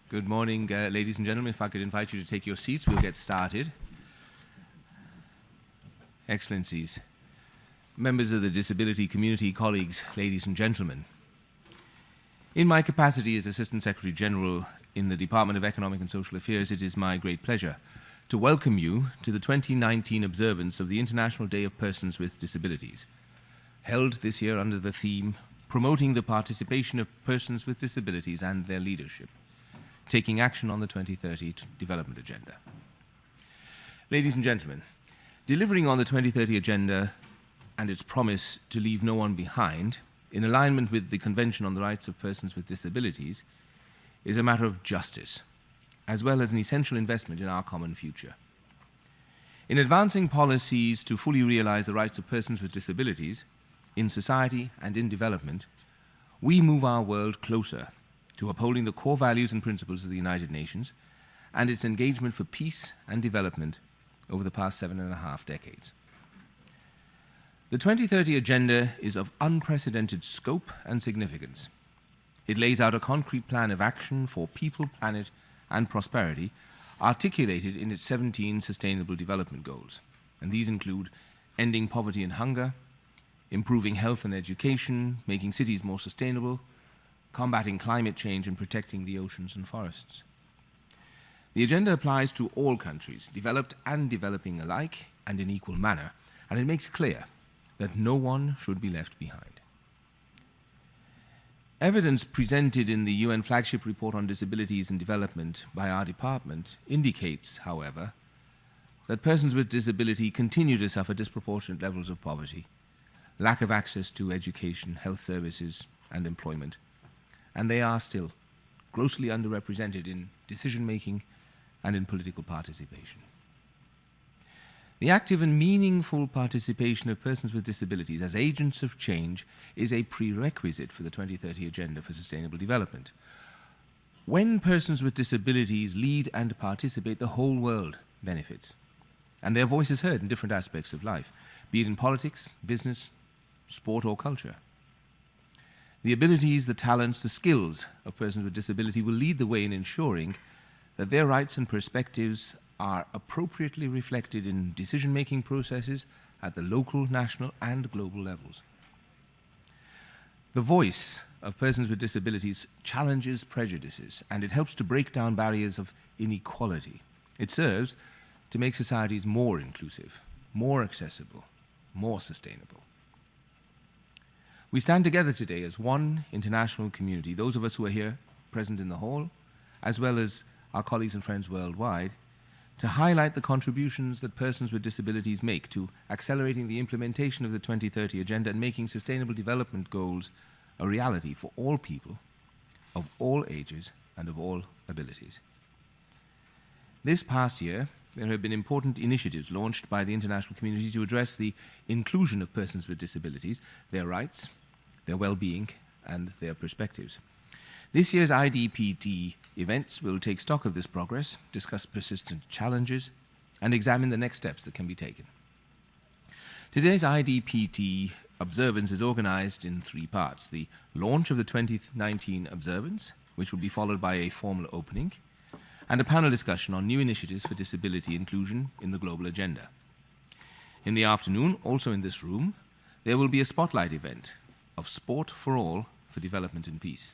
Good morning, ladies and gentlemen. If I could invite you to take your seats, we'll get started. Excellencies, members of the disability community, colleagues, ladies and gentlemen. In my capacity as Assistant Secretary General in the Department of Economic and Social Affairs, it is my great pleasure to welcome you to the 2019 observance of the International Day of Persons with Disabilities, held this year under the theme Promoting the Participation of Persons with Disabilities and Their Leadership, taking action on the 2030 Development Agenda. Ladies and gentlemen, delivering on the 2030 Agenda and its promise to leave no one behind, in alignment with the Convention on the Rights of Persons with Disabilities, is a matter of justice, as well as an essential investment in our common future. In advancing policies to fully realize the rights of persons with disabilities, in society and in development, we move our world closer to upholding the core values and principles of the United Nations and its engagement for peace and development over the past 7.5 decades. The 2030 Agenda is of unprecedented scope and significance. It lays out a concrete plan of action for people, planet, and prosperity, articulated in its 17 Sustainable Development Goals. And these include ending poverty and hunger, improving health and education, making cities more sustainable, combating climate change, and protecting the oceans and forests. The agenda applies to all countries, developed and developing alike, and in equal manner, and it makes clear that no one should be left behind. Evidence presented in the UN Flagship Report on Disabilities and Development by our department indicates, however, that persons with disability continue to suffer disproportionate levels of poverty, lack of access to education, health services, and employment, and they are still grossly underrepresented in decision-making and in political participation. The active and meaningful participation of persons with disabilities as agents of change is a prerequisite for the 2030 Agenda for Sustainable Development. When persons with disabilities lead and participate, the whole world benefits, and their voice is heard in different aspects of life, be it in politics, business, sport, or culture. The abilities, the talents, the skills of persons with disability will lead the way in ensuring that their rights and perspectives are appropriately reflected in decision-making processes at the local, national, and global levels. The voice of persons with disabilities challenges prejudices, and it helps to break down barriers of inequality. It serves to make societies more inclusive, more accessible, more sustainable. We stand together today as one international community, those of us who are here present in the hall, as well as our colleagues and friends worldwide, to highlight the contributions that persons with disabilities make to accelerating the implementation of the 2030 Agenda and making sustainable development goals a reality for all people of all ages and of all abilities. This past year, there have been important initiatives launched by the international community to address the inclusion of persons with disabilities, their rights, their well-being, and their perspectives. This year's IDPD events will take stock of this progress, discuss persistent challenges, and examine the next steps that can be taken. Today's IDPD observance is organized in 3 parts: the launch of the 2019 observance, which will be followed by a formal opening, and a panel discussion on new initiatives for disability inclusion in the global agenda. In the afternoon, also in this room, there will be a spotlight event of Sport for All for Development and Peace.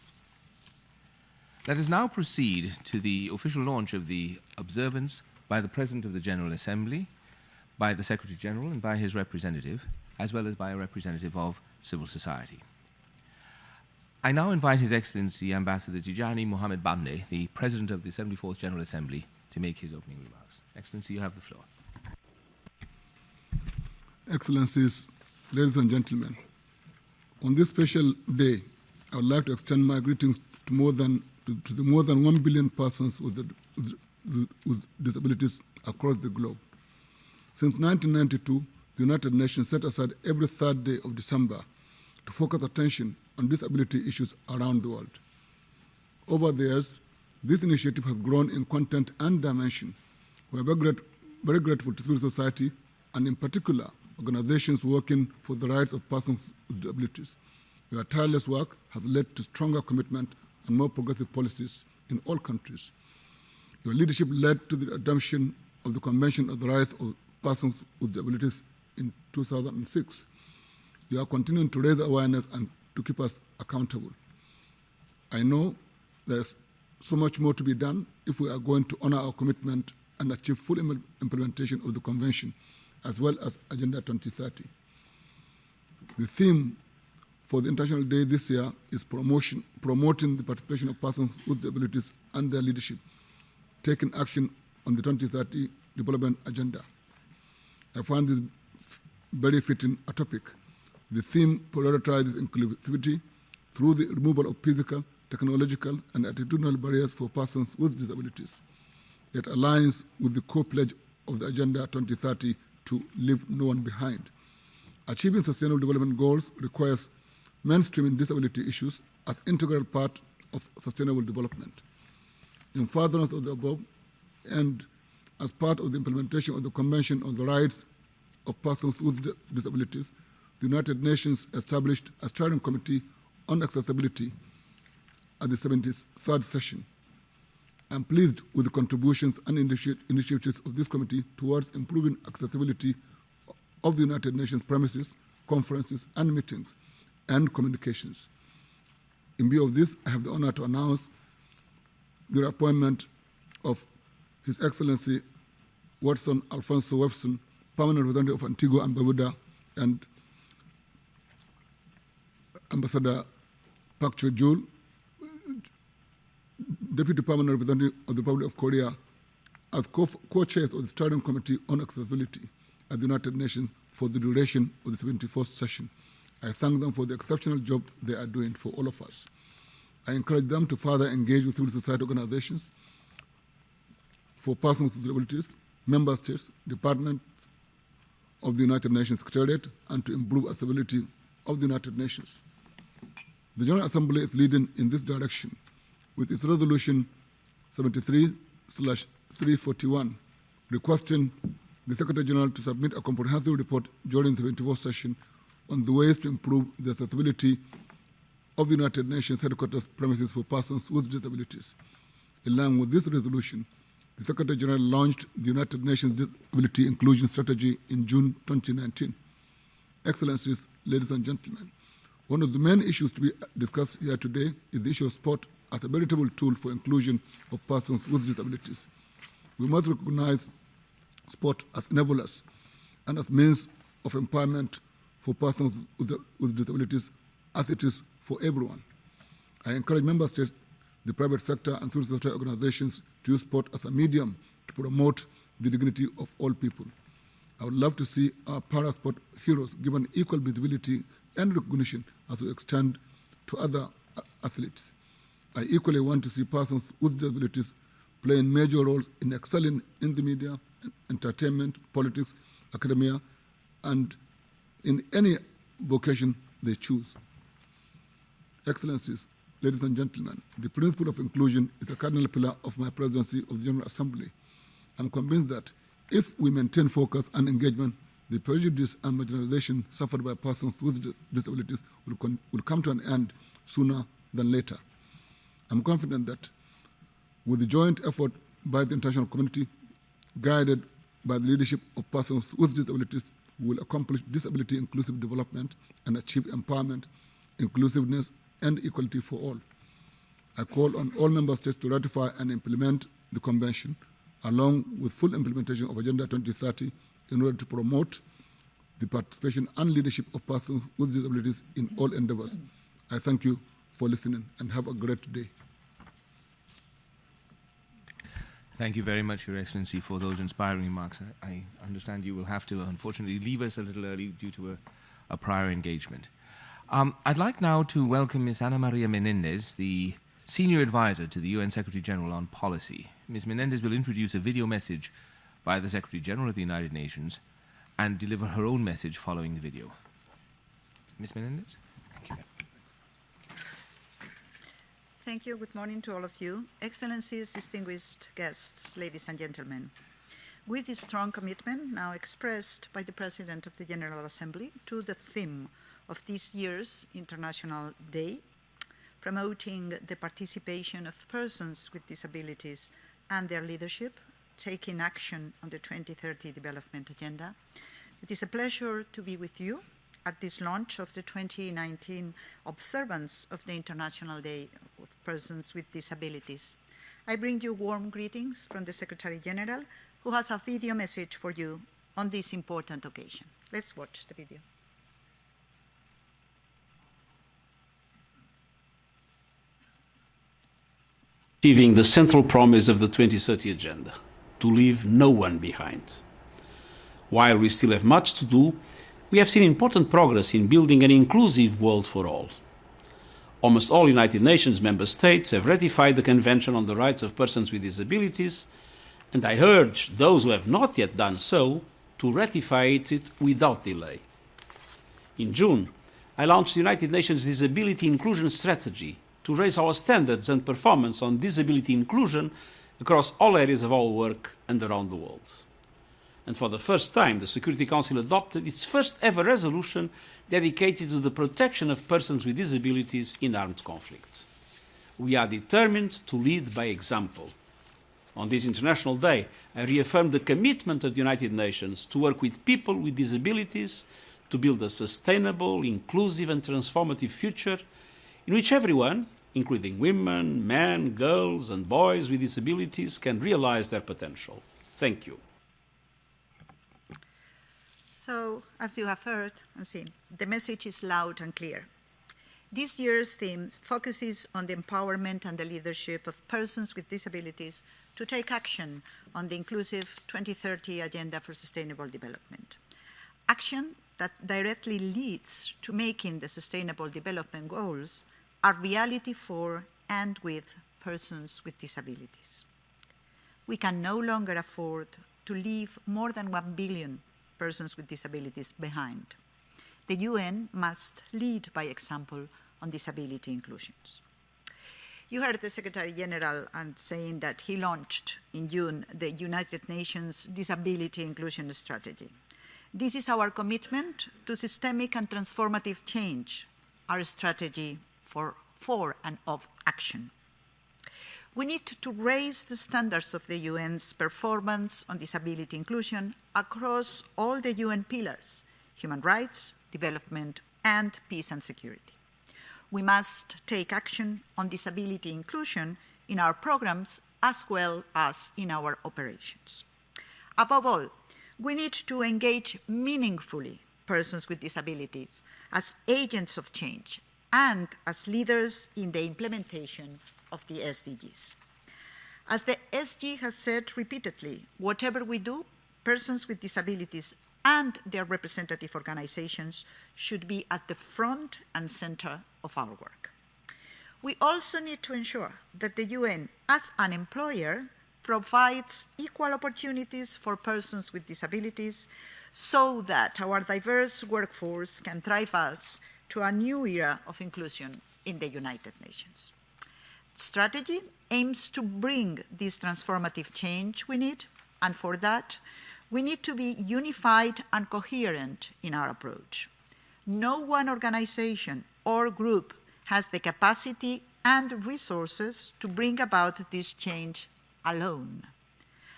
Let us now proceed to the official launch of the observance by the President of the General Assembly, by the Secretary General, and by his representative, as well as by a representative of civil society. I now invite His Excellency Ambassador Tijani Mohamed Bande, the President of the 74th General Assembly, to make his opening remarks. Excellency, you have the floor. Excellencies, ladies and gentlemen, on this special day, I would like to extend my greetings to the more than 1 billion persons with disabilities across the globe. Since 1992, the United Nations set aside every 3rd day of December to focus attention on disability issues around the world. Over the years, this initiative has grown in content and dimension. We are very grateful to civil society, and in particular, organizations working for the rights of persons with disabilities. Your tireless work has led to stronger commitment and more progressive policies in all countries. Your leadership led to the adoption of the Convention on the Rights of Persons with Disabilities in 2006. You are continuing to raise awareness and to keep us accountable. I know there's so much more to be done if we are going to honor our commitment and achieve full implementation of the Convention, as well as Agenda 2030. The theme for the International Day this year is promoting the participation of persons with disabilities and their leadership, taking action on the 2030 Development Agenda. I find this very fitting a topic. The theme prioritizes inclusivity through the removal of physical, technological, and attitudinal barriers for persons with disabilities. It aligns with the core pledge of the Agenda 2030 to leave no one behind. Achieving sustainable development goals requires mainstreaming disability issues as integral part of sustainable development. In furtherance of the above, and as part of the implementation of the Convention on the Rights of Persons with Disabilities, the United Nations established a steering committee on accessibility at the 73rd session. I'm pleased with the contributions and initiatives of this committee towards improving accessibility of the United Nations premises, conferences, and meetings, and communications. In view of this, I have the honor to announce the appointment of His Excellency Watson Alfonso Webson, Permanent Representative of Antigua and Barbuda, and Ambassador Park Cho-jul, Deputy Permanent Representative of the Republic of Korea, as co-chairs of the Steering Committee on Accessibility at the United Nations for the duration of the 74th session. I thank them for the exceptional job they are doing for all of us. I encourage them to further engage with civil society organizations for persons with disabilities, member states, departments of the United Nations Secretariat, and to improve accessibility of the United Nations. The General Assembly is leading in this direction with its resolution 73/341, requesting the Secretary General to submit a comprehensive report during the 74th session on the ways to improve the accessibility of the United Nations headquarters premises for persons with disabilities. In line with this resolution, the Secretary General launched the United Nations Disability Inclusion Strategy in June 2019. Excellencies, ladies and gentlemen, one of the main issues to be discussed here today is the issue of sport as a veritable tool for inclusion of persons with disabilities. We must recognize sport as enablers and as means of empowerment for persons with disabilities as it is for everyone. I encourage member states, the private sector, and civil society organizations to use sport as a medium to promote the dignity of all people. I would love to see our para-sport heroes given equal visibility and recognition as we extend to other athletes. I equally want to see persons with disabilities playing major roles in excelling in the media, entertainment, politics, academia, and in any vocation they choose. Excellencies, ladies and gentlemen, the principle of inclusion is a cardinal pillar of my presidency of the General Assembly. I'm convinced that if we maintain focus and engagement, the prejudice and marginalization suffered by persons with disabilities will come to an end sooner than later. I'm confident that with the joint effort by the international community, guided by the leadership of persons with disabilities, we will accomplish disability-inclusive development and achieve empowerment, inclusiveness, and equality for all. I call on all member states to ratify and implement the Convention, along with full implementation of Agenda 2030 in order to promote the participation and leadership of persons with disabilities in all endeavors. I thank you for listening and have a great day. Thank you very much, Your Excellency, for those inspiring remarks. I understand you will have to, unfortunately, leave us a little early due to a prior engagement. I'd like now to welcome Ms. Ana Maria Menendez, the Senior Advisor to the UN Secretary General on Policy. Ms. Menendez will introduce a video message by the Secretary General of the United Nations and deliver her own message following the video. Ms. Menendez? Thank you. Thank you. Good morning to all of you. Excellencies, distinguished guests, ladies and gentlemen. With the strong commitment now expressed by the President of the General Assembly to the theme of this year's International Day, promoting the participation of persons with disabilities and their leadership, taking action on the 2030 Development Agenda. It is a pleasure to be with you at this launch of the 2019 observance of the International Day of Persons with Disabilities. I bring you warm greetings from the Secretary General, who has a video message for you on this important occasion. Let's watch the video. Achieving the central promise of the 2030 Agenda, to leave no one behind. While we still have much to do, we have seen important progress in building an inclusive world for all. Almost all United Nations member states have ratified the Convention on the Rights of Persons with Disabilities, and I urge those who have not yet done so to ratify it without delay. In June, I launched the United Nations Disability Inclusion Strategy to raise our standards and performance on disability inclusion across all areas of our work and around the world. And for the first time, the Security Council adopted its first ever resolution dedicated to the protection of persons with disabilities in armed conflict. We are determined to lead by example. On this International Day, I reaffirmed the commitment of the United Nations to work with people with disabilities to build a sustainable, inclusive and transformative future in which everyone, including women, men, girls and boys with disabilities, can realize their potential. Thank you. So, as you have heard and seen, the message is loud and clear. This year's theme focuses on the empowerment and the leadership of persons with disabilities to take action on the inclusive 2030 Agenda for Sustainable Development. Action that directly leads to making the Sustainable Development Goals a reality for and with persons with disabilities. We can no longer afford to leave more than 1 billion persons with disabilities behind. The UN must lead by example on disability inclusions. You heard the Secretary General saying that he launched in June the United Nations Disability Inclusion Strategy. This is our commitment to systemic and transformative change, our strategy for and of action. We need to raise the standards of the UN's performance on disability inclusion across all the UN pillars: human rights, development, and peace and security. We must take action on disability inclusion in our programs as well as in our operations. Above all, we need to engage meaningfully persons with disabilities as agents of change and as leaders in the implementation of the SDGs. As the SG has said repeatedly, whatever we do, persons with disabilities and their representative organizations should be at the front and center of our work. We also need to ensure that the UN, as an employer, provides equal opportunities for persons with disabilities so that our diverse workforce can drive us to a new era of inclusion in the United Nations. Strategy aims to bring this transformative change we need, and for that, we need to be unified and coherent in our approach. No one organization or group has the capacity and resources to bring about this change alone.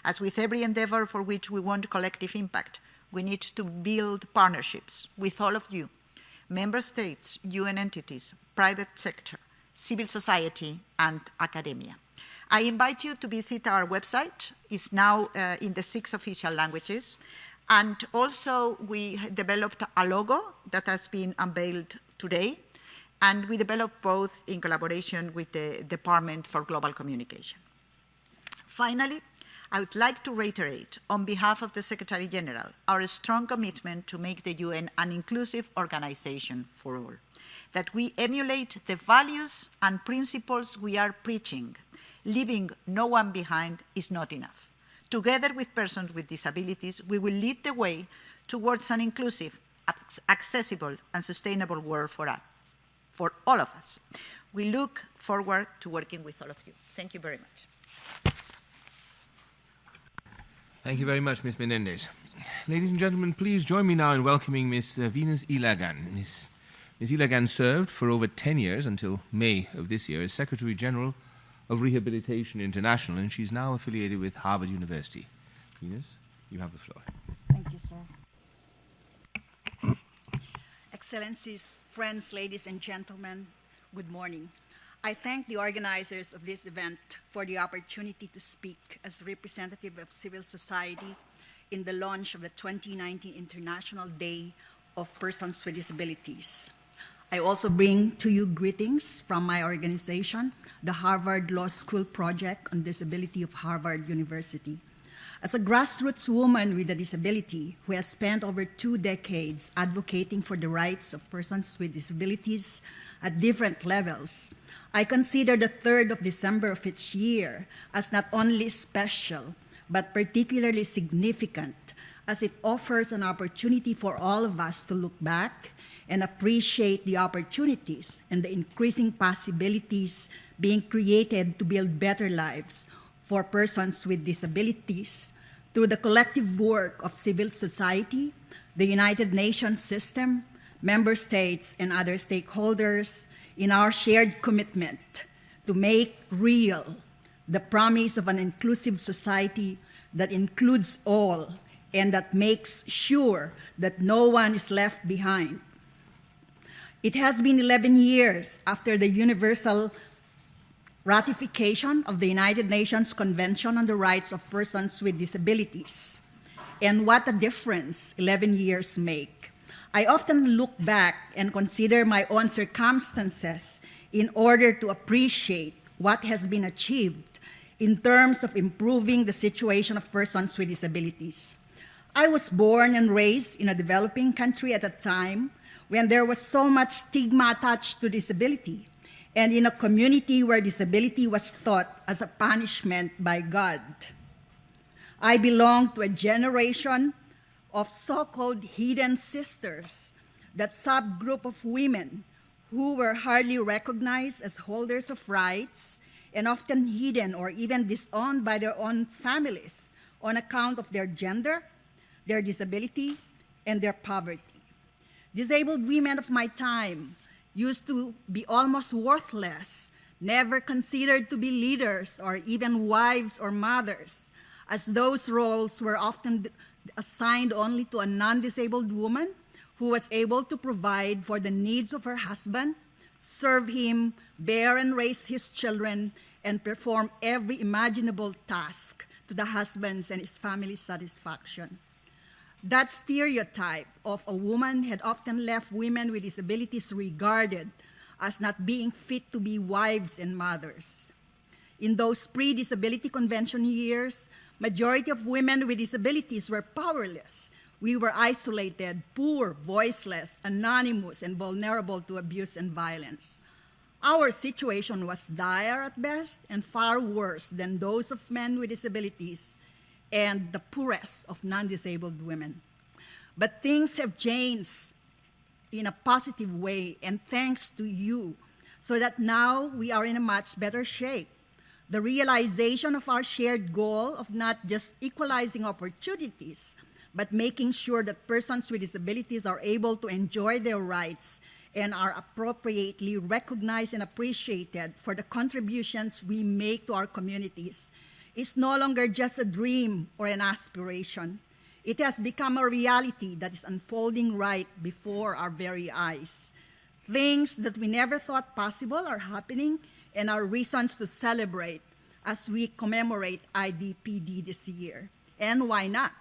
As with every endeavor for which we want collective impact, we need to build partnerships with all of you, member states, UN entities, private sector, civil society, and academia. I invite you to visit our website. It's now in the 6 official languages. And also, we developed a logo that has been unveiled today. And we developed both in collaboration with the Department for Global Communication. Finally, I would like to reiterate, on behalf of the Secretary General, our strong commitment to make the UN an inclusive organization for all, that we emulate the values and principles we are preaching. Leaving no one behind is not enough. Together with persons with disabilities, we will lead the way towards an inclusive, accessible, and sustainable world for us, for all of us. We look forward to working with all of you. Thank you very much. Thank you very much, Ms. Menendez. Ladies and gentlemen, please join me now in welcoming Ms. Venus Ilagan. Ms. Ms. Ilagan served for over 10 years until May of this year as Secretary General of Rehabilitation International, and she's now affiliated with Harvard University. Ines, you have the floor. Thank you, sir. Excellencies, friends, ladies and gentlemen, good morning. I thank the organizers of this event for the opportunity to speak as representative of civil society in the launch of the 2019 International Day of Persons with Disabilities. I also bring to you greetings from my organization, the Harvard Law School Project on Disability of Harvard University. As a grassroots woman with a disability who has spent over 2 decades advocating for the rights of persons with disabilities at different levels, I consider the 3rd of December of each year as not only special, but particularly significant, as it offers an opportunity for all of us to look back and appreciate the opportunities and the increasing possibilities being created to build better lives for persons with disabilities through the collective work of civil society, the United Nations system, member states, and other stakeholders in our shared commitment to make real the promise of an inclusive society that includes all and that makes sure that no one is left behind. It has been 11 years after the universal ratification of the United Nations Convention on the Rights of Persons with Disabilities. And what a difference 11 years make. I often look back and consider my own circumstances in order to appreciate what has been achieved in terms of improving the situation of persons with disabilities. I was born and raised in a developing country at a time when there was so much stigma attached to disability, and in a community where disability was thought as a punishment by God. I belong to a generation of so-called hidden sisters, that subgroup of women who were hardly recognized as holders of rights and often hidden or even disowned by their own families on account of their gender, their disability, and their poverty. Disabled women of my time used to be almost worthless, never considered to be leaders or even wives or mothers, as those roles were often assigned only to a non-disabled woman who was able to provide for the needs of her husband, serve him, bear and raise his children, and perform every imaginable task to the husband's and his family's satisfaction. That stereotype of a woman had often left women with disabilities regarded as not being fit to be wives and mothers. In those pre-disability convention years, majority of women with disabilities were powerless. We were isolated, poor, voiceless, anonymous, and vulnerable to abuse and violence. Our situation was dire at best and far worse than those of men with disabilities and the poorest of non-disabled women. But things have changed in a positive way, and thanks to you, so that now we are in a much better shape. The realization of our shared goal of not just equalizing opportunities, but making sure that persons with disabilities are able to enjoy their rights and are appropriately recognized and appreciated for the contributions we make to our communities is no longer just a dream or an aspiration. It has become a reality that is unfolding right before our very eyes. Things that we never thought possible are happening and are reasons to celebrate as we commemorate IDPD this year. And why not?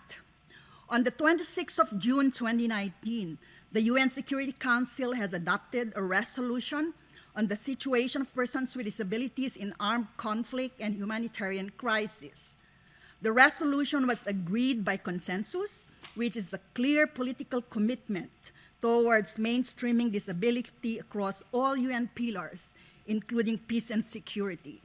On the 26th of June 2019, the UN Security Council has adopted a resolution on the situation of persons with disabilities in armed conflict and humanitarian crisis. The resolution was agreed by consensus, which is a clear political commitment towards mainstreaming disability across all UN pillars, including peace and security.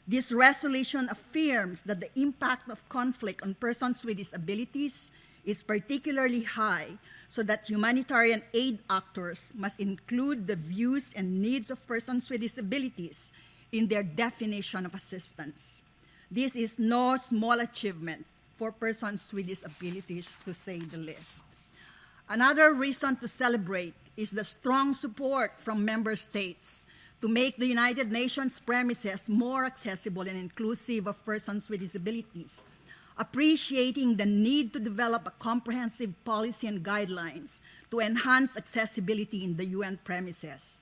This resolution affirms that the impact of conflict on persons with disabilities is particularly high, so that humanitarian aid actors must include the views and needs of persons with disabilities in their definition of assistance. This is no small achievement for persons with disabilities, to say the least. Another reason to celebrate is the strong support from member states to make the United Nations premises more accessible and inclusive of persons with disabilities, appreciating the need to develop a comprehensive policy and guidelines to enhance accessibility in the UN premises.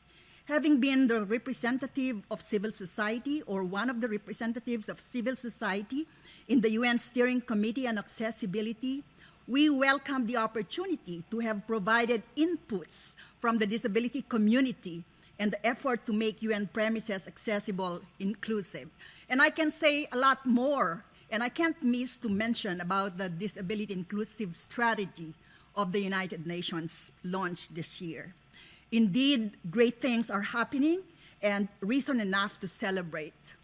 Having been the representative of civil society or one of the representatives of civil society in the UN Steering Committee on Accessibility, we welcome the opportunity to have provided inputs from the disability community and the effort to make UN premises accessible, inclusive. And I can say a lot more, and I can't miss to mention about the disability inclusive strategy of the United Nations launched this year. Indeed, great things are happening and reason enough to celebrate.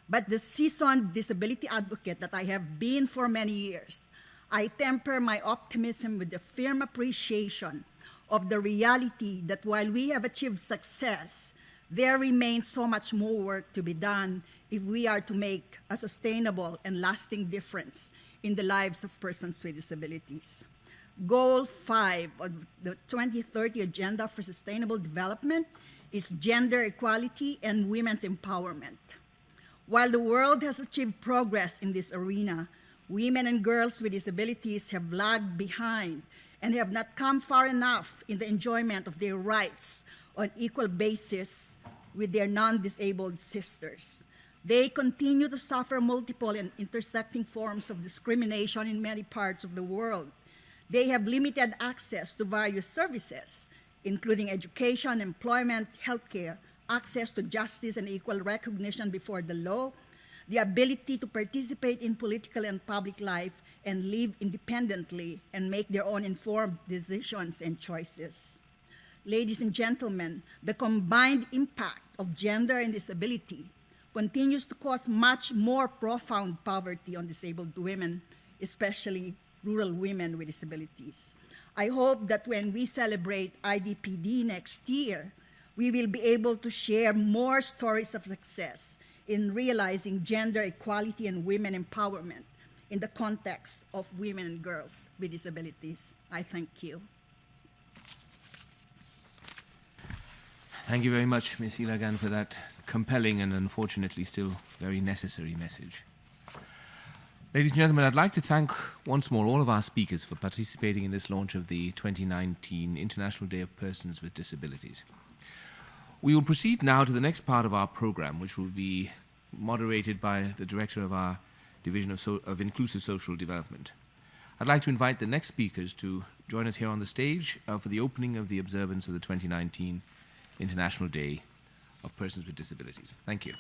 But the seasoned disability advocate that I have been for many years, I temper my optimism with the firm appreciation of the reality that while we have achieved success, there remains so much more work to be done if we are to make a sustainable and lasting difference in the lives of persons with disabilities. Goal 5 of the 2030 Agenda for Sustainable Development is gender equality and women's empowerment. While the world has achieved progress in this arena, women and girls with disabilities have lagged behind and have not come far enough in the enjoyment of their rights on equal basis with their non-disabled sisters. They continue to suffer multiple and intersecting forms of discrimination in many parts of the world. They have limited access to various services, including education, employment, healthcare, access to justice and equal recognition before the law, the ability to participate in political and public life and live independently and make their own informed decisions and choices. Ladies and gentlemen, the combined impact of gender and disability continues to cause much more profound poverty on disabled women, especially rural women with disabilities. I hope that when we celebrate IDPD next year, we will be able to share more stories of success in realizing gender equality and women empowerment in the context of women and girls with disabilities. I thank you. Thank you very much, Ms. Ilagan, for that compelling and unfortunately still very necessary message. Ladies and gentlemen, I'd like to thank once more all of our speakers for participating in this launch of the 2019 International Day of Persons with Disabilities. We will proceed now to the next part of our program, which will be moderated by the director of our Division of Inclusive Social Development. I'd like to invite the next speakers to join us here on the stage for the opening of the observance of the 2019 International Day of Persons with Disabilities. Thank you.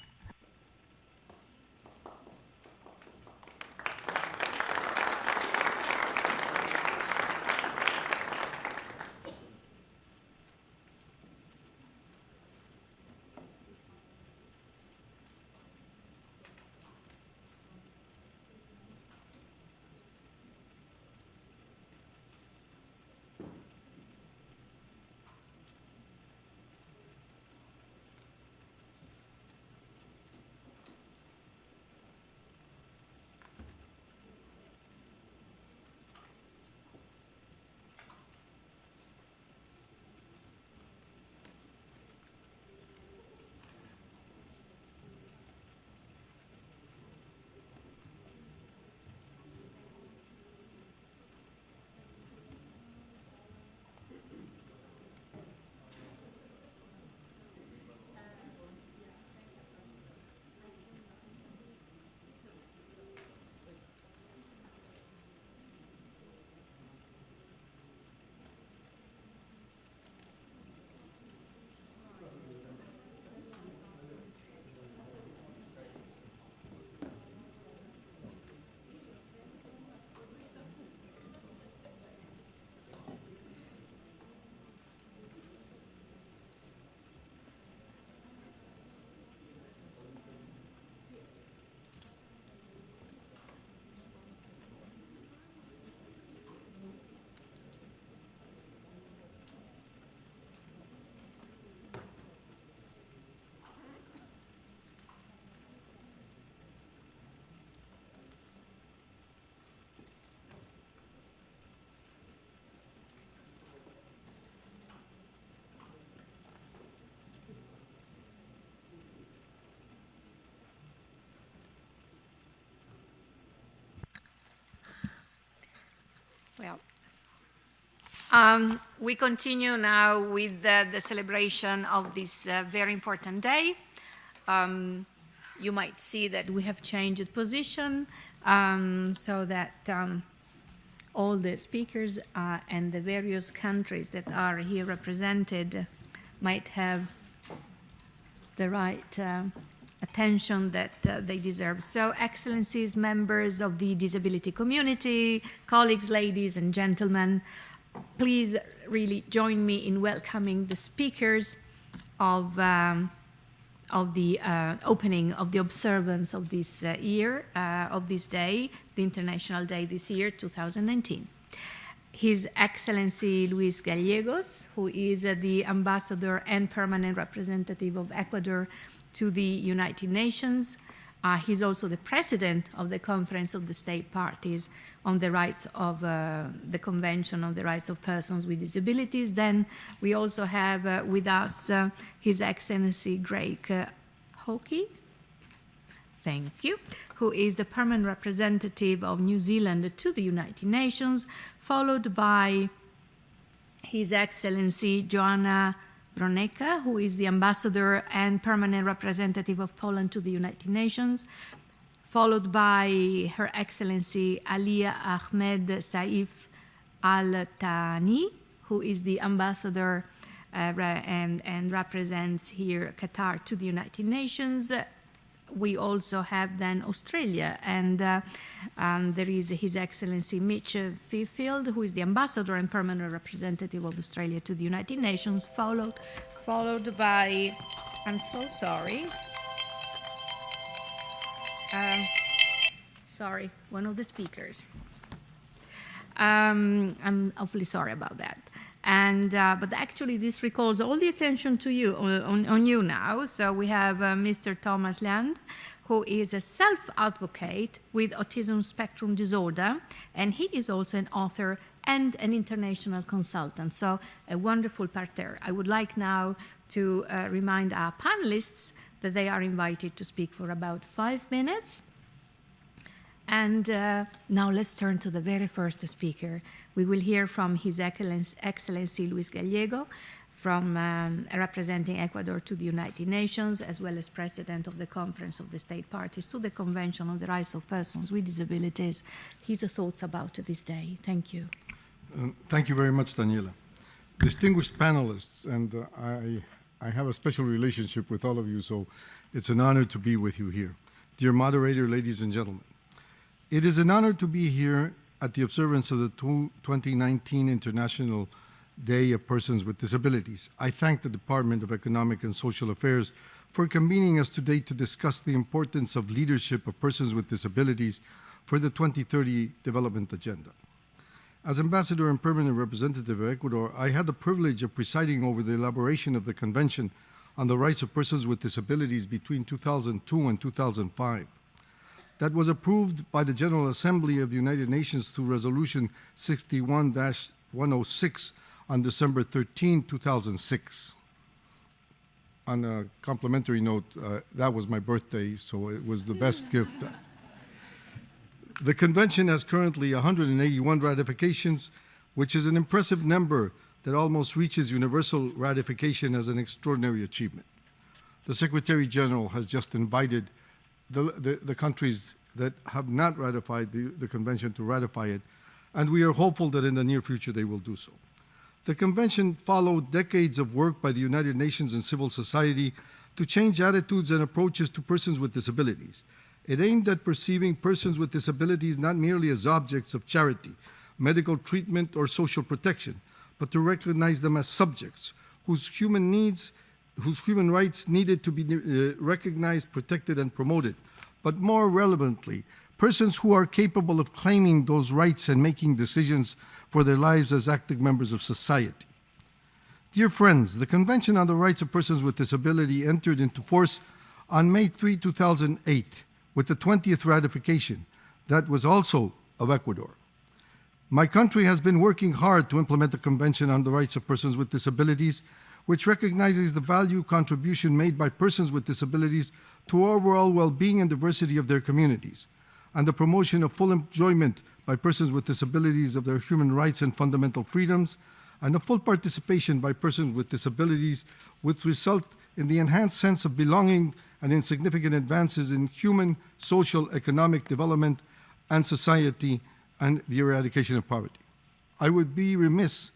We continue now with the celebration of this very important day. You might see that we have changed position so that all the speakers and the various countries that are here represented might have the right attention that they deserve. So, Excellencies, members of the disability community, colleagues, ladies and gentlemen, please really join me in welcoming the speakers of the opening of the observance of this year, of this day, the International Day this year, 2019. His Excellency Luis Gallegos, who is the Ambassador and Permanent Representative of Ecuador to the United Nations. He's also the President of the Conference of the State Parties on the rights of the Convention on the Rights of Persons with Disabilities. Then we also have with us His Excellency Greg Hockey, thank you, who is the Permanent Representative of New Zealand to the United Nations, followed by His Excellency Joanna Bronecka, who is the Ambassador and Permanent Representative of Poland to the United Nations, followed by Her Excellency Alia Ahmed Saif Al Thani, who is the Ambassador and represents here Qatar to the United Nations. We also have then Australia, and there is His Excellency Mitch Fifield, who is the Ambassador and Permanent Representative of Australia to the United Nations, followed by, I'm so sorry, one of the speakers. I'm awfully sorry about that. And but actually, this recalls all the attention to you on you now. So we have Mr. Thomas Land, who is a self-advocate with autism spectrum disorder, and he is also an author and an international consultant. So a wonderful parterre. I would like now to remind our panelists that they are invited to speak for about 5 minutes. And now let's turn to the very first speaker. We will hear from His Excellency Luis Gallego, from representing Ecuador to the United Nations, as well as President of the Conference of the State Parties to the Convention on the Rights of Persons with Disabilities. His thoughts about this day. Thank you. Thank you very much, Daniela. Distinguished panelists, and I have a special relationship with all of you, so it's an honor to be with you here. Dear moderator, ladies and gentlemen, it is an honor to be here at the observance of the 2019 International Day of Persons with Disabilities. I thank the Department of Economic and Social Affairs for convening us today to discuss the importance of leadership of persons with disabilities for the 2030 Development Agenda. As Ambassador and Permanent Representative of Ecuador, I had the privilege of presiding over the elaboration of the Convention on the Rights of Persons with Disabilities between 2002 and 2005. That was approved by the General Assembly of the United Nations through Resolution 61-106 on December 13, 2006. On a complimentary note, that was my birthday, so it was the best gift. The Convention has currently 181 ratifications, which is an impressive number that almost reaches universal ratification as an extraordinary achievement. The Secretary General has just invited the countries that have not ratified the Convention to ratify it, and we are hopeful that in the near future they will do so. The Convention followed decades of work by the United Nations and civil society to change attitudes and approaches to persons with disabilities. It aimed at perceiving persons with disabilities not merely as objects of charity, medical treatment, or social protection, but to recognize them as subjects whose human rights needed to be recognized, protected, and promoted. But more relevantly, persons who are capable of claiming those rights and making decisions for their lives as active members of society. Dear friends, the Convention on the Rights of Persons with Disability entered into force on May 3, 2008, with the 20th ratification. That was also of Ecuador. My country has been working hard to implement the Convention on the Rights of Persons with Disabilities, which recognizes the value contribution made by persons with disabilities to overall well-being and diversity of their communities, and the promotion of full enjoyment by persons with disabilities of their human rights and fundamental freedoms, and the full participation by persons with disabilities would result in the enhanced sense of belonging and in significant advances in human, social, economic development and society and the eradication of poverty. I would be remiss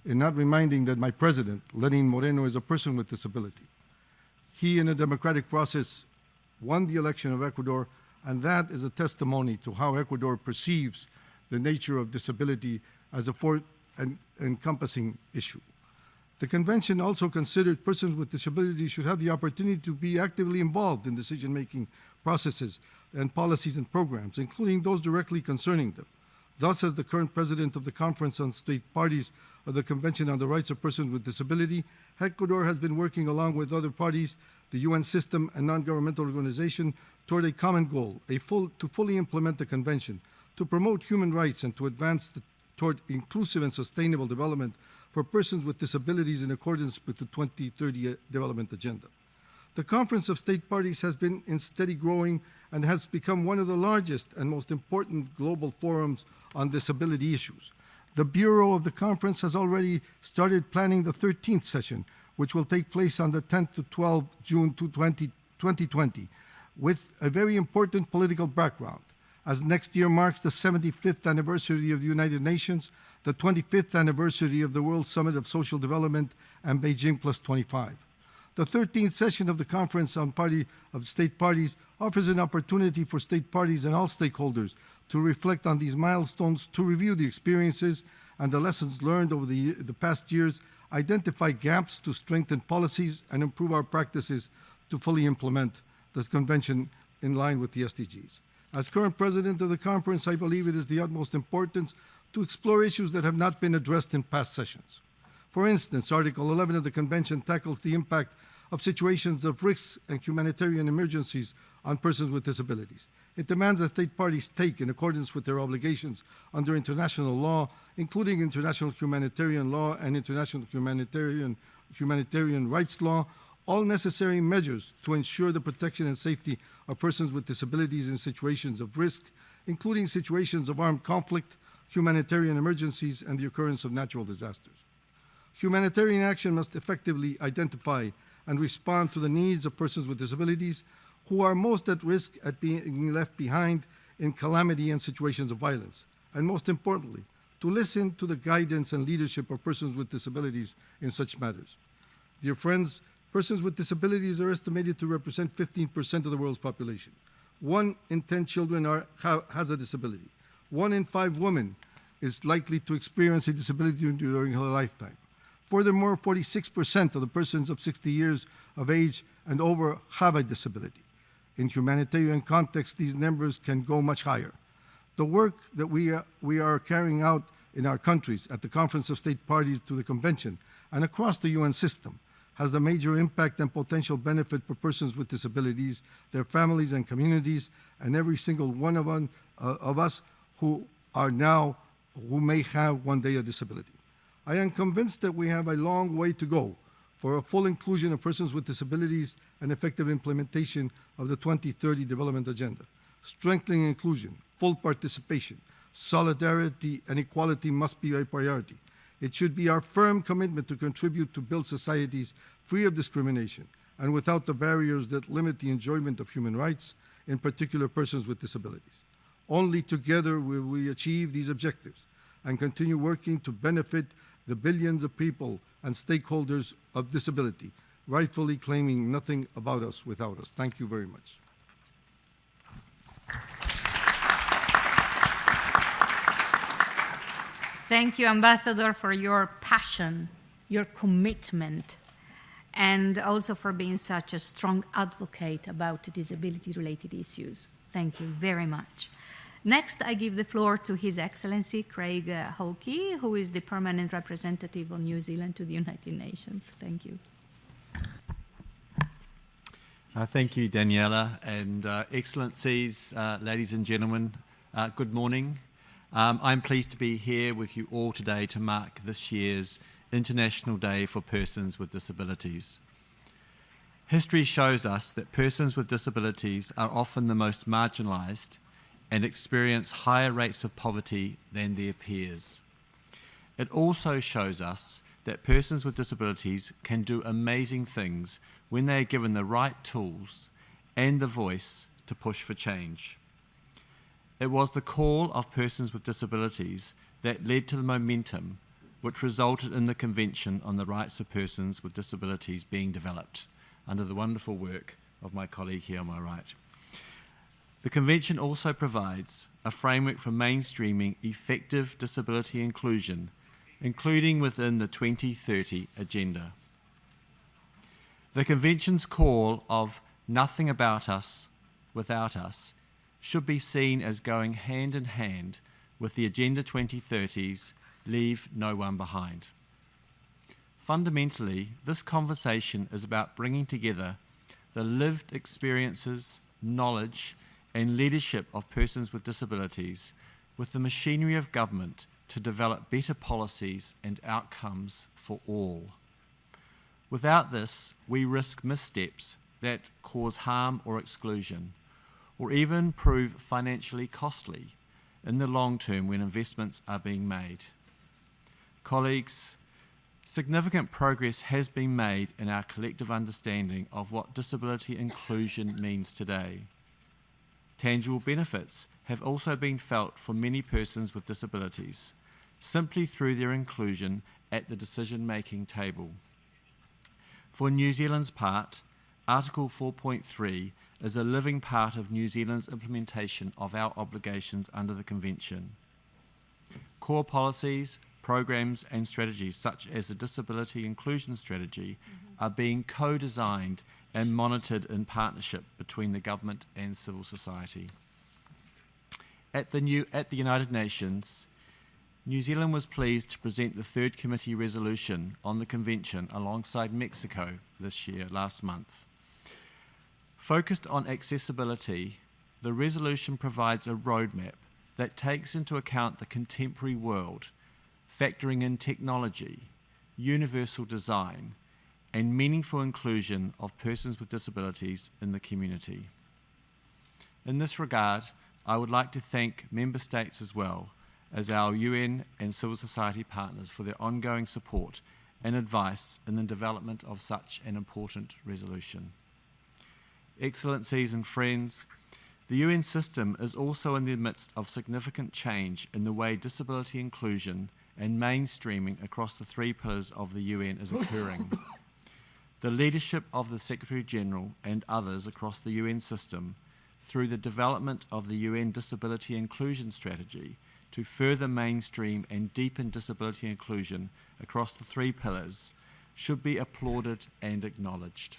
in not reminding that my president, Lenin Moreno, is a person with disability. He, in a democratic process, won the election of Ecuador, and that is a testimony to how Ecuador perceives the nature of disability as a encompassing issue. The convention also considered persons with disabilities should have the opportunity to be actively involved in decision-making processes and policies and programs, including those directly concerning them. Thus, as the current president of the Conference on State Parties of the Convention on the Rights of Persons with Disability, Ecuador has been working along with other parties, the UN system and non-governmental organizations, toward a common goal, to fully implement the convention, to promote human rights and to advance toward inclusive and sustainable development for persons with disabilities in accordance with the 2030 Development Agenda. The Conference of State Parties has been in steady growing and has become one of the largest and most important global forums on disability issues. The Bureau of the Conference has already started planning the 13th session, which will take place on the 10th to 12th June 2020, with a very important political background, as next year marks the 75th anniversary of the United Nations, the 25th anniversary of the World Summit of Social Development, and Beijing Plus 25. The 13th session of the Conference on State Parties offers an opportunity for state parties and all stakeholders to reflect on these milestones, to review the experiences and the lessons learned over the past years, identify gaps to strengthen policies, and improve our practices to fully implement the Convention in line with the SDGs. As current president of the conference, I believe it is the utmost importance to explore issues that have not been addressed in past sessions. For instance, Article 11 of the Convention tackles the impact of situations of risks and humanitarian emergencies on persons with disabilities. It demands that state parties take, in accordance with their obligations under international law, including international humanitarian law and international humanitarian rights law, all necessary measures to ensure the protection and safety of persons with disabilities in situations of risk, including situations of armed conflict, humanitarian emergencies, and the occurrence of natural disasters. Humanitarian action must effectively identify and respond to the needs of persons with disabilities who are most at risk at being left behind in calamity and situations of violence, and most importantly, to listen to the guidance and leadership of persons with disabilities in such matters. Dear friends, persons with disabilities are estimated to represent 15% of the world's population. 1 in 10 children has a disability. 1 in 5 women is likely to experience a disability during her lifetime. Furthermore, 46% of the persons of 60 years of age and over have a disability. In humanitarian context, these numbers can go much higher. The work that we are carrying out in our countries at the Conference of State Parties to the Convention and across the UN system has the major impact and potential benefit for persons with disabilities, their families and communities, and every single one of us who may have one day a disability. I am convinced that we have a long way to go for a full inclusion of persons with disabilities and effective implementation of the 2030 Development Agenda. Strengthening inclusion, full participation, solidarity, and equality must be a priority. It should be our firm commitment to contribute to build societies free of discrimination and without the barriers that limit the enjoyment of human rights, in particular persons with disabilities. Only together will we achieve these objectives and continue working to benefit the billions of people and stakeholders of disability, rightfully claiming nothing about us without us. Thank you very much. Thank you, Ambassador, for your passion, your commitment, and also for being such a strong advocate about disability-related issues. Thank you very much. Next, I give the floor to His Excellency Craig Hawkey, who is the permanent representative of New Zealand to the United Nations. Thank you. Thank you, Daniela, and Excellencies, ladies and gentlemen, good morning. I'm pleased to be here with you all today to mark this year's International Day for Persons with Disabilities. History shows us that persons with disabilities are often the most marginalised and experience higher rates of poverty than their peers. it also shows us that persons with disabilities can do amazing things when they are given the right tools and the voice to push for change. It was the call of persons with disabilities that led to the momentum which resulted in the Convention on the Rights of Persons with Disabilities being developed under the wonderful work of my colleague here on my right. The Convention also provides a framework for mainstreaming effective disability inclusion, including within the 2030 Agenda. The Convention's call of nothing about us without us should be seen as going hand in hand with the Agenda 2030's Leave No One Behind. Fundamentally, this conversation is about bringing together the lived experiences, knowledge, and leadership of persons with disabilities with the machinery of government to develop better policies and outcomes for all. Without this, we risk missteps that cause harm or exclusion, or even prove financially costly in the long term when investments are being made. Colleagues, significant progress has been made in our collective understanding of what disability inclusion means today. Tangible benefits have also been felt for many persons with disabilities, simply through their inclusion at the decision-making table. For New Zealand's part, Article 4.3 is a living part of New Zealand's implementation of our obligations under the Convention. Core policies, programs and strategies such as the Disability Inclusion Strategy are being co-designed and monitored in partnership between the government and civil society. At the United Nations, New Zealand was pleased to present the third committee resolution on the Convention alongside Mexico last month. Focused on accessibility, the resolution provides a roadmap that takes into account the contemporary world, factoring in technology, universal design, and meaningful inclusion of persons with disabilities in the community. In this regard, I would like to thank Member States as well as our UN and civil society partners for their ongoing support and advice in the development of such an important resolution. Excellencies and friends, the UN system is also in the midst of significant change in the way disability inclusion and mainstreaming across the three pillars of the UN is occurring. The leadership of the Secretary-General and others across the UN system through the development of the UN Disability Inclusion Strategy to further mainstream and deepen disability inclusion across the three pillars should be applauded and acknowledged.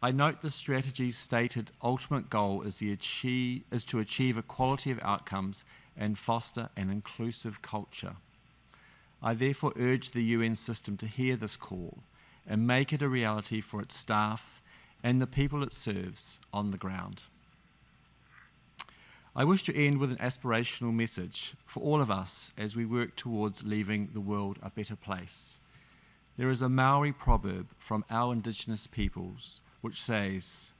I note the strategy's stated ultimate goal is to achieve equality of outcomes and foster an inclusive culture. I therefore urge the UN system to hear this call and make it a reality for its staff and the people it serves on the ground. I wish to end with an aspirational message for all of us as we work towards leaving the world a better place. There is a Maori proverb from our indigenous peoples which says,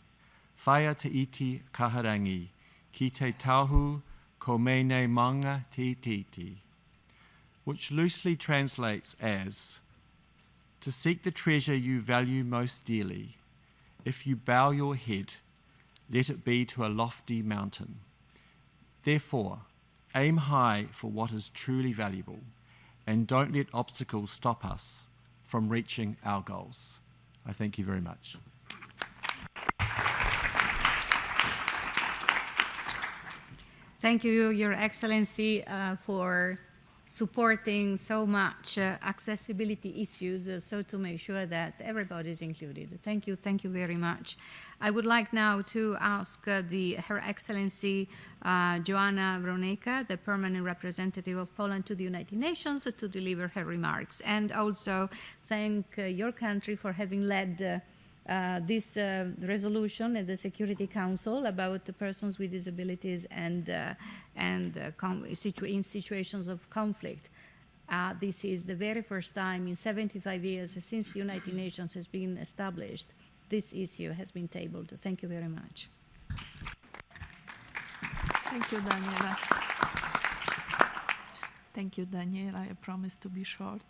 "Whaia te iti kaharangi, ki te tauhu ko mene manga te titi," which loosely translates as, to seek the treasure you value most dearly, if you bow your head, let it be to a lofty mountain. Therefore, aim high for what is truly valuable, and don't let obstacles stop us from reaching our goals. I thank you very much. Thank you, Your Excellency, for supporting so much accessibility issues, so to make sure that everybody is included. Thank you very much. I would like now to ask Her Excellency Joanna Wronecka, the permanent representative of Poland to the United Nations, to deliver her remarks, and also thank your country for having led this resolution at the Security Council about the persons with disabilities and in situations of conflict. This is the very first time in 75 years since the United Nations has been established, this issue has been tabled. Thank you very much. Thank you, Daniela. Thank you, Daniel. I promise to be short.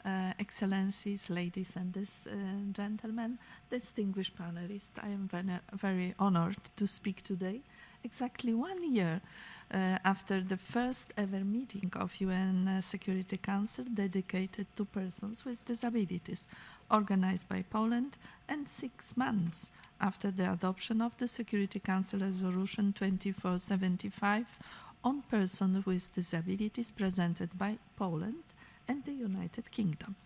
Excellencies, ladies and gentlemen, distinguished panelists, I am very honored to speak today, exactly 1 year after the first ever meeting of UN Security Council dedicated to persons with disabilities, organized by Poland, and 6 months after the adoption of the Security Council Resolution 2475 on persons with disabilities presented by Poland and the United Kingdom.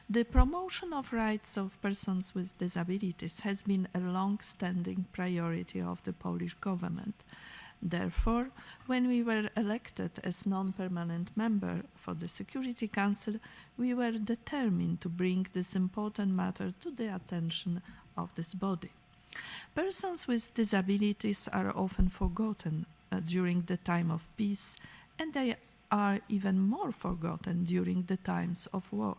The promotion of rights of persons with disabilities has been a long-standing priority of the Polish government. Therefore, when we were elected as non-permanent member for the Security Council, we were determined to bring this important matter to the attention of this body. Persons with disabilities are often forgotten during the time of peace, and they are even more forgotten during the times of war.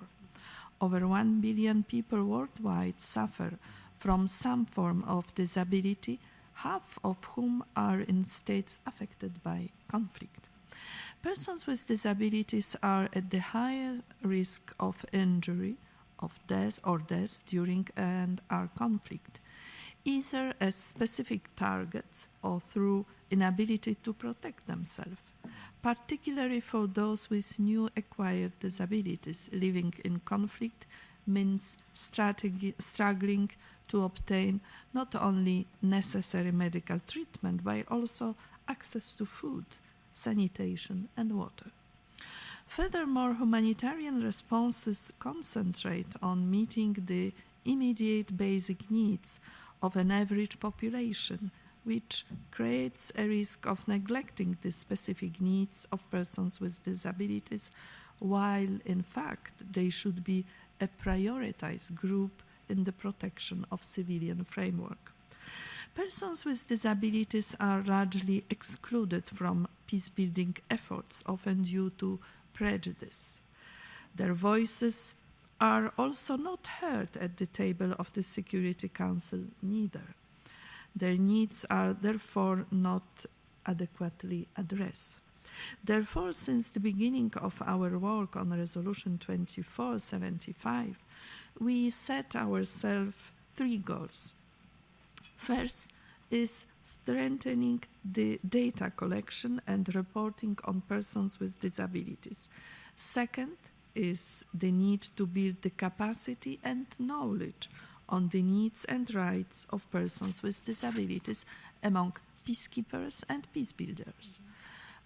Over 1 billion people worldwide suffer from some form of disability, half of whom are in states affected by conflict. Persons with disabilities are at the higher risk of injury, of death during and our conflict, either as specific targets or through inability to protect themselves, particularly for those with new acquired disabilities. Living in conflict means struggling to obtain not only necessary medical treatment, but also access to food, sanitation, and water. Furthermore, humanitarian responses concentrate on meeting the immediate basic needs of an average population, which creates a risk of neglecting the specific needs of persons with disabilities, while in fact they should be a prioritized group in the protection of civilian framework. Persons with disabilities are largely excluded from peace-building efforts, often due to prejudice. Their voices are also not heard at the table of the Security Council neither. Their needs are therefore not adequately addressed. Therefore, since the beginning of our work on Resolution 2475, we set ourselves 3 goals. First is strengthening the data collection and reporting on persons with disabilities. Second is the need to build the capacity and knowledge on the needs and rights of persons with disabilities among peacekeepers and peace builders.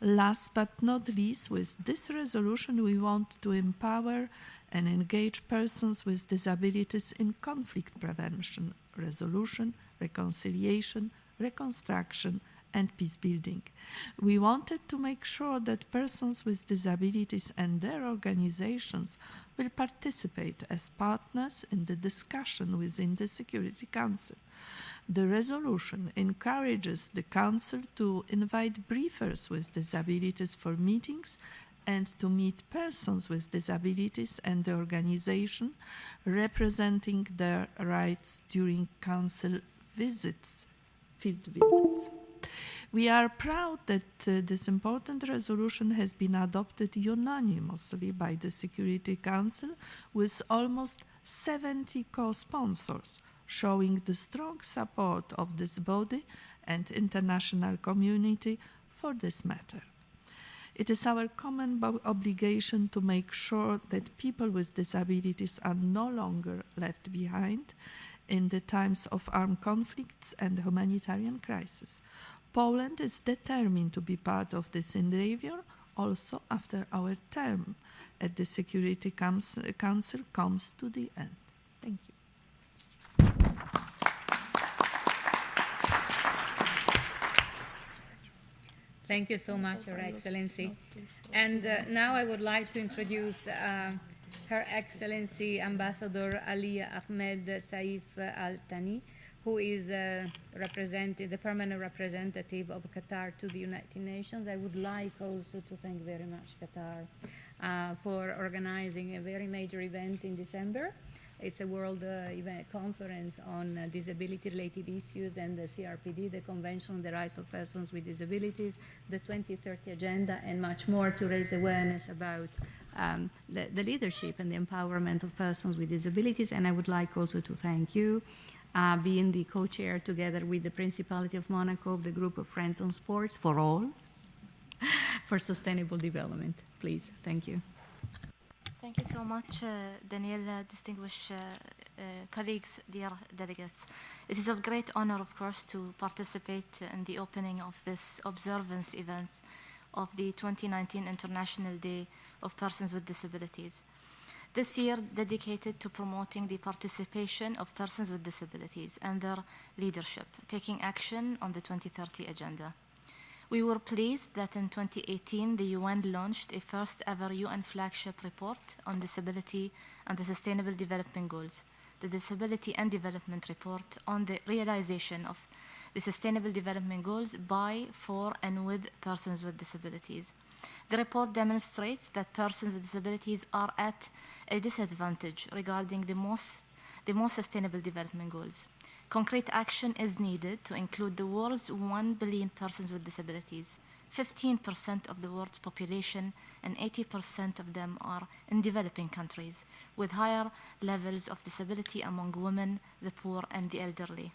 Last but not least, with this resolution, we want to empower and engage persons with disabilities in conflict prevention, resolution, reconciliation, reconstruction, and peace building. We wanted to make sure that persons with disabilities and their organizations will participate as partners in the discussion within the Security Council. The resolution encourages the Council to invite briefers with disabilities for meetings and to meet persons with disabilities and the organization representing their rights during Council visits, field visits. We are proud that this important resolution has been adopted unanimously by the Security Council with almost 70 co-sponsors, showing the strong support of this body and international community for this matter. It is our common obligation to make sure that people with disabilities are no longer left behind in the times of armed conflicts and humanitarian crisis. Poland is determined to be part of this endeavor also after our term at the Security Council comes to the end. Thank you. Thank you so much, Your Excellency. And now I would like to introduce Her Excellency Ambassador Ali Ahmed Saif Al Thani, who is the permanent representative of Qatar to the United Nations. I would like also to thank very much Qatar for organizing a very major event in December It's a world event conference on disability-related issues, and the CRPD, the Convention on the Rights of Persons with Disabilities, the 2030 Agenda, and much more to raise awareness about the leadership and the empowerment of persons with disabilities. And I would like also to thank you, being the co-chair together with the Principality of Monaco of the Group of Friends on Sports for All, for sustainable development. Please, thank you. Thank you so much, Daniela, distinguished colleagues, dear delegates. It is of great honor, of course, to participate in the opening of this observance event of the 2019 International Day of Persons with Disabilities. This year dedicated to promoting the participation of persons with disabilities and their leadership, taking action on the 2030 Agenda. We were pleased that in 2018, the UN launched a first ever UN flagship report on disability and the Sustainable Development Goals, the Disability and Development Report on the realization of the Sustainable Development Goals by, for, and with persons with disabilities. The report demonstrates that persons with disabilities are at a disadvantage regarding the most sustainable development goals. Concrete action is needed to include the world's 1 billion persons with disabilities. 15% of the world's population and 80% of them are in developing countries, with higher levels of disability among women, the poor, and the elderly.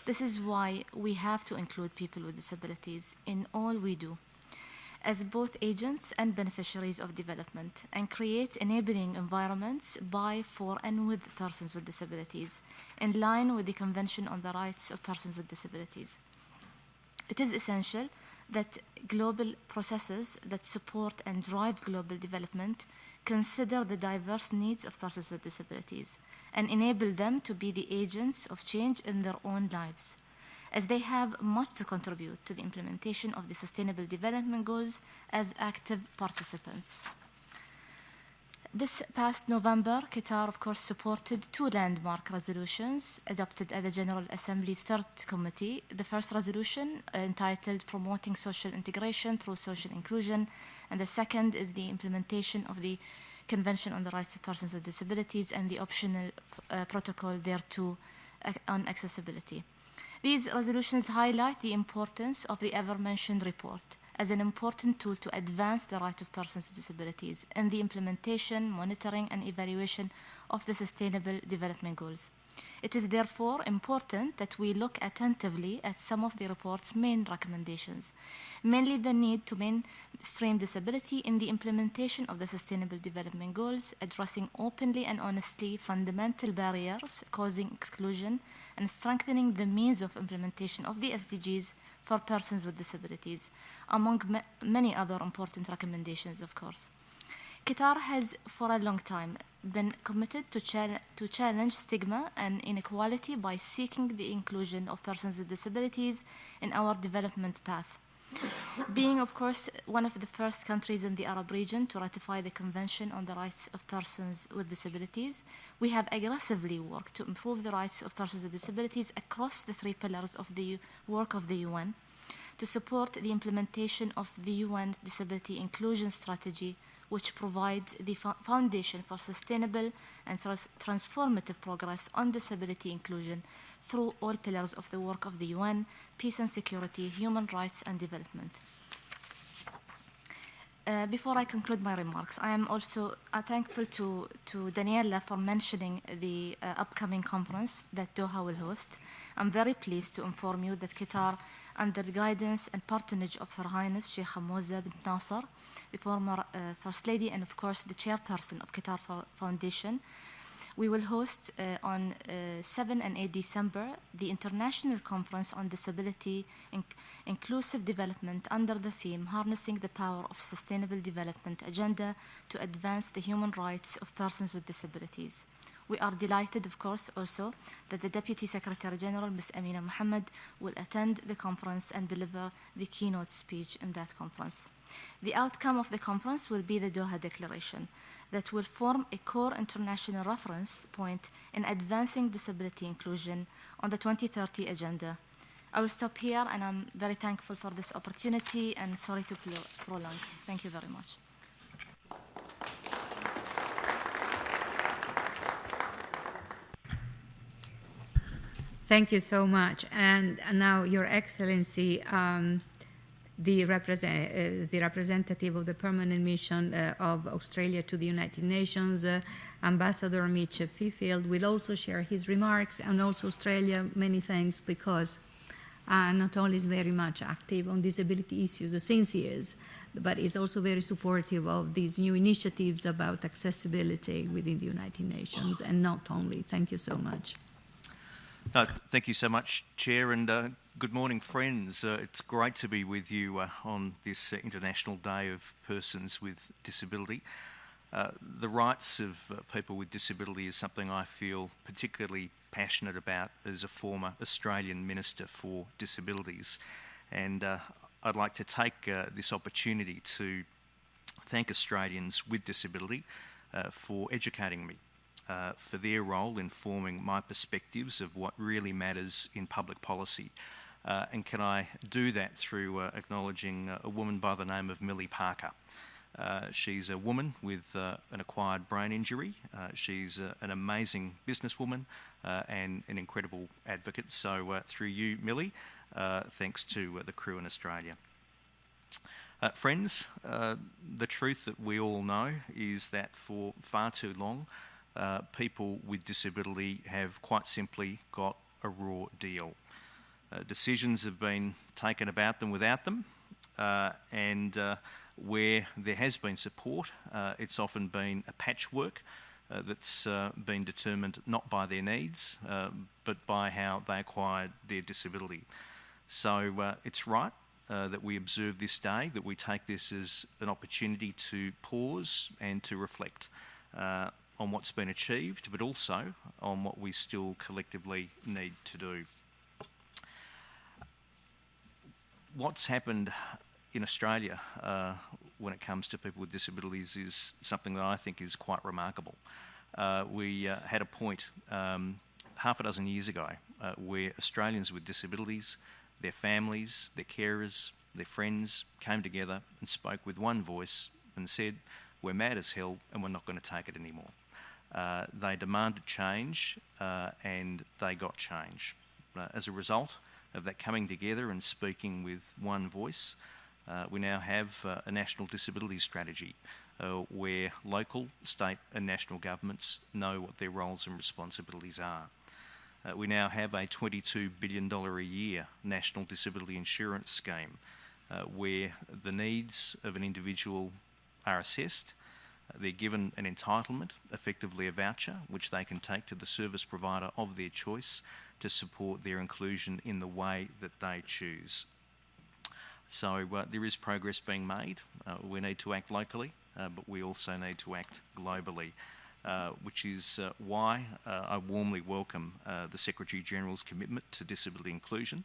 This is why we have to include people with disabilities in all we do, as both agents and beneficiaries of development, and create enabling environments by, for, and with persons with disabilities, in line with the Convention on the Rights of Persons with Disabilities. It is essential that global processes that support and drive global development consider the diverse needs of persons with disabilities and enable them to be the agents of change in their own lives, as they have much to contribute to the implementation of the Sustainable Development Goals as active participants. This past November, Qatar, of course, supported 2 landmark resolutions adopted at the General Assembly's Third Committee. The first resolution, entitled Promoting Social Integration Through Social Inclusion, and the second is the implementation of the Convention on the Rights of Persons with Disabilities and the optional protocol thereto on accessibility. These resolutions highlight the importance of the ever-mentioned report as an important tool to advance the right of persons with disabilities in the implementation, monitoring, and evaluation of the Sustainable Development Goals. It is therefore important that we look attentively at some of the report's main recommendations, mainly the need to mainstream disability in the implementation of the Sustainable Development Goals, addressing openly and honestly fundamental barriers causing exclusion, and strengthening the means of implementation of the SDGs for persons with disabilities, among many other important recommendations, of course. Qatar has for a long time been committed to challenge stigma and inequality by seeking the inclusion of persons with disabilities in our development path. Being, of course, one of the first countries in the Arab region to ratify the Convention on the Rights of Persons with Disabilities, we have aggressively worked to improve the rights of persons with disabilities across the 3 pillars of the work of the UN, to support the implementation of the UN Disability Inclusion Strategy, which provides the foundation for sustainable and transformative progress on disability inclusion through all pillars of the work of the UN: peace and security, human rights, and development. Before I conclude my remarks, I am also thankful to Daniela for mentioning the upcoming conference that Doha will host. I'm very pleased to inform you that Qatar, under the guidance and patronage of Her Highness Sheikha Moza bint Nasser, the former First Lady and, of course, the chairperson of Qatar Foundation, we will host on 7 and 8 December the International Conference on Disability Inclusive Development under the theme Harnessing the Power of Sustainable Development Agenda to Advance the Human Rights of Persons with Disabilities. We are delighted, of course, also that the Deputy Secretary General, Ms. Amina Mohammed, will attend the conference and deliver the keynote speech in that conference. The outcome of the conference will be the Doha Declaration that will form a core international reference point in advancing disability inclusion on the 2030 Agenda. I will stop here, and I'm very thankful for this opportunity and sorry to prolong. Thank you very much. Thank you so much. And now, Your Excellency, the representative of the permanent mission of Australia to the United Nations, Ambassador Mitch Fifield, will also share his remarks. And also Australia, many thanks, because not only is very much active on disability issues since years, but is also very supportive of these new initiatives about accessibility within the United Nations, and not only. Thank you so much. Thank you so much, Chair, and good morning, friends. It's great to be with you on this International Day of Persons with Disability. The rights of people with disability is something I feel particularly passionate about as a former Australian Minister for Disabilities, and I'd like to take this opportunity to thank Australians with disability for educating me, for their role in forming my perspectives of what really matters in public policy. And can I do that through acknowledging a woman by the name of Millie Parker. She's a woman with an acquired brain injury. She's an amazing businesswoman and an incredible advocate. So through you, Millie, thanks to the crew in Australia. Friends, the truth that we all know is that for far too long, people with disability have quite simply got a raw deal. Decisions have been taken about them without them, and where there has been support, it's often been a patchwork that's been determined not by their needs, but by how they acquired their disability. So it's right that we observe this day, that we take this as an opportunity to pause and to reflect on what's been achieved, but also on what we still collectively need to do. What's happened in Australia when it comes to people with disabilities is something that I think is quite remarkable. We had a point half a dozen years ago where Australians with disabilities, their families, their carers, their friends came together and spoke with one voice and said, "We're mad as hell and we're not going to take it anymore." They demanded change and they got change. As a result of that coming together and speaking with one voice, we now have a national disability strategy where local, state and national governments know what their roles and responsibilities are. We now have a $22 billion a year national disability insurance scheme where the needs of an individual are assessed. They're given an entitlement, effectively a voucher, which they can take to the service provider of their choice to support their inclusion in the way that they choose. So there is progress being made. We need to act locally, but we also need to act globally, which is why I warmly welcome the Secretary-General's commitment to disability inclusion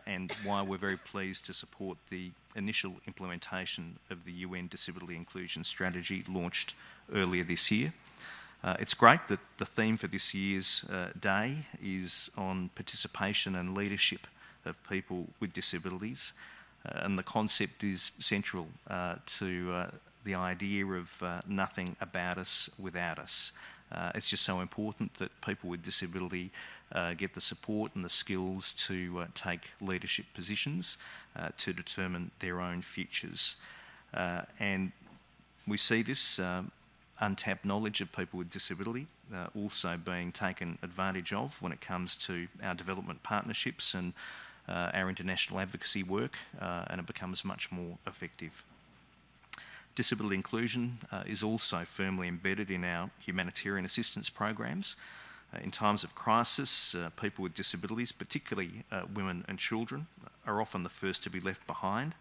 and why we're very pleased to support the initial implementation of the UN Disability Inclusion Strategy launched earlier this year. It's great that the theme for this year's day is on participation and leadership of people with disabilities, and the concept is central to the idea of nothing about us without us. It's just so important that people with disability get the support and the skills to take leadership positions to determine their own futures. And we see this untapped knowledge of people with disability also being taken advantage of when it comes to our development partnerships and our international advocacy work, and it becomes much more effective. Disability inclusion is also firmly embedded in our humanitarian assistance programs. In times of crisis, people with disabilities, particularly women and children, are often the first to be left behind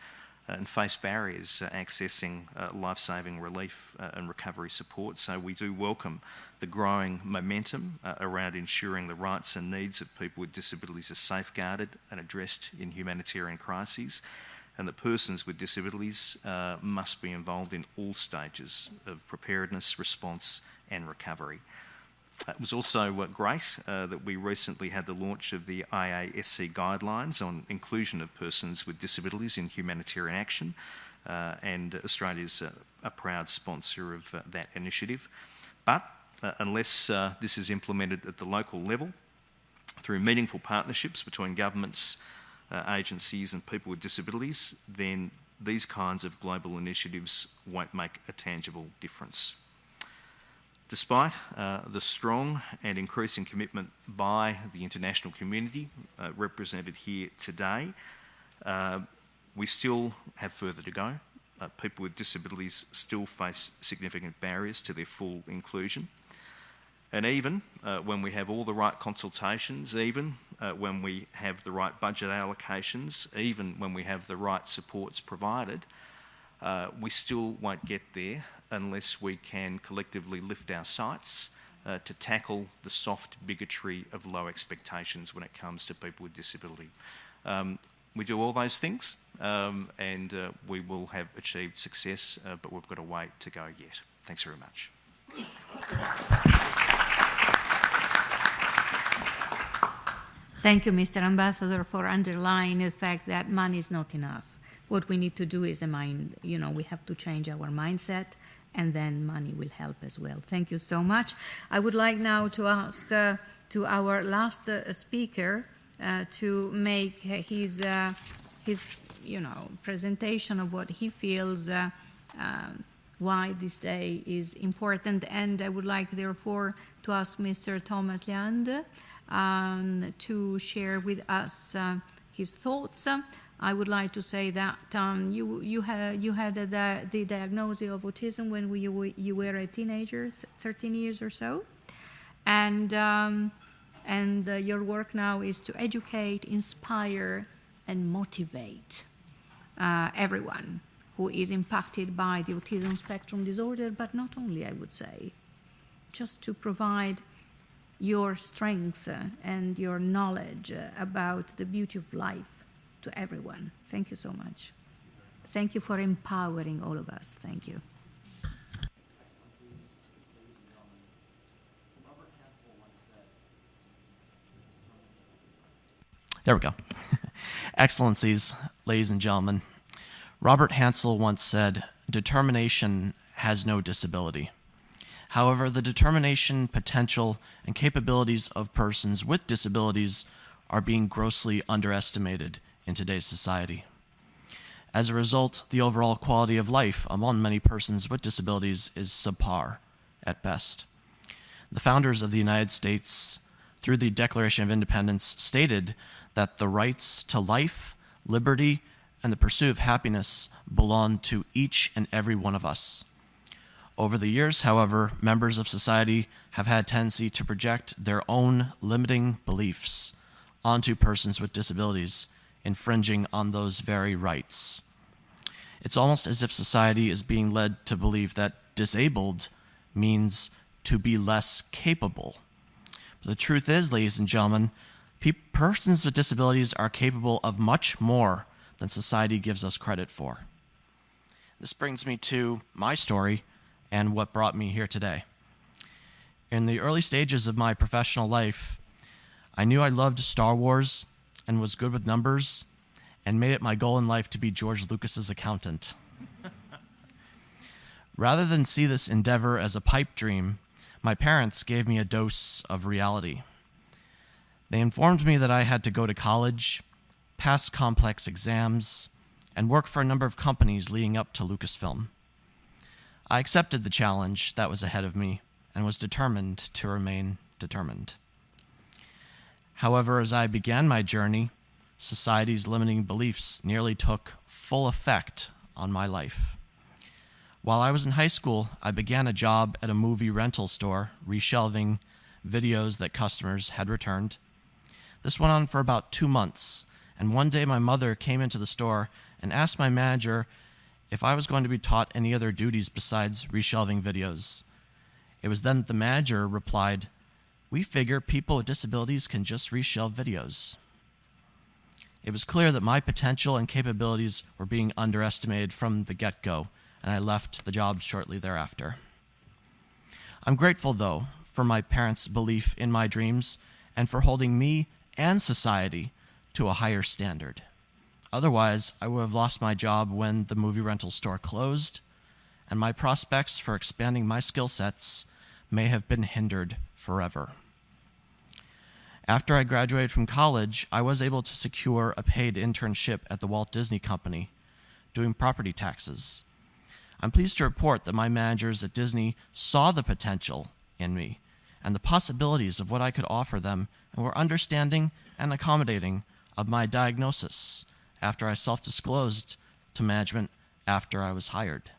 and face barriers accessing life-saving relief and recovery support. So we do welcome the growing momentum around ensuring the rights and needs of people with disabilities are safeguarded and addressed in humanitarian crises, and that persons with disabilities must be involved in all stages of preparedness, response and recovery. It was also great that we recently had the launch of the IASC guidelines on inclusion of persons with disabilities in humanitarian action, and Australia's a proud sponsor of that initiative. But unless this is implemented at the local level, through meaningful partnerships between governments, agencies and people with disabilities, then these kinds of global initiatives won't make a tangible difference. Despite the strong and increasing commitment by the international community represented here today, we still have further to go. People with disabilities still face significant barriers to their full inclusion. And even when we have all the right consultations, even when we have the right budget allocations, even when we have the right supports provided, we still won't get there unless we can collectively lift our sights to tackle the soft bigotry of low expectations when it comes to people with disability. We do all those things and we will have achieved success, but we've got a way to go yet. Thanks very much. Thank you, Mr. Ambassador, for underlying the fact that money is not enough. What we need to do is we have to change our mindset, and then money will help as well. Thank you so much. I would like now to ask to our last speaker to make his presentation of what he feels why this day is important. And I would like, therefore, to ask Mr. Thomas Leand to share with us his thoughts. I would like to say that you had the diagnosis of autism when you were a teenager, 13 years or so, and your work now is to educate, inspire, and motivate everyone who is impacted by the autism spectrum disorder, but not only, I would say, just to provide your strength and your knowledge about the beauty of life to everyone. Thank you so much. Thank you for empowering all of us. Thank you. There we go. Excellencies, ladies and gentlemen, Robert Hansel once said, "Determination has no disability." However, the determination, potential, and capabilities of persons with disabilities are being grossly underestimated in today's society. As a result, the overall quality of life among many persons with disabilities is subpar at best. The founders of the United States, through the Declaration of Independence, stated that the rights to life, liberty, and the pursuit of happiness belong to each and every one of us. Over the years, however, members of society have had a tendency to project their own limiting beliefs onto persons with disabilities, infringing on those very rights. It's almost as if society is being led to believe that disabled means to be less capable. But the truth is, ladies and gentlemen, persons with disabilities are capable of much more than society gives us credit for. This brings me to my story and what brought me here today. In the early stages of my professional life, I knew I loved Star Wars and was good with numbers and made it my goal in life to be George Lucas's accountant. Rather than see this endeavor as a pipe dream, my parents gave me a dose of reality. They informed me that I had to go to college, pass complex exams, and work for a number of companies leading up to Lucasfilm. I accepted the challenge that was ahead of me and was determined to remain determined. However, as I began my journey, society's limiting beliefs nearly took full effect on my life. While I was in high school, I began a job at a movie rental store, reshelving videos that customers had returned. This went on for about 2 months, and one day my mother came into the store and asked my manager if I was going to be taught any other duties besides reshelving videos. It was then that the manager replied, "We figure people with disabilities can just reshelve videos." It was clear that my potential and capabilities were being underestimated from the get-go, and I left the job shortly thereafter. I'm grateful, though, for my parents' belief in my dreams and for holding me and society to a higher standard. Otherwise, I would have lost my job when the movie rental store closed, and my prospects for expanding my skill sets may have been hindered forever. After I graduated from college, I was able to secure a paid internship at the Walt Disney Company, doing property taxes. I'm pleased to report that my managers at Disney saw the potential in me and the possibilities of what I could offer them, and were understanding and accommodating of my diagnosis after I self-disclosed to management after I was hired.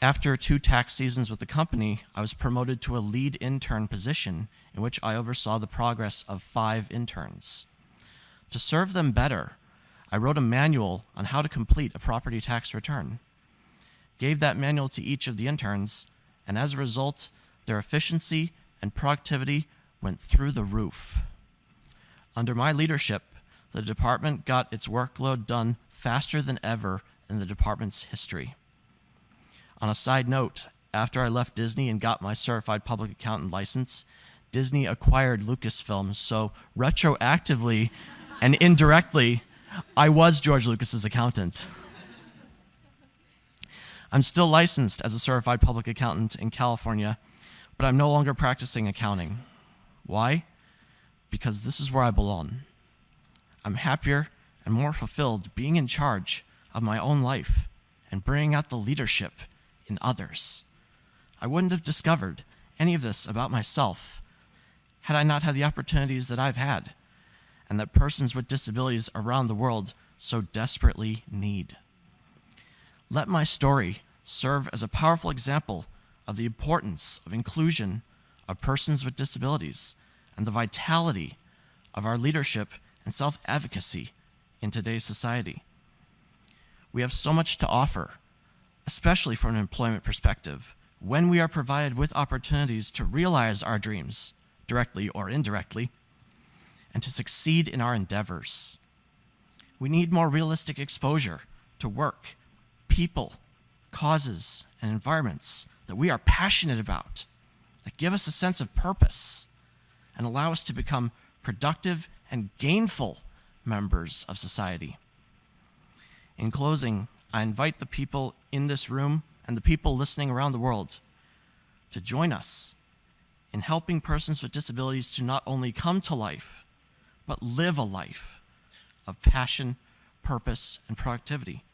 After 2 tax seasons with the company, I was promoted to a lead intern position in which I oversaw the progress of 5 interns. To serve them better, I wrote a manual on how to complete a property tax return, gave that manual to each of the interns, and as a result, their efficiency and productivity went through the roof. Under my leadership, the department got its workload done faster than ever in the department's history. On a side note, after I left Disney and got my certified public accountant license, Disney acquired Lucasfilm, so retroactively and indirectly, I was George Lucas's accountant. I'm still licensed as a certified public accountant in California, but I'm no longer practicing accounting. Why? Because this is where I belong. I'm happier and more fulfilled being in charge of my own life and bringing out the leadership in others. I wouldn't have discovered any of this about myself had I not had the opportunities that I've had and that persons with disabilities around the world so desperately need. Let my story serve as a powerful example of the importance of inclusion of persons with disabilities and the vitality of our leadership and self-advocacy in today's society. We have so much to offer, especially from an employment perspective, when we are provided with opportunities to realize our dreams, directly or indirectly, and to succeed in our endeavors. We need more realistic exposure to work, people, causes, and environments that we are passionate about, that give us a sense of purpose and allow us to become productive and gainful members of society. In closing, I invite the people in this room and the people listening around the world to join us in helping persons with disabilities to not only come to life, but live a life of passion, purpose, and productivity.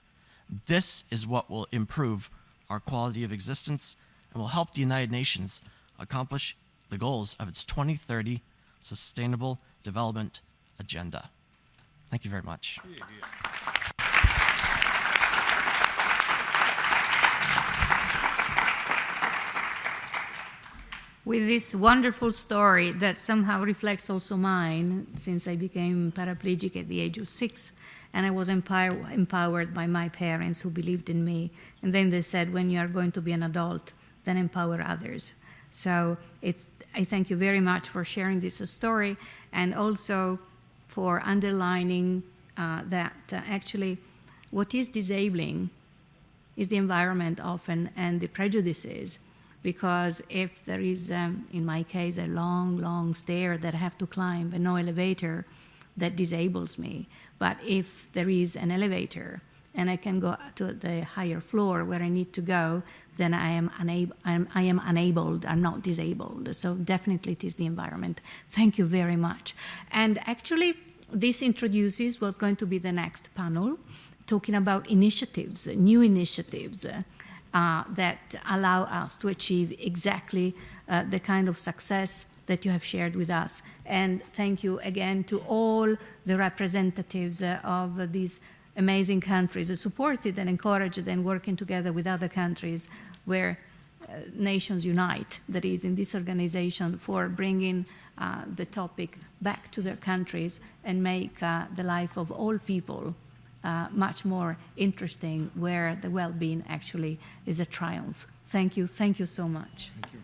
This is what will improve our quality of existence and will help the United Nations accomplish the goals of its 2030 Sustainable Development Agenda. Thank you very much. With this wonderful story that somehow reflects also mine, since I became paraplegic at the age of 6, and I was empowered by my parents who believed in me. And then they said, when you are going to be an adult, then empower others. So I thank you very much for sharing this story, and also for underlining that actually what is disabling is the environment often and the prejudices. Because if there is, in my case, a long, long stair that I have to climb and no elevator, that disables me. But if there is an elevator and I can go to the higher floor where I need to go, then I am enabled, I'm not disabled. So definitely it is the environment. Thank you very much. And actually, this introduces what's going to be the next panel, talking about initiatives, new initiatives, that allow us to achieve exactly the kind of success that you have shared with us. And thank you again to all the representatives of these amazing countries, supported and encouraged and working together with other countries where nations unite, that is, in this organization, for bringing the topic back to their countries and make the life of all people much more interesting, where the well-being actually is a triumph. Thank you so much. Thank you.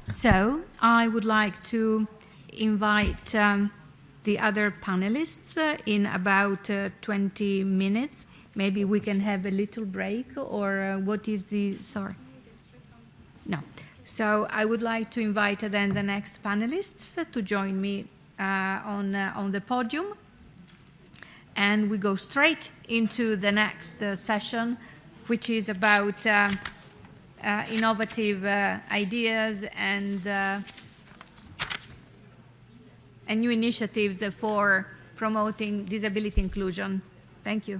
So I would like to invite the other panelists in about 20 minutes. Maybe we can have a little break, or what is the, sorry? No. So I would like to invite then the next panelists to join me on the podium. And we go straight into the next session, which is about innovative ideas and new initiatives for promoting disability inclusion. Thank you.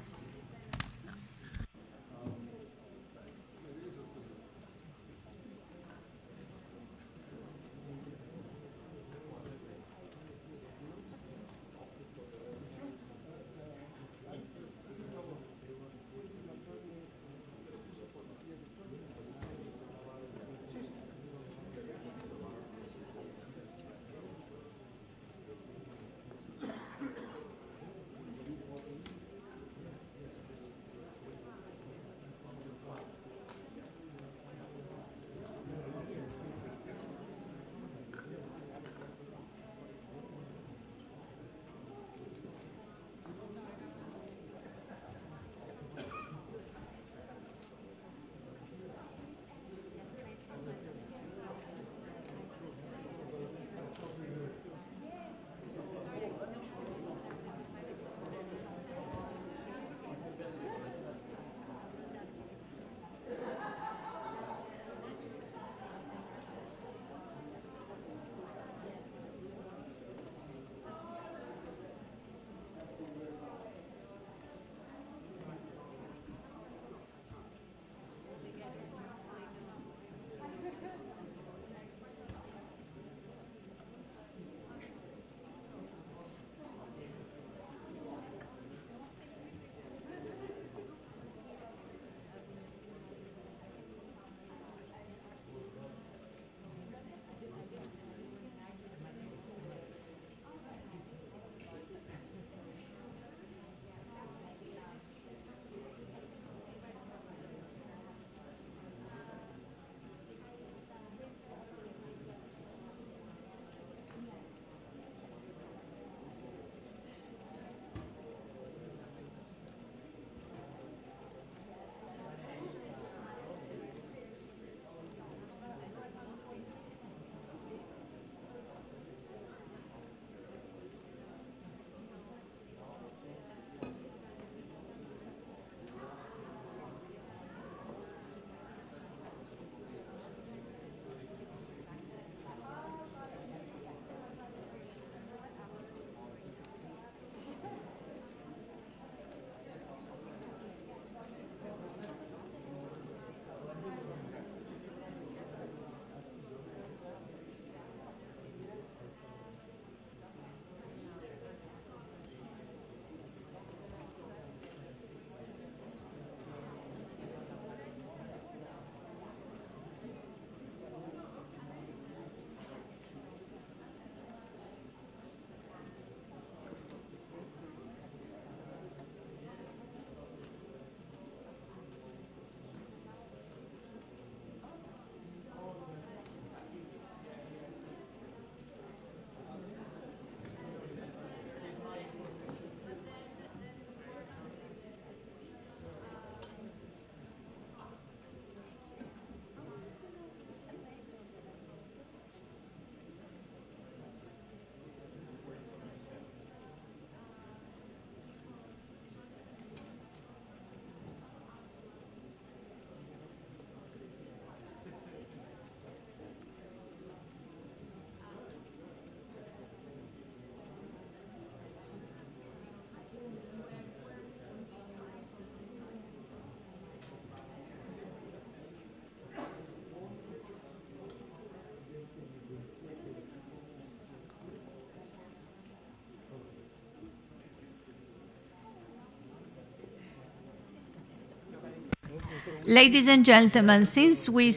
Ladies and gentlemen, since we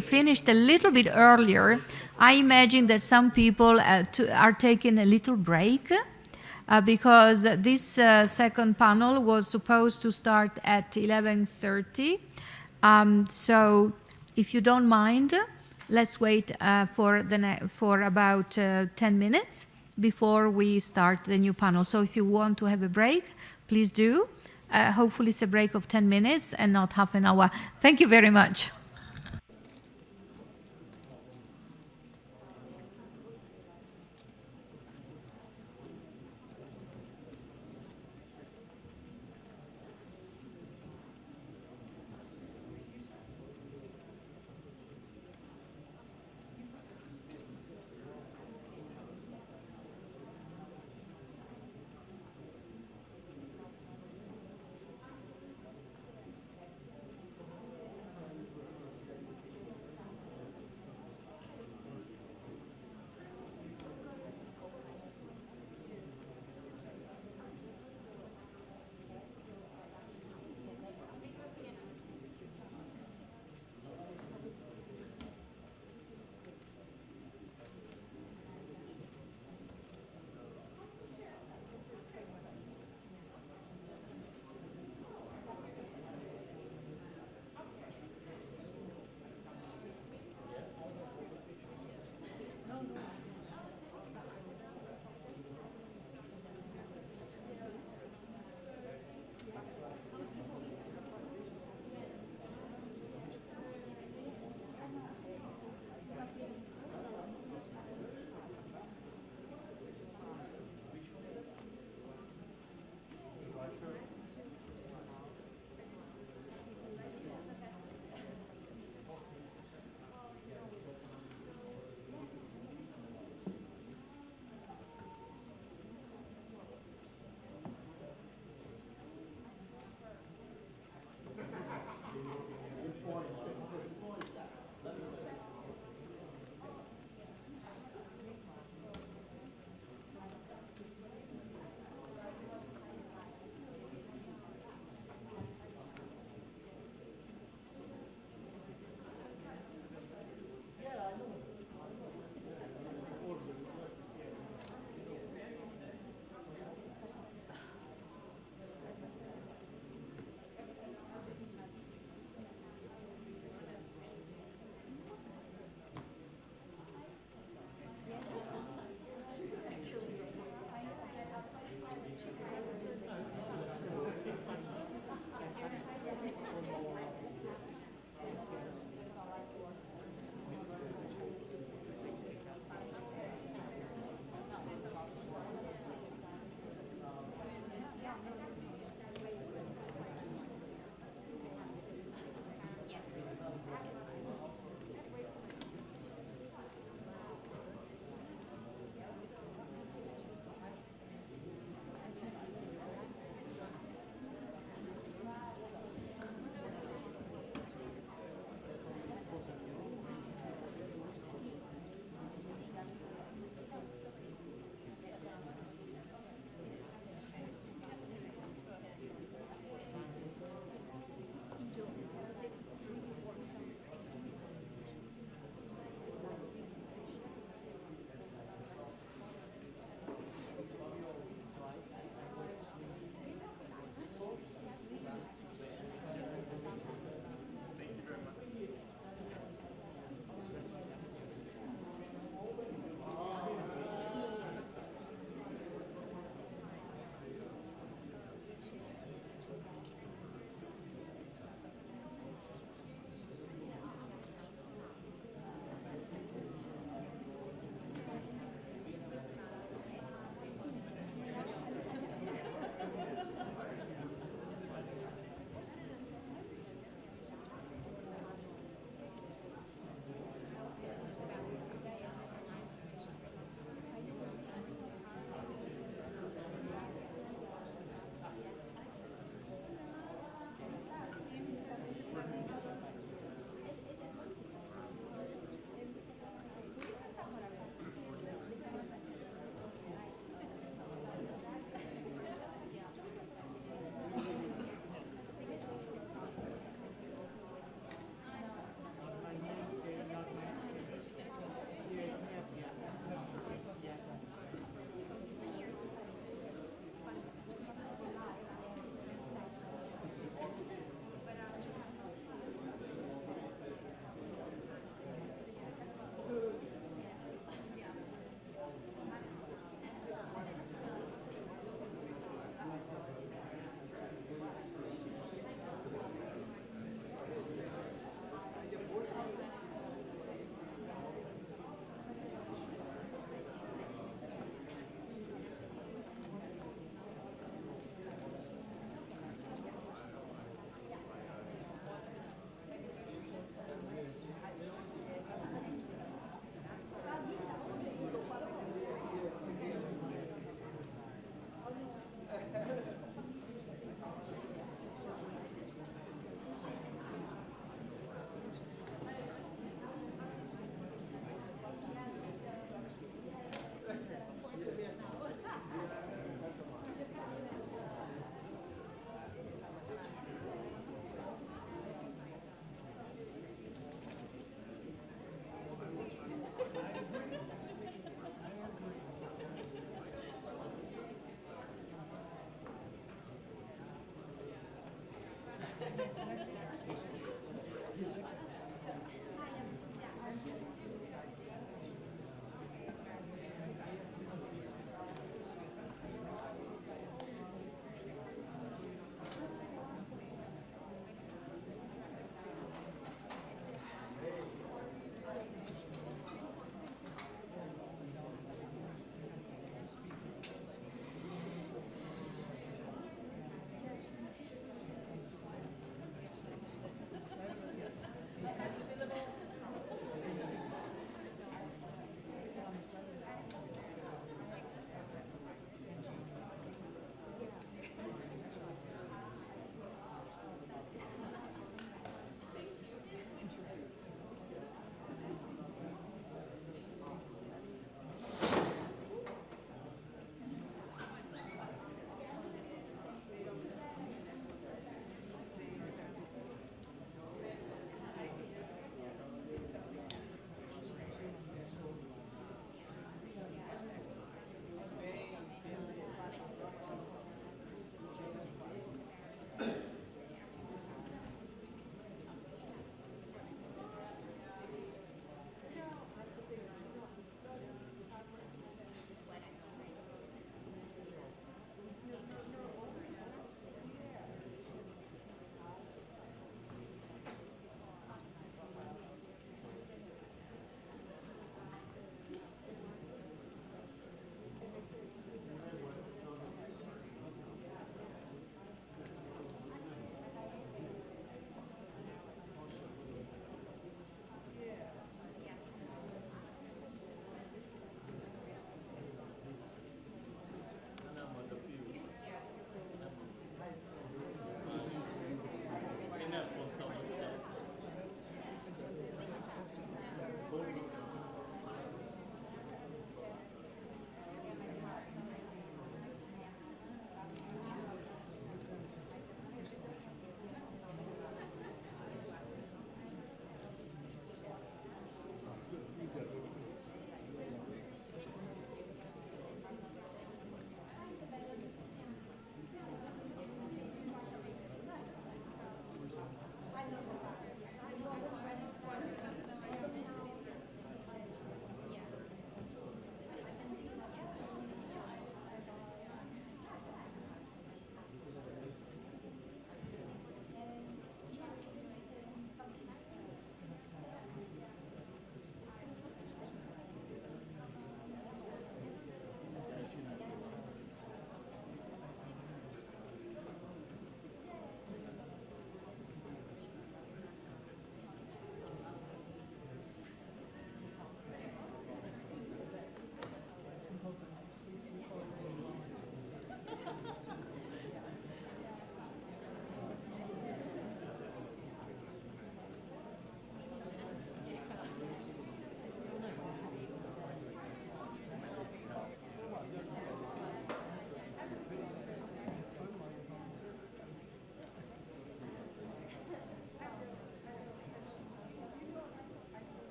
finished a little bit earlier, I imagine that some people are taking a little break because this second panel was supposed to start at 11:30. So if you don't mind, let's wait for about 10 minutes before we start the new panel. So if you want to have a break, please do. Hopefully it's a break of 10 minutes and not half an hour. Thank you very much.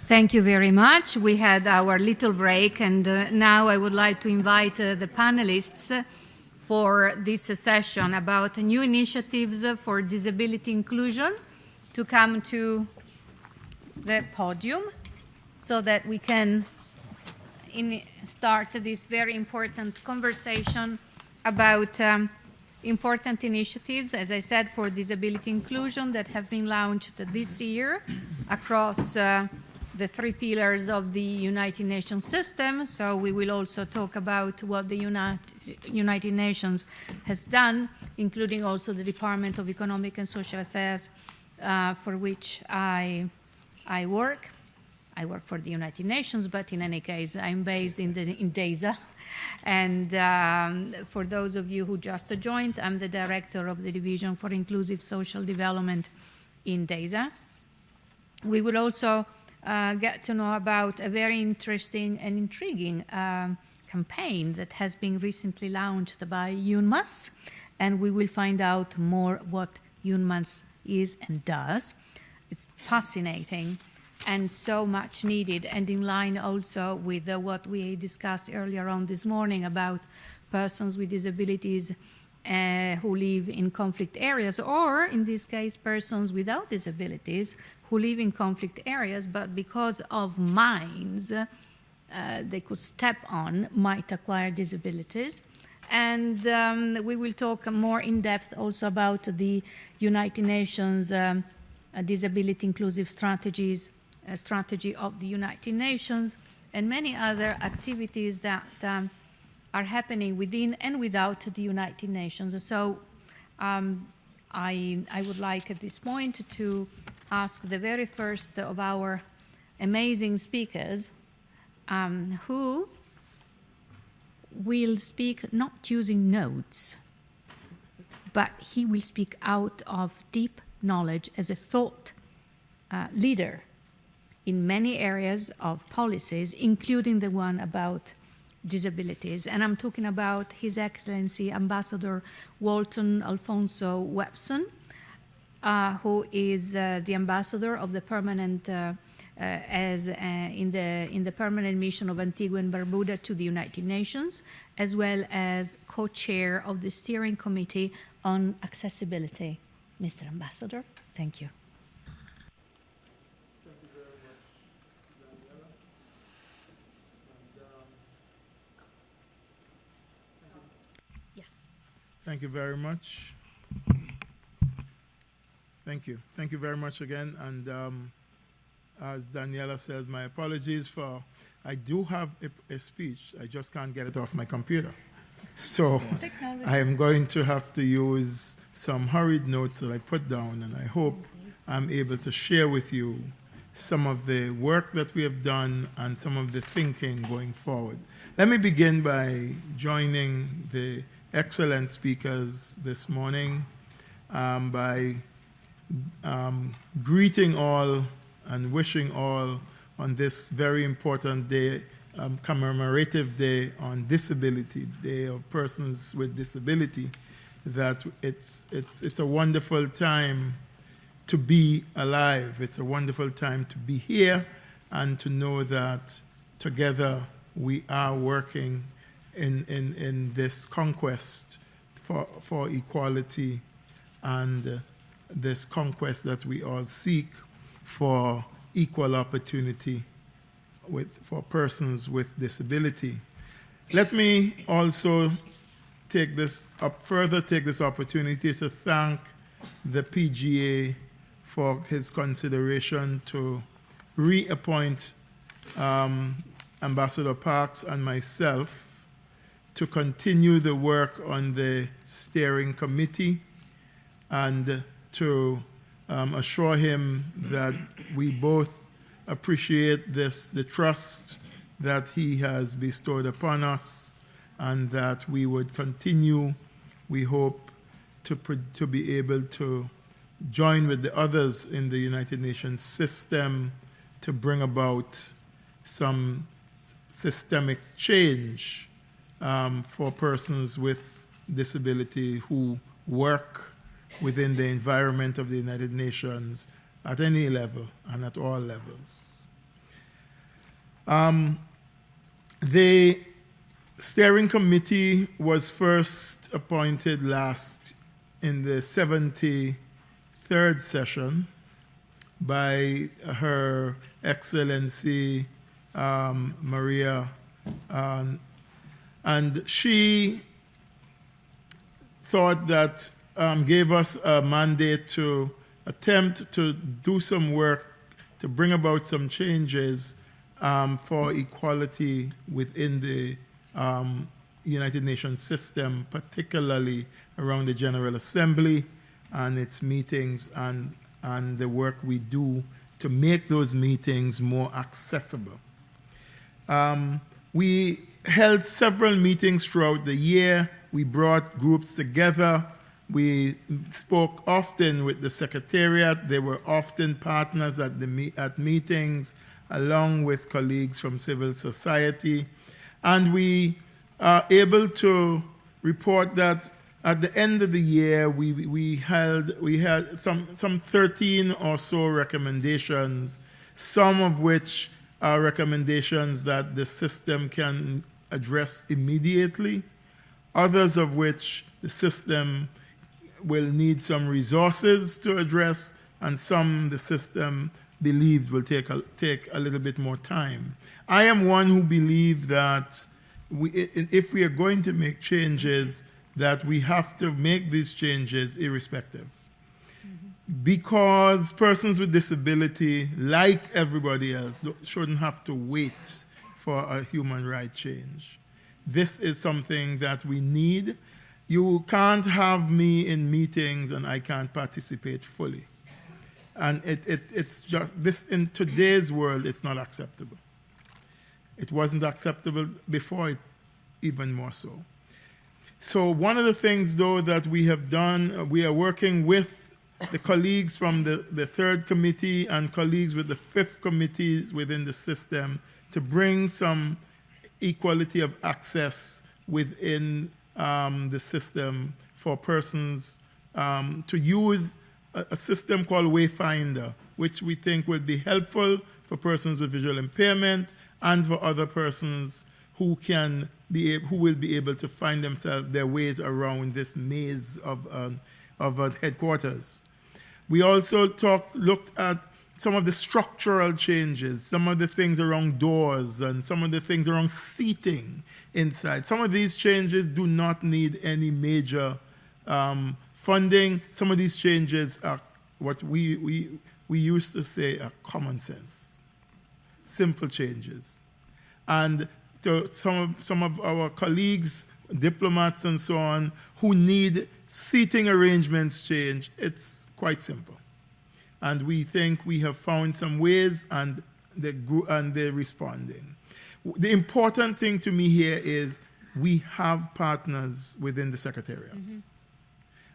Thank you very much. We had our little break, and now I would like to invite the panelists for this session about new initiatives for disability inclusion to come to the podium so that we can start this very important conversation about important initiatives, as I said, for disability inclusion that have been launched this year across the three pillars of the United Nations system. So we will also talk about what the United Nations has done, including also the Department of Economic and Social Affairs, for which I work. I work for the United Nations, but in any case, I'm based in DESA. And for those of you who just joined, I'm the director of the Division for Inclusive Social Development in DESA. We will also get to know about a very interesting and intriguing campaign that has been recently launched by UNMAS, and we will find out more what UNMAS is and does. It's fascinating and so much needed, and in line also with what we discussed earlier on this morning about persons with disabilities who live in conflict areas, or in this case, persons without disabilities who live in conflict areas, but because of mines they could step on, might acquire disabilities. And we will talk more in depth also about the United Nations Disability Inclusive Strategies, strategy of the United Nations, and many other activities that are happening within and without the United Nations. So I would like at this point to ask the very first of our amazing speakers, who will speak not using notes, but he will speak out of deep knowledge as a thought leader in many areas of policies, including the one about disabilities. And I'm talking about His Excellency Ambassador Walton Alfonso Webson, who is the ambassador of the permanent in the permanent mission of Antigua and Barbuda to the United Nations, as well as co-chair of the steering committee on accessibility. Mr. Ambassador, thank you. Thank you very much, Daniela. And, yes. Thank you very much. Thank you. Thank you very much again. And as Daniela says, my apologies for, I do have a speech, I just can't get it off my computer. So I am going to have to use some hurried notes that I put down, and I hope I'm able to share with you some of the work that we have done and some of the thinking going forward. Let me begin by joining the excellent speakers this morning by greeting all and wishing all on this very important day, commemorative day on disability, Day of Persons with Disability, that it's a wonderful time to be alive. It's a wonderful time to be here and to know that together we are working in this conquest for equality and this conquest that we all seek for equal opportunity for persons with disability. Let me also take this opportunity to thank the PGA for his consideration to reappoint Ambassador Parks and myself to continue the work on the steering committee and to assure him that we both appreciate the trust that he has bestowed upon us, and that we would continue, we hope, to be able to join with the others in the United Nations system to bring about some systemic change for persons with disability who work within the environment of the United Nations at any level and at all levels. The steering committee was first appointed last in the 73rd session by Her Excellency Maria, and she thought that gave us a mandate to attempt to do some work to bring about some changes for equality within the United Nations system, particularly around the General Assembly and its meetings and the work we do to make those meetings more accessible. We held several meetings throughout the year. We brought groups together. We spoke often with the Secretariat. They were often partners at meetings, along with colleagues from civil society. And we are able to report that at the end of the year, we had some 13 or so recommendations, some of which are recommendations that the system can address immediately, others of which the system will need some resources to address, and some the system believes will take a little bit more time. I am one who believes that if we are going to make changes, that we have to make these changes irrespective. Because persons with disability, like everybody else, shouldn't have to wait for a human rights change. This is something that we need. You can't have me in meetings and I can't participate fully. And it's just this, in today's world, it's not acceptable. It wasn't acceptable before, it even more so. So one of the things, though, that we have done, we are working with the colleagues from the third committee and colleagues with the fifth committees within the system to bring some equality of access within the system for persons to use a system called Wayfinder, which we think will be helpful for persons with visual impairment and for other persons who will be able to find themselves their ways around this maze of headquarters. We also looked at some of the structural changes, some of the things around doors and some of the things around seating inside. Some of these changes do not need any major funding. Some of these changes are what we used to say are common sense, simple changes. And to some of our colleagues, diplomats and so on, who need seating arrangements change, it's quite simple. And we think we have found some ways, and they're responding. The important thing to me here is we have partners within the Secretariat. Mm-hmm.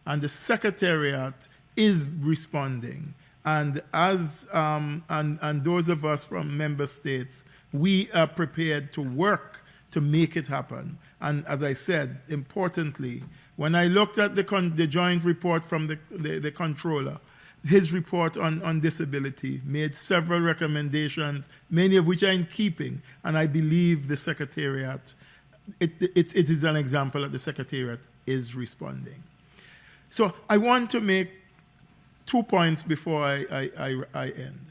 And the Secretariat is responding. And as and those of us from member states, we are prepared to work to make it happen. And as I said, importantly, when I looked at the joint report from the controller, his report on disability made several recommendations, many of which are in keeping, and I believe the Secretariat, it is an example that the Secretariat is responding. So I want to make 2 points before I end.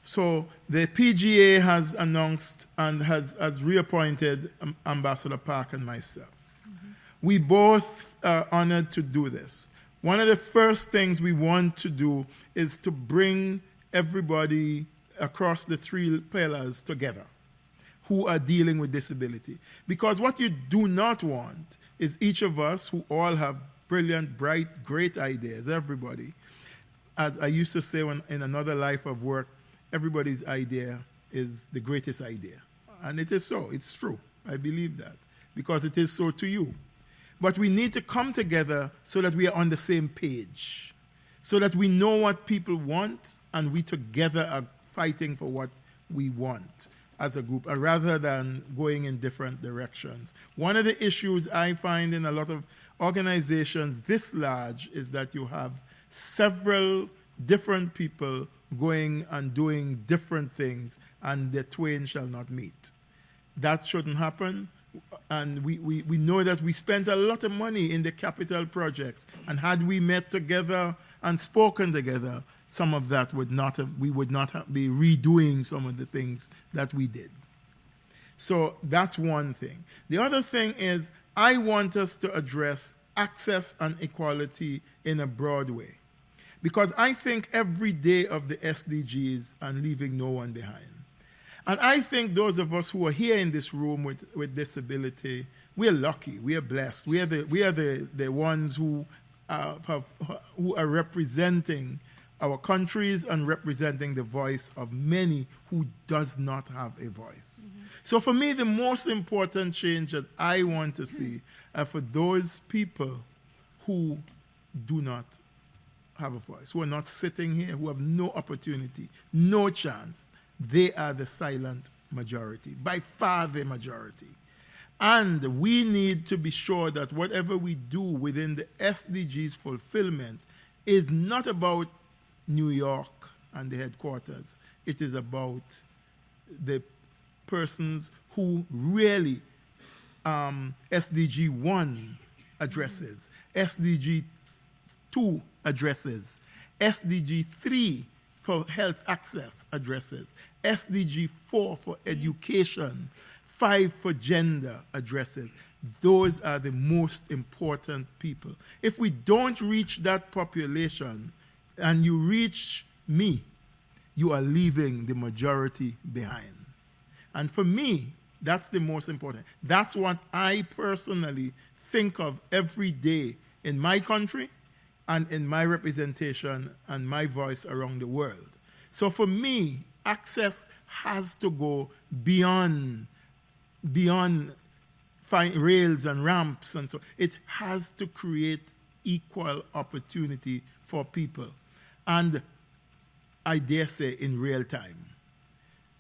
So the PGA has announced and has reappointed Ambassador Park and myself. Mm-hmm. We both are honored to do this. One of the first things we want to do is to bring everybody across the three pillars together who are dealing with disability. Because what you do not want is each of us who all have brilliant, bright, great ideas, everybody. As I used to say in another life of work, everybody's idea is the greatest idea. And it is so. It's true. I believe that. Because it is so to you. But we need to come together so that we are on the same page, so that we know what people want and we together are fighting for what we want as a group, rather than going in different directions. One of the issues I find in a lot of organizations this large is that you have several different people going and doing different things, and the twain shall not meet. That shouldn't happen. And we know that we spent a lot of money in the capital projects, and had we met together and spoken together, some of that would not have, we would not have, be redoing some of the things that we did. So that's one thing. The other thing is, I want us to address access and equality in a broad way, because I think every day of the SDGs and leaving no one behind. And I think those of us who are here in this room with disability, we are lucky, we are blessed. We are the ones who are representing our countries and representing the voice of many who does not have a voice. Mm-hmm. So for me, the most important change that I want to see are for those people who do not have a voice, who are not sitting here, who have no opportunity, no chance. They are the silent majority, by far the majority. And we need to be sure that whatever we do within the SDGs fulfillment is not about New York and the headquarters. It is about the persons who really SDG 1 addresses, SDG 2 addresses, SDG 3 for health access addresses, SDG 4 for education, 5 for gender addresses. Those are the most important people. If we don't reach that population and you reach me, you are leaving the majority behind. And for me, that's the most important. That's what I personally think of every day in my country and in my representation and my voice around the world. So for me, access has to go beyond rails and ramps, and so it has to create equal opportunity for people. And I dare say in real time.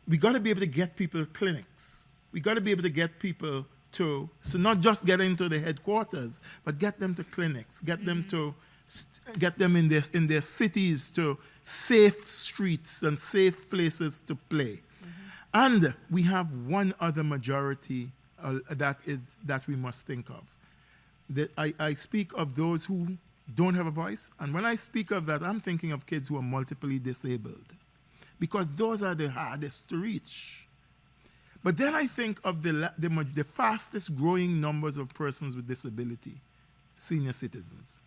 We got to be able to get people clinics. We got to be able to get people to, so not just get into the headquarters, but get them to clinics, get them in their cities to safe streets and safe places to play. And we have one other majority that we must think of. I speak of those who don't have a voice, and when I speak of that, I'm thinking of kids who are multiply disabled, because those are the hardest to reach. But then I think of the fastest growing numbers of persons with disability, senior citizens.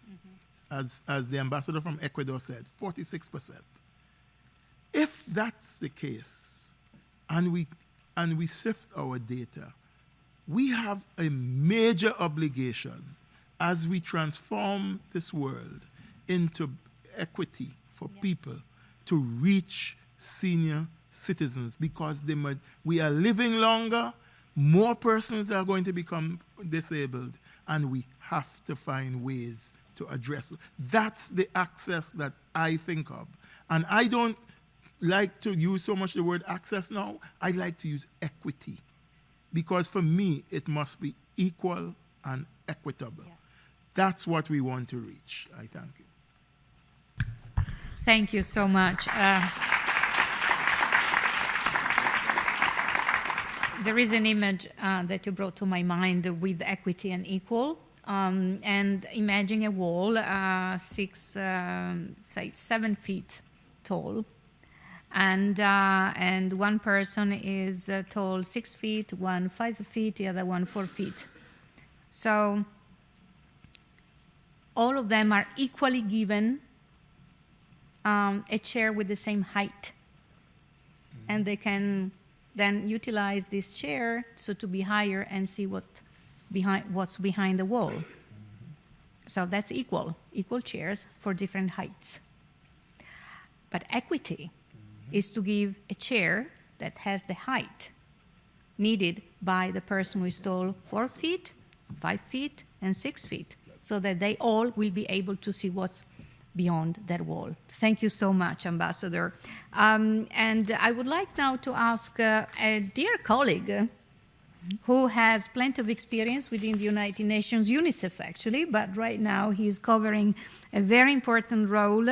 As the ambassador from Ecuador said, 46%. If that's the case, and we sift our data, we have a major obligation as we transform this world into equity for people to reach senior citizens, because we are living longer, more persons are going to become disabled, and we have to find ways to address it. That's the access that I think of. And I don't like to use so much the word access now. I like to use equity, because for me, it must be equal and equitable. Yes. That's what we want to reach. I thank you. Thank you so much. There is an image that you brought to my mind with equity and equal. And imagine a wall, 7 feet tall, and one person is tall 6 feet, one 5 feet, the other one 4 feet. So all of them are equally given a chair with the same height, and they can then utilize this chair so to be higher and see what's behind the wall. So that's equal chairs for different heights. But equity is to give a chair that has the height needed by the person who is tall 4 feet, 5 feet, and 6 feet, so that they all will be able to see what's beyond that wall. Thank you so much, Ambassador. And I would like now to ask a dear colleague who has plenty of experience within the United Nations, UNICEF actually, but right now he's covering a very important role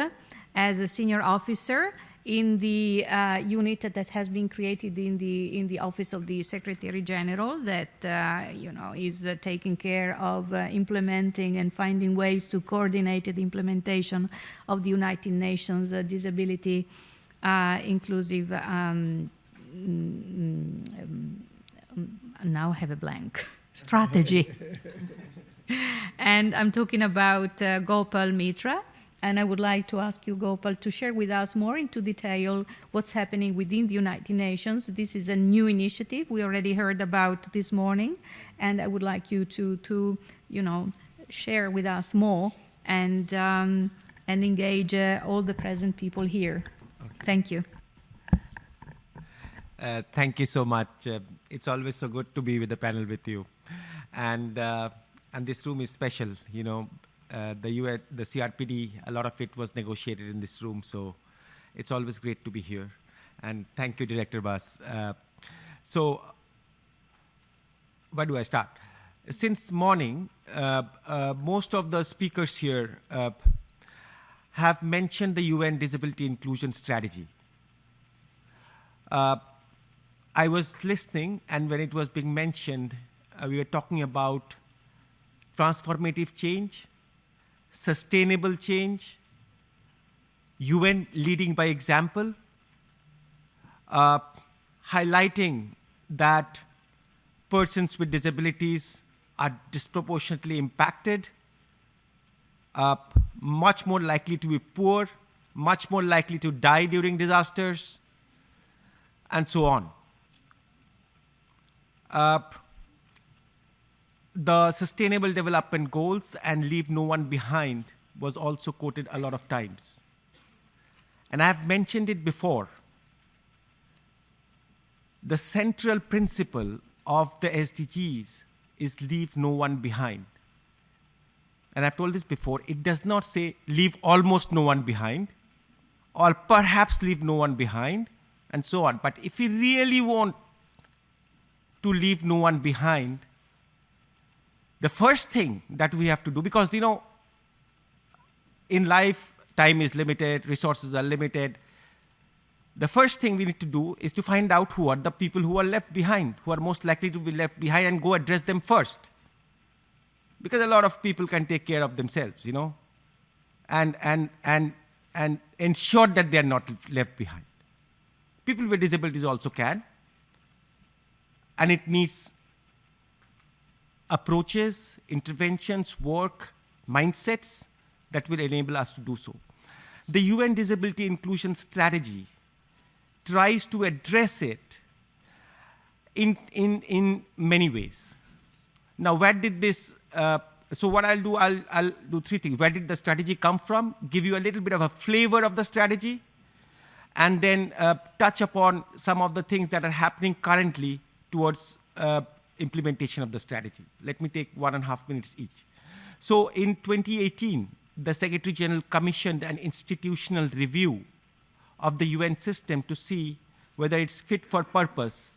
as a senior officer in the unit that has been created in the Office of the Secretary General that is taking care of implementing and finding ways to coordinate the implementation of the United Nations Disability Inclusive. Now I have a blank strategy. And I'm talking about Gopal Mitra. And I would like to ask you, Gopal, to share with us more into detail what's happening within the United Nations. This is a new initiative we already heard about this morning. And I would like you to share with us more and engage all the present people here. Okay. Thank you. Thank you so much. It's always so good to be with the panel with you. And this room is special, the CRPD, a lot of it was negotiated in this room, so it's always great to be here. And thank you, Director Bas. So, where do I start? Since morning, most of the speakers here have mentioned the UN Disability Inclusion Strategy. I was listening, and when it was being mentioned, we were talking about transformative change, sustainable change, UN leading by example, highlighting that persons with disabilities are disproportionately impacted, much more likely to be poor, much more likely to die during disasters, and so on. The Sustainable Development Goals and Leave No One Behind was also quoted a lot of times. And I have mentioned it before. The central principle of the SDGs is leave no one behind. And I've told this before, it does not say leave almost no one behind, or perhaps leave no one behind, and so on. But if we really want to leave no one behind, the first thing that we have to do, because in life, time is limited, resources are limited. The first thing we need to do is to find out who are the people who are left behind, who are most likely to be left behind, and go address them first. Because a lot of people can take care of themselves, and ensure that they are not left behind. People with disabilities also can. And it needs approaches, interventions, work, mindsets that will enable us to do so. The UN Disability Inclusion Strategy tries to address it in many ways. Now, where did this, so what I'll do three things. Where did the strategy come from? Give you a little bit of a flavor of the strategy, and then touch upon some of the things that are happening currently towards implementation of the strategy. Let me take 1.5 minutes each. So in 2018, the Secretary General commissioned an institutional review of the UN system to see whether it's fit for purpose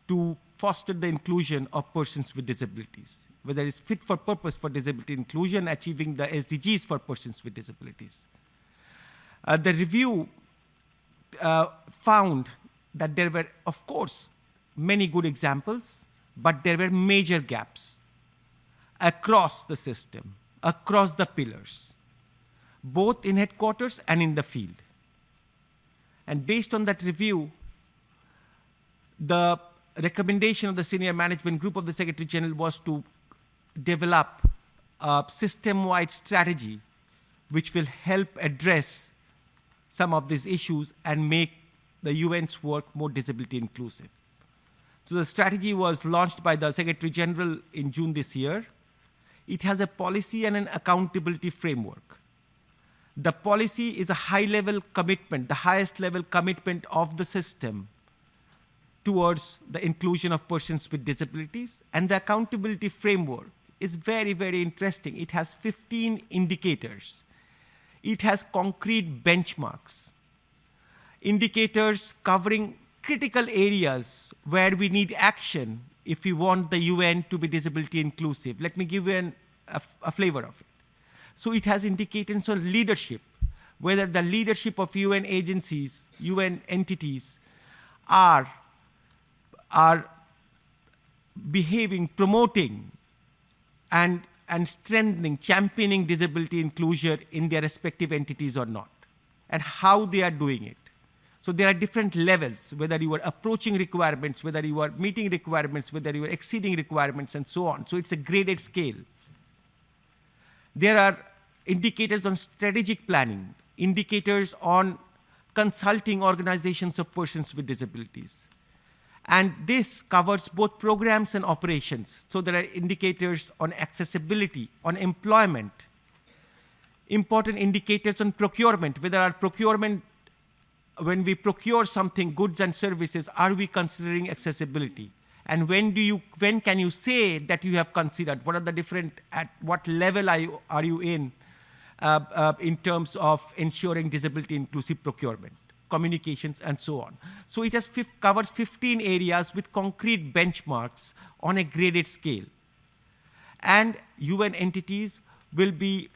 to foster the inclusion of persons with disabilities, whether it's fit for purpose for disability inclusion, achieving the SDGs for persons with disabilities. The review found that there were, of course, many good examples, but there were major gaps across the system, across the pillars, both in headquarters and in the field. And based on that review, the recommendation of the senior management group of the Secretary General was to develop a system-wide strategy which will help address some of these issues and make the UN's work more disability inclusive. So the strategy was launched by the Secretary General in June this year. It has a policy and an accountability framework. The policy is a high-level commitment, the highest level commitment of the system towards the inclusion of persons with disabilities. And the accountability framework is very, very interesting. It has 15 indicators. It has concrete benchmarks, indicators covering critical areas where we need action if we want the UN to be disability inclusive. Let me give you a flavor of it. So it has indicators on leadership, whether the leadership of UN agencies, UN entities are behaving, promoting, and strengthening, championing disability inclusion in their respective entities or not, and how they are doing it. So there are different levels, whether you are approaching requirements, whether you are meeting requirements, whether you are exceeding requirements, and so on. So it's a graded scale. There are indicators on strategic planning, indicators on consulting organizations of persons with disabilities. And this covers both programs and operations. So there are indicators on accessibility, on employment, important indicators on procurement, whether our procurement, when we procure something, goods and services, are we considering accessibility? And when can you say that you have considered? What are the different, at what level are you in terms of ensuring disability inclusive procurement, communications, and so on. So it covers 15 areas with concrete benchmarks on a graded scale. And UN entities will be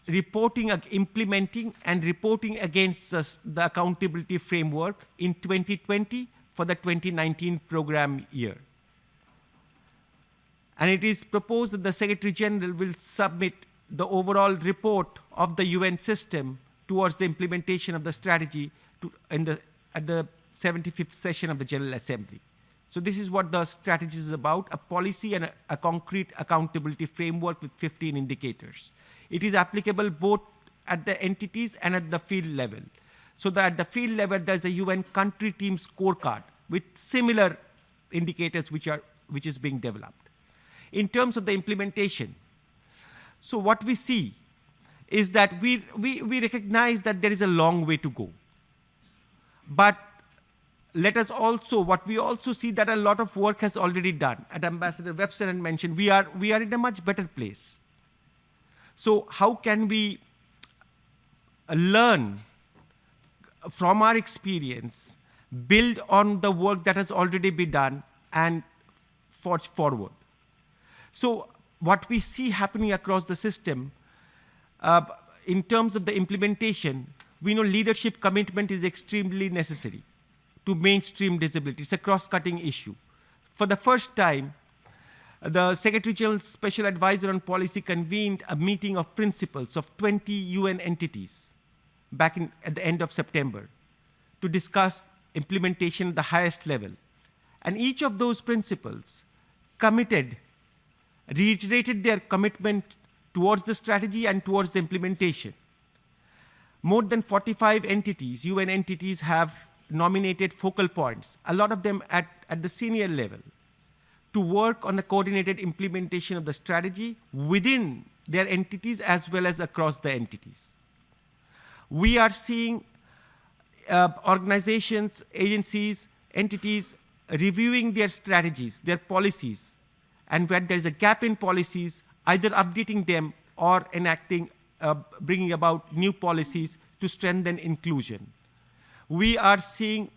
reporting, implementing, and reporting against the accountability framework in 2020 for the 2019 program year. And it is proposed that the Secretary General will submit the overall report of the UN system towards the implementation of the strategy at the 75th session of the General Assembly. So this is what the strategy is about, a policy and a concrete accountability framework with 15 indicators. It is applicable both at the entities and at the field level. So that at the field level, there's a UN country team scorecard with similar indicators which is being developed. In terms of the implementation, so what we see is that we recognize that there is a long way to go. But let us also, what we also see that a lot of work has already done. As Ambassador Webster had mentioned, we are in a much better place. So how can we learn from our experience, build on the work that has already been done, and forge forward? So what we see happening across the system, in terms of the implementation, we know leadership commitment is extremely necessary to mainstream disability. It's a cross-cutting issue. For the first time, the Secretary General's Special Advisor on Policy convened a meeting of principals of 20 UN entities at the end of September to discuss implementation at the highest level. And each of those principals reiterated their commitment towards the strategy and towards the implementation. More than 45 entities, UN entities, have nominated focal points, a lot of them at the senior level, to work on the coordinated implementation of the strategy within their entities as well as across the entities. We are seeing organizations, agencies, entities reviewing their strategies, their policies, and where there is a gap in policies, either updating them or enacting, bringing about new policies to strengthen inclusion. We are seeing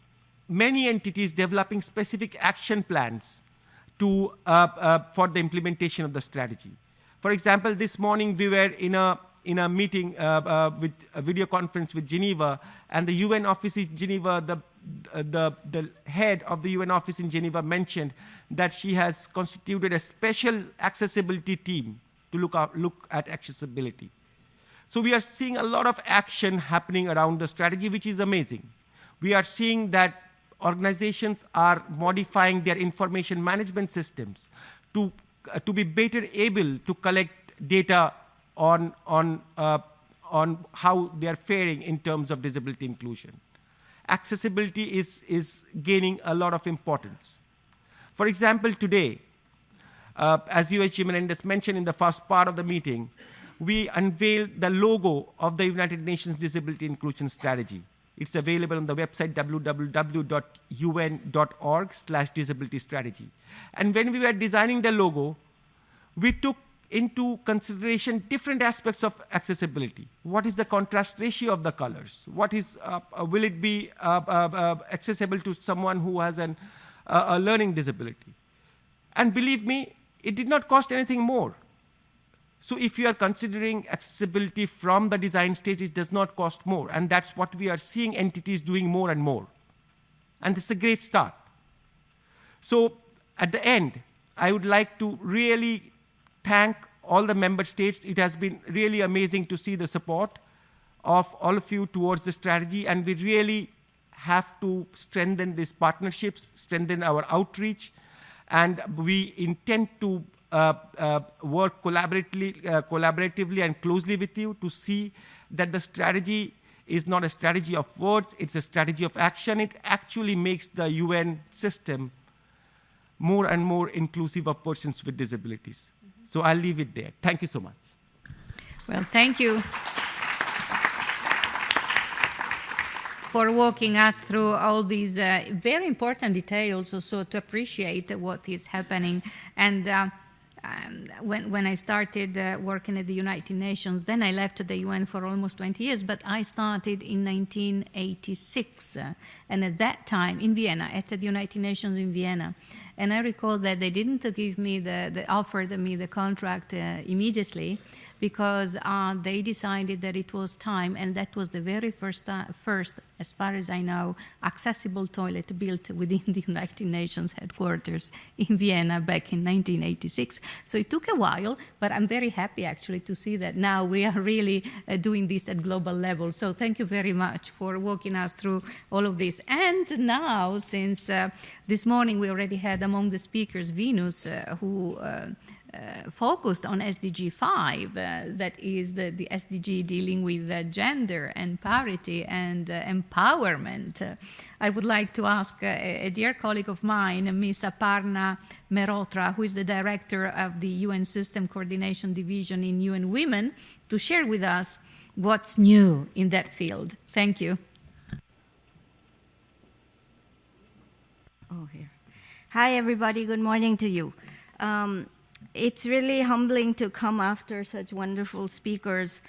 many entities developing specific action plans for the implementation of the strategy. For example, this morning we were in a meeting with a video conference with Geneva, and the UN office in Geneva, the head of the UN office in Geneva mentioned that she has constituted a special accessibility team to look at accessibility. So we are seeing a lot of action happening around the strategy, which is amazing. We are seeing that organizations are modifying their information management systems to be better able to collect data on how they are faring in terms of disability inclusion. Accessibility is gaining a lot of importance. For example, today, as UHG Menendez mentioned in the first part of the meeting, we unveiled the logo of the United Nations Disability Inclusion Strategy. It's available on the website www.un.org/disability strategy. And when we were designing the logo, we took into consideration different aspects of accessibility. What is the contrast ratio of the colors? What is, will it be accessible to someone who has a learning disability? And believe me, it did not cost anything more. So if you are considering accessibility from the design stage, it does not cost more. And that's what we are seeing entities doing more and more. And this is a great start. So at the end, I would like to really thank all the member states. It has been really amazing to see the support of all of you towards the strategy, and we really have to strengthen these partnerships, strengthen our outreach, and we intend to work collaboratively and closely with you to see that the strategy is not a strategy of words, it's a strategy of action. It actually makes the UN system more and more inclusive of persons with disabilities. So I'll leave it there. Thank you so much. Well, thank you for walking us through all these very important details also to appreciate what is happening. And when I started working at the United Nations, then I left the UN for almost 20 years, but I started in 1986, and at that time in Vienna, at the United Nations in Vienna. And I recall that they didn't give me offered me the contract immediately, because they decided that it was time, and that was the very first, as far as I know, accessible toilet built within the United Nations headquarters in Vienna back in 1986. So it took a while, but I'm very happy actually to see that now we are really doing this at global level. So thank you very much for walking us through all of this. And now, since this morning we already had among the speakers Venus, who focused on SDG 5, that is the SDG dealing with gender and parity and empowerment. I would like to ask a dear colleague of mine, Ms. Aparna Mehrotra, who is the director of the UN System Coordination Division in UN Women, to share with us what's new in that field. Thank you. Oh, here. Hi, everybody. Good morning to you. It's really humbling to come after such wonderful speakers,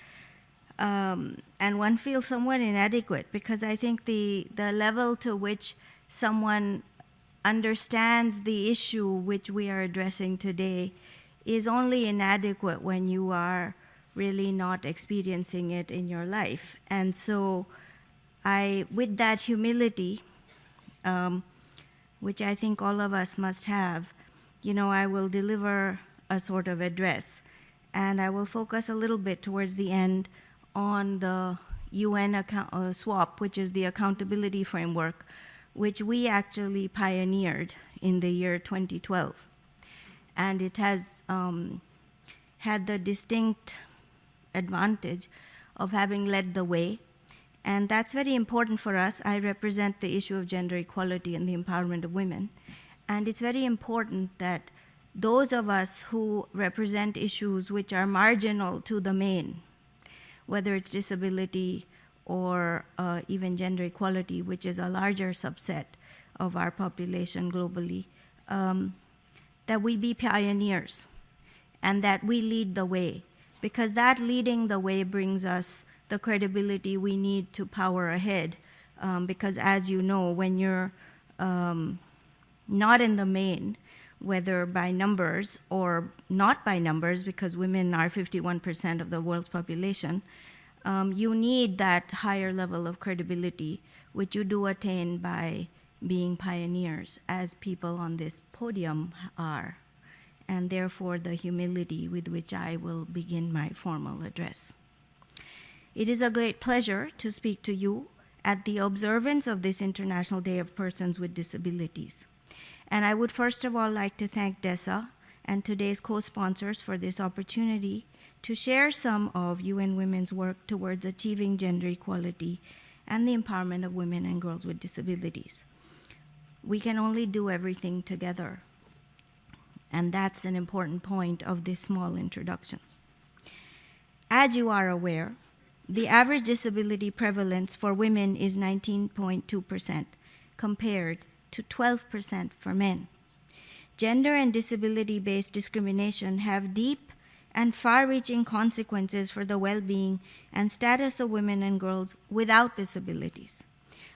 and one feels somewhat inadequate, because I think the level to which someone understands the issue which we are addressing today is only inadequate when you are really not experiencing it in your life. And so with that humility, which I think all of us must have, I will deliver a sort of address, and I will focus a little bit towards the end on the UN SWAP, which is the accountability framework, which we actually pioneered in the year 2012. And it has had the distinct advantage of having led the way, and that's very important for us. I represent the issue of gender equality and the empowerment of women, and it's very important that those of us who represent issues which are marginal to the main, whether it's disability or even gender equality, which is a larger subset of our population globally, that we be pioneers and that we lead the way, because that leading the way brings us the credibility we need to power ahead. Because as you know, when you're not in the main, whether by numbers or not by numbers, because women are 51% of the world's population, you need that higher level of credibility, which you do attain by being pioneers, as people on this podium are, and therefore the humility with which I will begin my formal address. It is a great pleasure to speak to you at the observance of this International Day of Persons with Disabilities. And I would first of all like to thank DESA and today's co-sponsors for this opportunity to share some of UN Women's work towards achieving gender equality and the empowerment of women and girls with disabilities. We can only do everything together, and that's an important point of this small introduction. As you are aware, the average disability prevalence for women is 19.2% compared to 12% for men. Gender and disability-based discrimination have deep and far-reaching consequences for the well-being and status of women and girls without disabilities.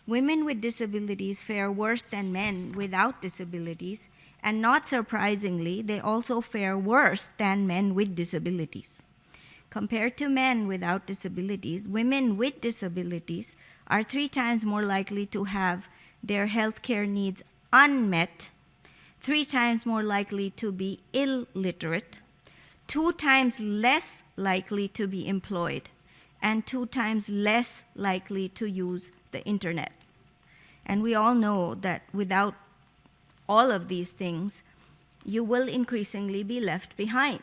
Women with disabilities fare worse than men without disabilities, And not surprisingly, they also fare worse than men with disabilities. Compared to men without disabilities, women with disabilities are 3 times more likely to have their healthcare needs unmet, 3 times more likely to be illiterate, 2 times less likely to be employed, and 2 times less likely to use the internet. And we all know that without all of these things, you will increasingly be left behind.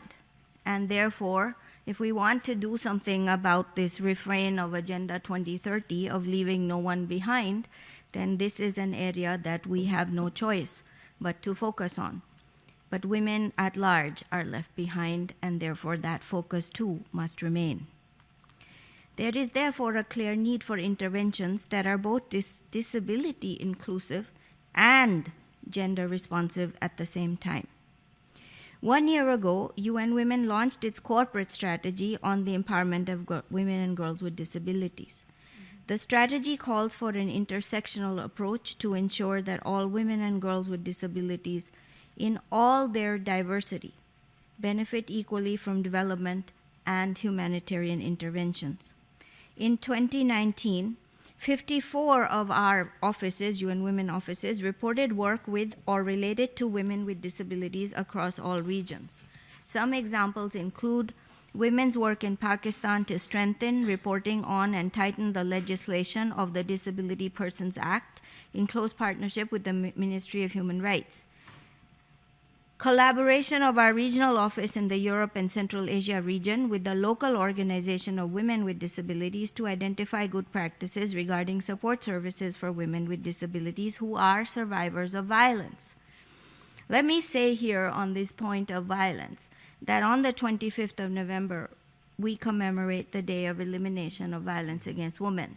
And therefore, if we want to do something about this refrain of Agenda 2030 of leaving no one behind, then this is an area that we have no choice but to focus on. But women at large are left behind, and therefore that focus too must remain. There is therefore a clear need for interventions that are both disability inclusive and gender responsive at the same time. 1 year ago, UN Women launched its corporate strategy on the empowerment of women and girls with disabilities. The strategy calls for an intersectional approach to ensure that all women and girls with disabilities, in all their diversity, benefit equally from development and humanitarian interventions. In 2019, 54 of our offices, UN Women offices, reported work with or related to women with disabilities across all regions. Some examples include women's work in Pakistan to strengthen reporting on and tighten the legislation of the Disability Persons Act in close partnership with the Ministry of Human Rights. Collaboration of our regional office in the Europe and Central Asia region with the local organization of women with disabilities to identify good practices regarding support services for women with disabilities who are survivors of violence. Let me say here on this point of violence that on the 25th of November, we commemorate the Day of Elimination of Violence Against Women.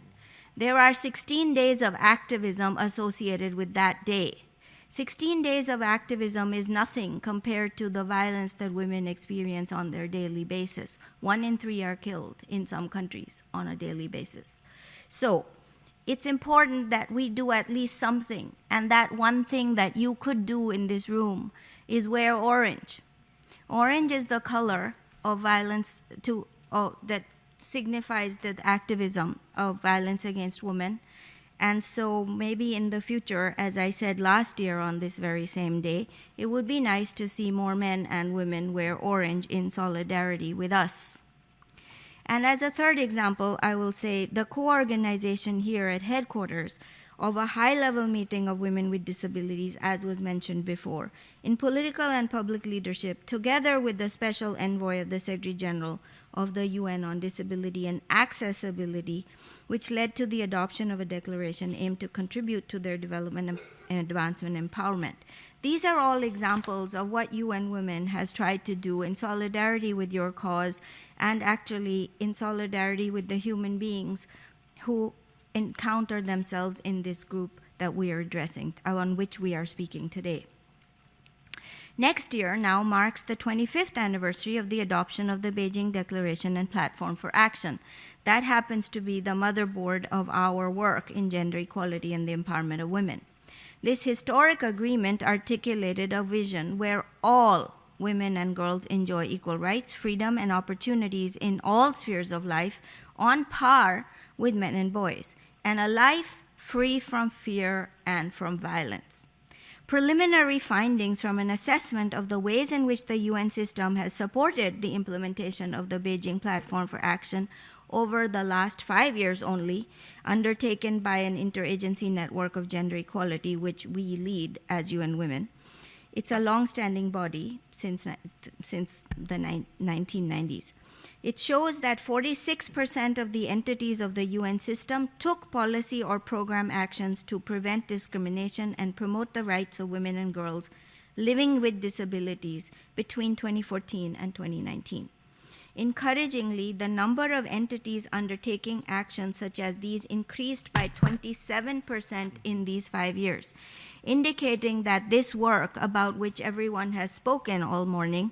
There are 16 days of activism associated with that day. 16 days of activism is nothing compared to the violence that women experience on their daily basis. 1 in 3 are killed in some countries on a daily basis. So it's important that we do at least something, and that one thing that you could do in this room is wear orange. Orange is the color of violence that signifies the activism of violence against women. And so maybe in the future, as I said last year on this very same day, it would be nice to see more men and women wear orange in solidarity with us. And as a third example, I will say the co-organization here at headquarters of a high-level meeting of women with disabilities, as was mentioned before, in political and public leadership, together with the special envoy of the Secretary General of the UN on Disability and Accessibility, which led to the adoption of a declaration aimed to contribute to their development and advancement empowerment. These are all examples of what UN Women has tried to do in solidarity with your cause and actually in solidarity with the human beings who encounter themselves in this group that we are addressing, on which we are speaking today. Next year now marks the 25th anniversary of the adoption of the Beijing Declaration and Platform for Action. That happens to be the motherboard of our work in gender equality and the empowerment of women. This historic agreement articulated a vision where all women and girls enjoy equal rights, freedom, and opportunities in all spheres of life on par with men and boys, and a life free from fear and from violence. Preliminary findings from an assessment of the ways in which the UN system has supported the implementation of the Beijing Platform for Action over the last 5 years only, undertaken by an interagency network of gender equality, which we lead as UN Women. It's a long-standing body since the 1990s. It shows that 46% of the entities of the UN system took policy or program actions to prevent discrimination and promote the rights of women and girls living with disabilities between 2014 and 2019. Encouragingly, the number of entities undertaking actions such as these increased by 27% in these 5 years, indicating that this work, about which everyone has spoken all morning,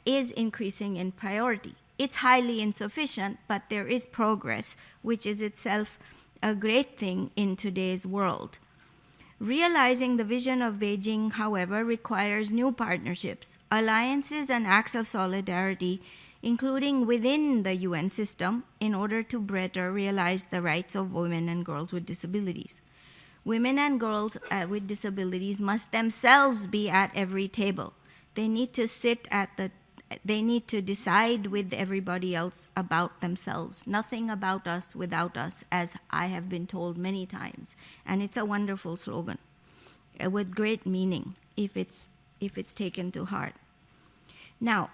is increasing in priority. It's highly insufficient, but there is progress, which is itself a great thing in today's world. Realizing the vision of Beijing, however, requires new partnerships, alliances, and acts of solidarity, including within the UN system, in order to better realize the rights of women and girls with disabilities. Women and girls with disabilities must themselves be at every table. They need to decide with everybody else about themselves. Nothing about us without us, as I have been told many times. And it's a wonderful slogan with great meaning if it's taken to heart. Now,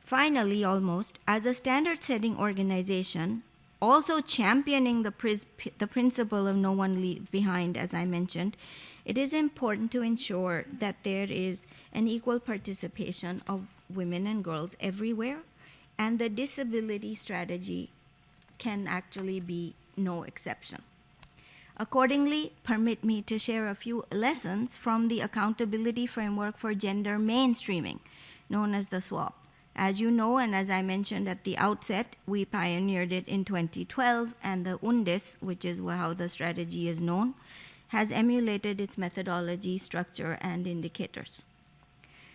finally, almost, as a standard-setting organization, also championing the principle of no one leave behind, as I mentioned, it is important to ensure that there is an equal participation of women and girls everywhere, and the disability strategy can actually be no exception. Accordingly, permit me to share a few lessons from the Accountability Framework for Gender Mainstreaming, known as the SWAP. As you know, and as I mentioned at the outset, we pioneered it in 2012, and the UNDIS, which is how the strategy is known, has emulated its methodology, structure, and indicators.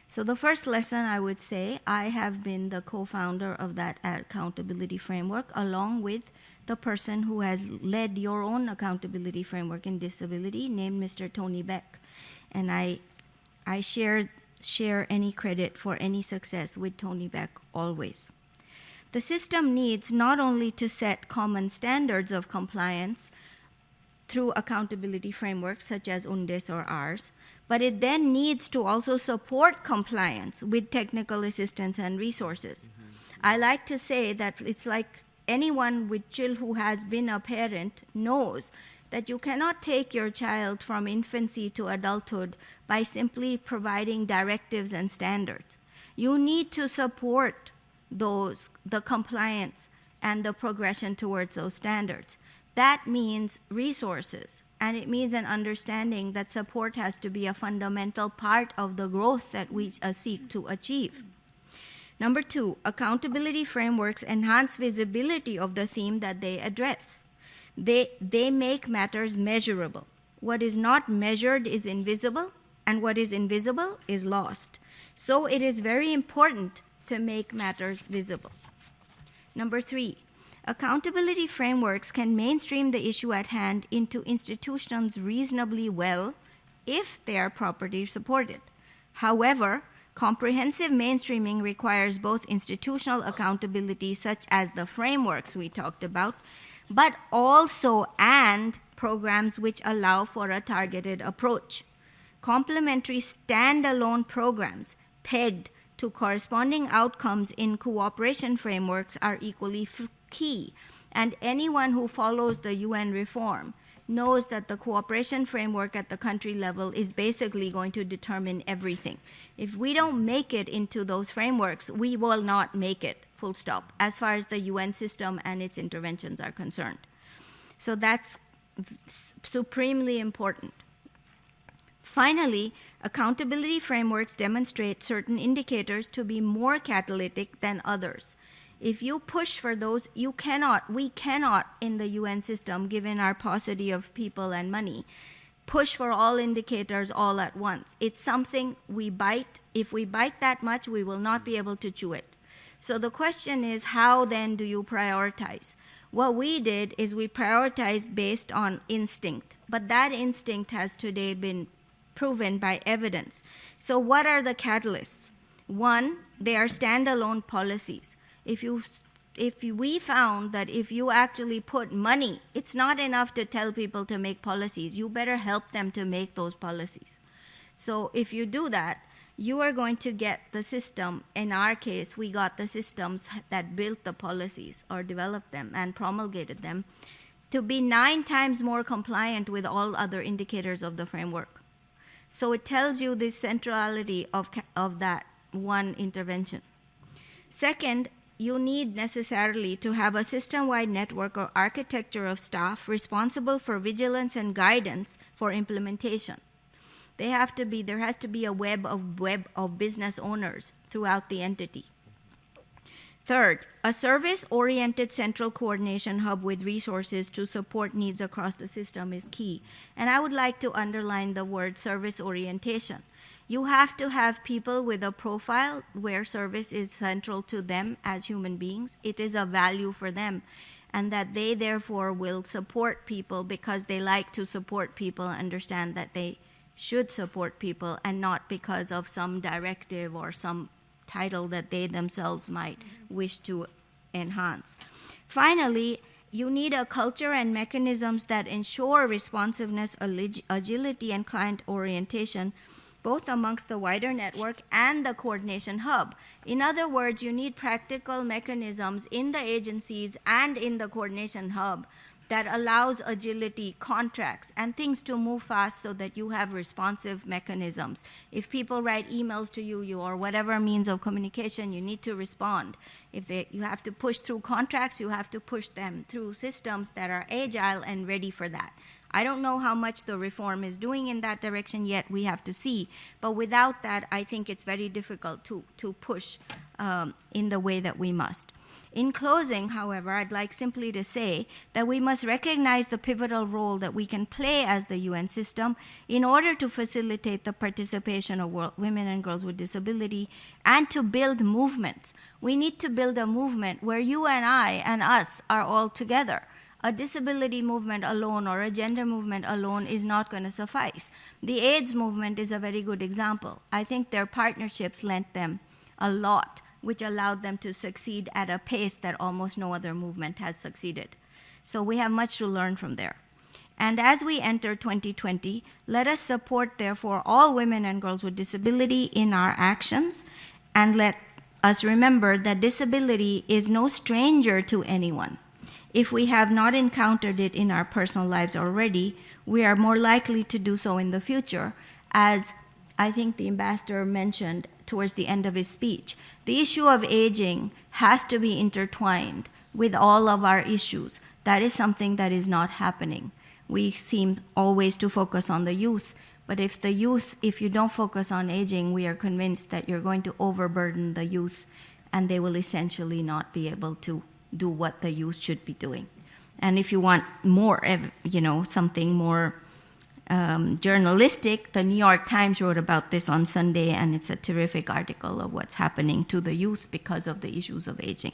So the first lesson, I would say, I have been the co-founder of that accountability framework, along with the person who has led your own accountability framework in disability, named Mr. Tony Beck. And I share any credit for any success with Tony Beck always. The system needs not only to set common standards of compliance through accountability frameworks such as UNDIS or ours, but it then needs to also support compliance with technical assistance and resources. I like to say that it's like anyone with child who has been a parent knows that you cannot take your child from infancy to adulthood by simply providing directives and standards. You need to support the compliance and the progression towards those standards. That means resources, and it means an understanding that support has to be a fundamental part of the growth that we seek to achieve. Number 2, accountability frameworks enhance visibility of the theme that they address. They make matters measurable. What is not measured is invisible, and what is invisible is lost. So it is very important to make matters visible. Number 3, accountability frameworks can mainstream the issue at hand into institutions reasonably well if they are properly supported. However, comprehensive mainstreaming requires both institutional accountability, such as the frameworks we talked about, but also programs which allow for a targeted approach. Complementary standalone programs pegged to corresponding outcomes in cooperation frameworks are equally key, and anyone who follows the UN reform knows that the cooperation framework at the country level is basically going to determine everything. If we don't make it into those frameworks, we will not make it, full stop, as far as the UN system and its interventions are concerned. So that's supremely important. Finally, accountability frameworks demonstrate certain indicators to be more catalytic than others. If you push for those, we cannot in the UN system, given our paucity of people and money, push for all indicators all at once. It's something we bite. If we bite that much, we will not be able to chew it. So the question is, how then do you prioritize? What we did is we prioritized based on instinct, but that instinct has today been proven by evidence. So what are the catalysts? One, they are standalone policies. If we found that if you actually put money, it's not enough to tell people to make policies. You better help them to make those policies. So if you do that, you are going to get the system. In our case, we got the systems that built the policies or developed them and promulgated them to be 9 times more compliant with all other indicators of the framework. So it tells you the centrality of that one intervention. Second, you need necessarily to have a system-wide network or architecture of staff responsible for vigilance and guidance for implementation. There has to be a web of business owners throughout the entity. Third, a service-oriented central coordination hub with resources to support needs across the system is key. And I would like to underline the word service orientation. You have to have people with a profile where service is central to them as human beings. It is a value for them, and that they therefore will support people because they like to support people, understand that they should support people, and not because of some directive or some title that they themselves might wish to enhance. Finally, you need a culture and mechanisms that ensure responsiveness, agility, and client orientation, both amongst the wider network and the coordination hub. In other words, you need practical mechanisms in the agencies and in the coordination hub that allows agility, contracts, and things to move fast so that you have responsive mechanisms. If people write emails to you or whatever means of communication, you need to respond. If you have to push through contracts, you have to push them through systems that are agile and ready for that. I don't know how much the reform is doing in that direction yet. We have to see. But without that, I think it's very difficult to push in the way that we must. In closing, however, I'd like simply to say that we must recognize the pivotal role that we can play as the UN system in order to facilitate the participation of women and girls with disability and to build movements. We need to build a movement where you and I and us are all together. A disability movement alone or a gender movement alone is not going to suffice. The AIDS movement is a very good example. I think their partnerships lent them a lot, which allowed them to succeed at a pace that almost no other movement has succeeded. So we have much to learn from there. And as we enter 2020, let us support, therefore, all women and girls with disability in our actions, and let us remember that disability is no stranger to anyone. If we have not encountered it in our personal lives already, we are more likely to do so in the future, as I think the ambassador mentioned towards the end of his speech. The issue of aging has to be intertwined with all of our issues. That is something that is not happening. We seem always to focus on the youth, but if you don't focus on aging, we are convinced that you're going to overburden the youth, and they will essentially not be able to do what the youth should be doing. And if you want more, something more journalistic, the New York Times wrote about this on Sunday, and it's a terrific article of what's happening to the youth because of the issues of aging.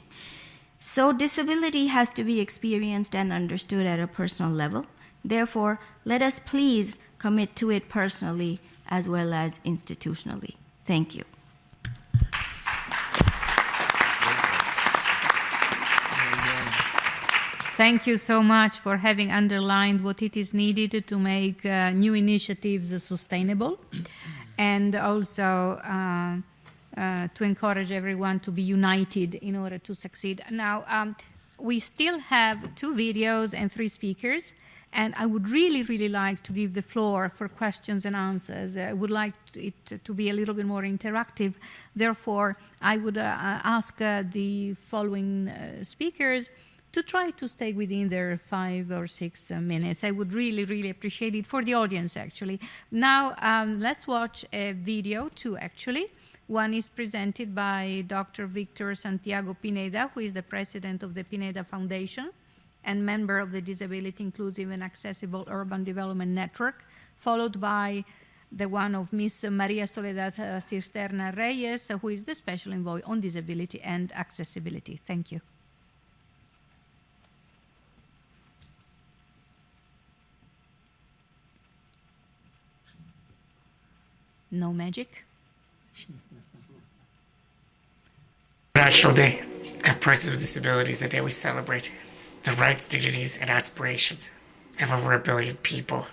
So disability has to be experienced and understood at a personal level. Therefore, let us please commit to it personally as well as institutionally. Thank you. Thank you so much for having underlined what it is needed to make new initiatives sustainable, and also to encourage everyone to be united in order to succeed. Now, we still have 2 videos and 3 speakers, and I would really, really like to give the floor for questions and answers. I would like it to be a little bit more interactive. Therefore, I would ask the following speakers to try to stay within their 5 or 6 minutes. I would really, really appreciate it for the audience, actually. Now, let's watch a video, 2, actually. One is presented by Dr. Victor Santiago Pineda, who is the president of the Pineda Foundation and member of the Disability Inclusive and Accessible Urban Development Network, followed by the one of Miss Maria Soledad Cisterna Reyes, who is the Special Envoy on Disability and Accessibility. Thank you. No magic. National Day of Persons with Disabilities, a day we celebrate the rights, dignities, and aspirations of over 1 billion people.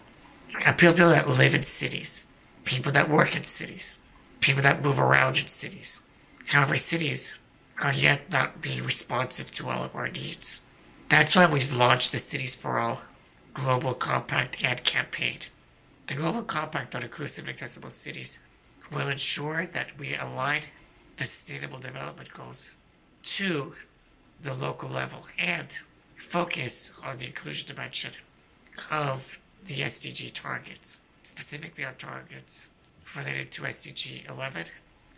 People that live in cities, people that work in cities, people that move around in cities. However, cities are yet not being responsive to all of our needs. That's why we've launched the Cities for All Global Compact and campaign. The Global Compact on Inclusive and Accessible Cities will ensure that we align the Sustainable Development Goals to the local level and focus on the inclusion dimension of the SDG targets, specifically our targets related to SDG 11,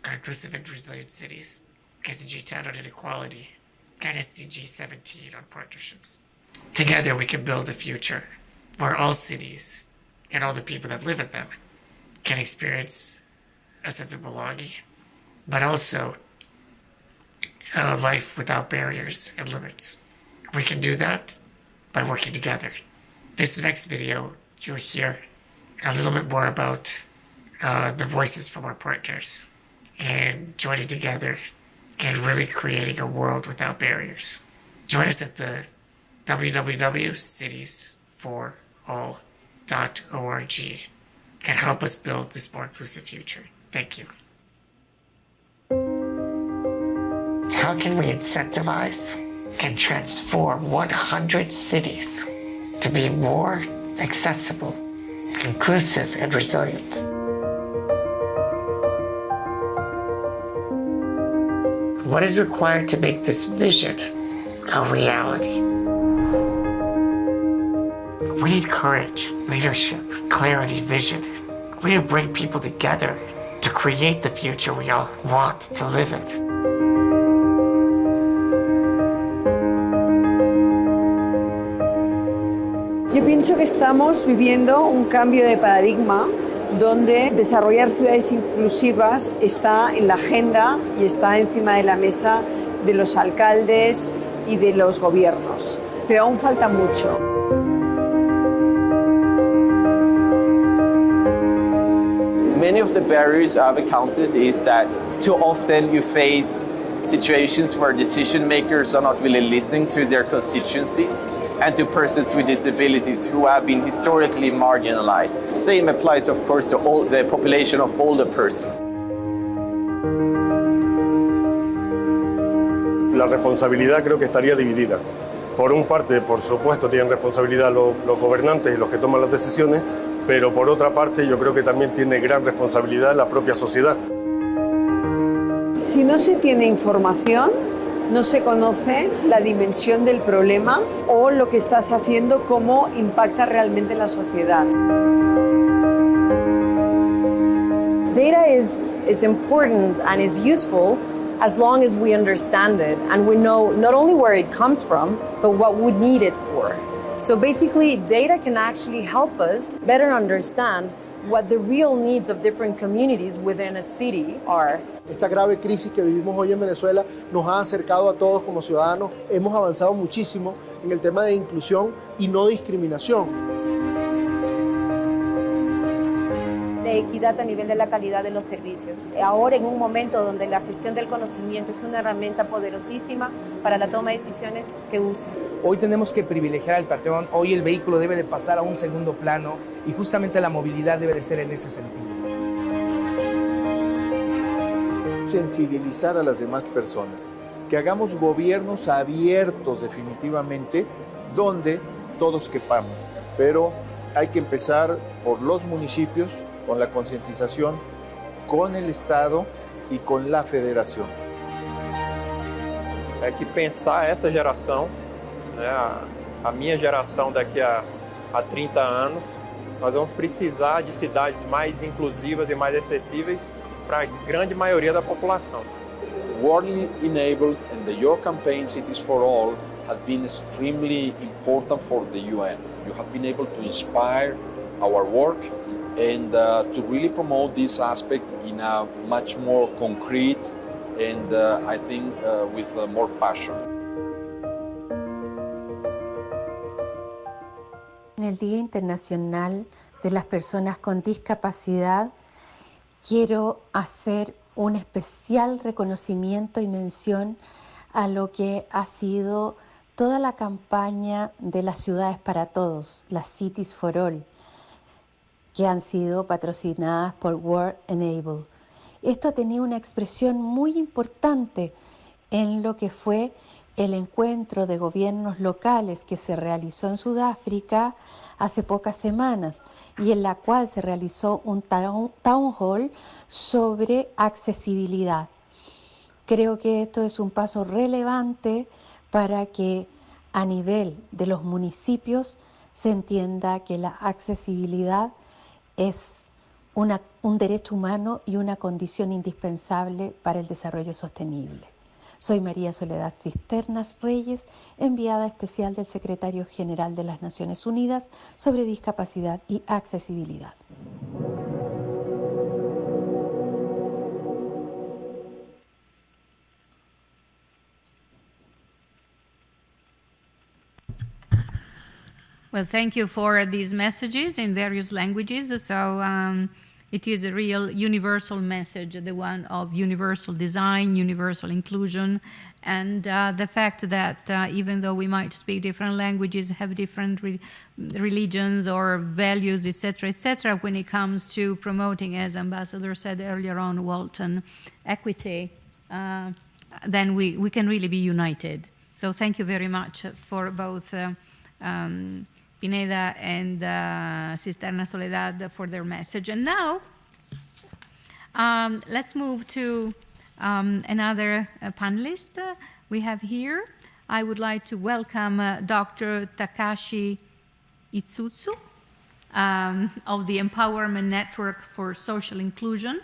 our inclusive and resilient cities, SDG 10 on inequality, and SDG 17 on partnerships. Together we can build a future where all cities and all the people that live in them can experience a sense of belonging, but also a life without barriers and limits. We can do that by working together. This next video, you'll hear a little bit more about the voices from our partners and joining together and really creating a world without barriers. Join us at the www.citiesforall.org and help us build this more inclusive future. Thank you. How can we incentivize and transform 100 cities to be more accessible, inclusive, and resilient? What is required to make this vision a reality? We need courage, leadership, clarity, vision. We need to bring people together to create the future we all want to live in. Yo pienso que estamos viviendo un cambio de paradigma donde desarrollar ciudades inclusivas está en la agenda y está encima de la mesa de los alcaldes y de los gobiernos. Pero aún falta mucho. Many of the barriers I've encountered is that too often you face situations where decision makers are not really listening to their constituencies and to persons with disabilities who have been historically marginalized. Same applies, of course, to all the population of older persons. La responsabilidad creo que estaría dividida. Por un parte, por supuesto, tienen responsabilidad los gobernantes y los que toman las decisiones, pero por otra parte yo creo que también tiene gran responsabilidad la propia sociedad. Si no se tiene información, no se conoce la dimensión del problema o lo que estás haciendo, cómo impacta realmente en la sociedad. Data is important and is useful as long as we understand it and we know not only where it comes from, but what we need it for. So basically, data can actually help us better understand what the real needs of different communities within a city are. Esta grave crisis que vivimos hoy en Venezuela nos ha acercado a todos como ciudadanos. Hemos avanzado muchísimo en el tema de inclusión y no discriminación. La equidad a nivel de la calidad de los servicios. Ahora en un momento donde la gestión del conocimiento es una herramienta poderosísima para la toma de decisiones que usen. Hoy tenemos que privilegiar al peatón, hoy el vehículo debe de pasar a un segundo plano y justamente la movilidad debe de ser en ese sentido. Sensibilizar a las demás personas, que hagamos gobiernos abiertos definitivamente, donde todos quepamos, pero hay que empezar por los municipios, con la concientización, con el Estado e com a federação. É que pensar essa geração, né, a minha geração daqui a 30 anos, nós vamos precisar de cidades mais inclusivas e mais acessíveis para a grande maioria da população. World Enabled and the Your Campaign Cities for All has been extremely important for the UN. You have been able to inspire our work and to really promote this aspect in a much more concrete and I think with more passion. En el Día Internacional de las Personas con Discapacidad, quiero hacer un especial reconocimiento y mención a lo que ha sido toda la campaña de las ciudades para todos, las Cities for All, que han sido patrocinadas por World Enabled. Esto ha tenido una expresión muy importante en lo que fue el encuentro de gobiernos locales que se realizó en Sudáfrica hace pocas semanas y en la cual se realizó un town hall sobre accesibilidad. Creo que esto es un paso relevante para que a nivel de los municipios se entienda que la accesibilidad es un derecho humano y una condición indispensable para el desarrollo sostenible. Soy María Soledad Cisternas Reyes, enviada especial del Secretario General de las Naciones Unidas sobre discapacidad y accesibilidad. Well, thank you for these messages in various languages. So it is a real universal message, the one of universal design, universal inclusion, and the fact that even though we might speak different languages, have different religions or values, etc., when it comes to promoting, as Ambassador said earlier on, Walton, equity, then we can really be united. So thank you very much for both Pineda and Cisterna Soledad for their message. And now, let's move to another panelist we have here. I would like to welcome Dr. Takashi Itsutsu of the Empowerment Network for Social Inclusion,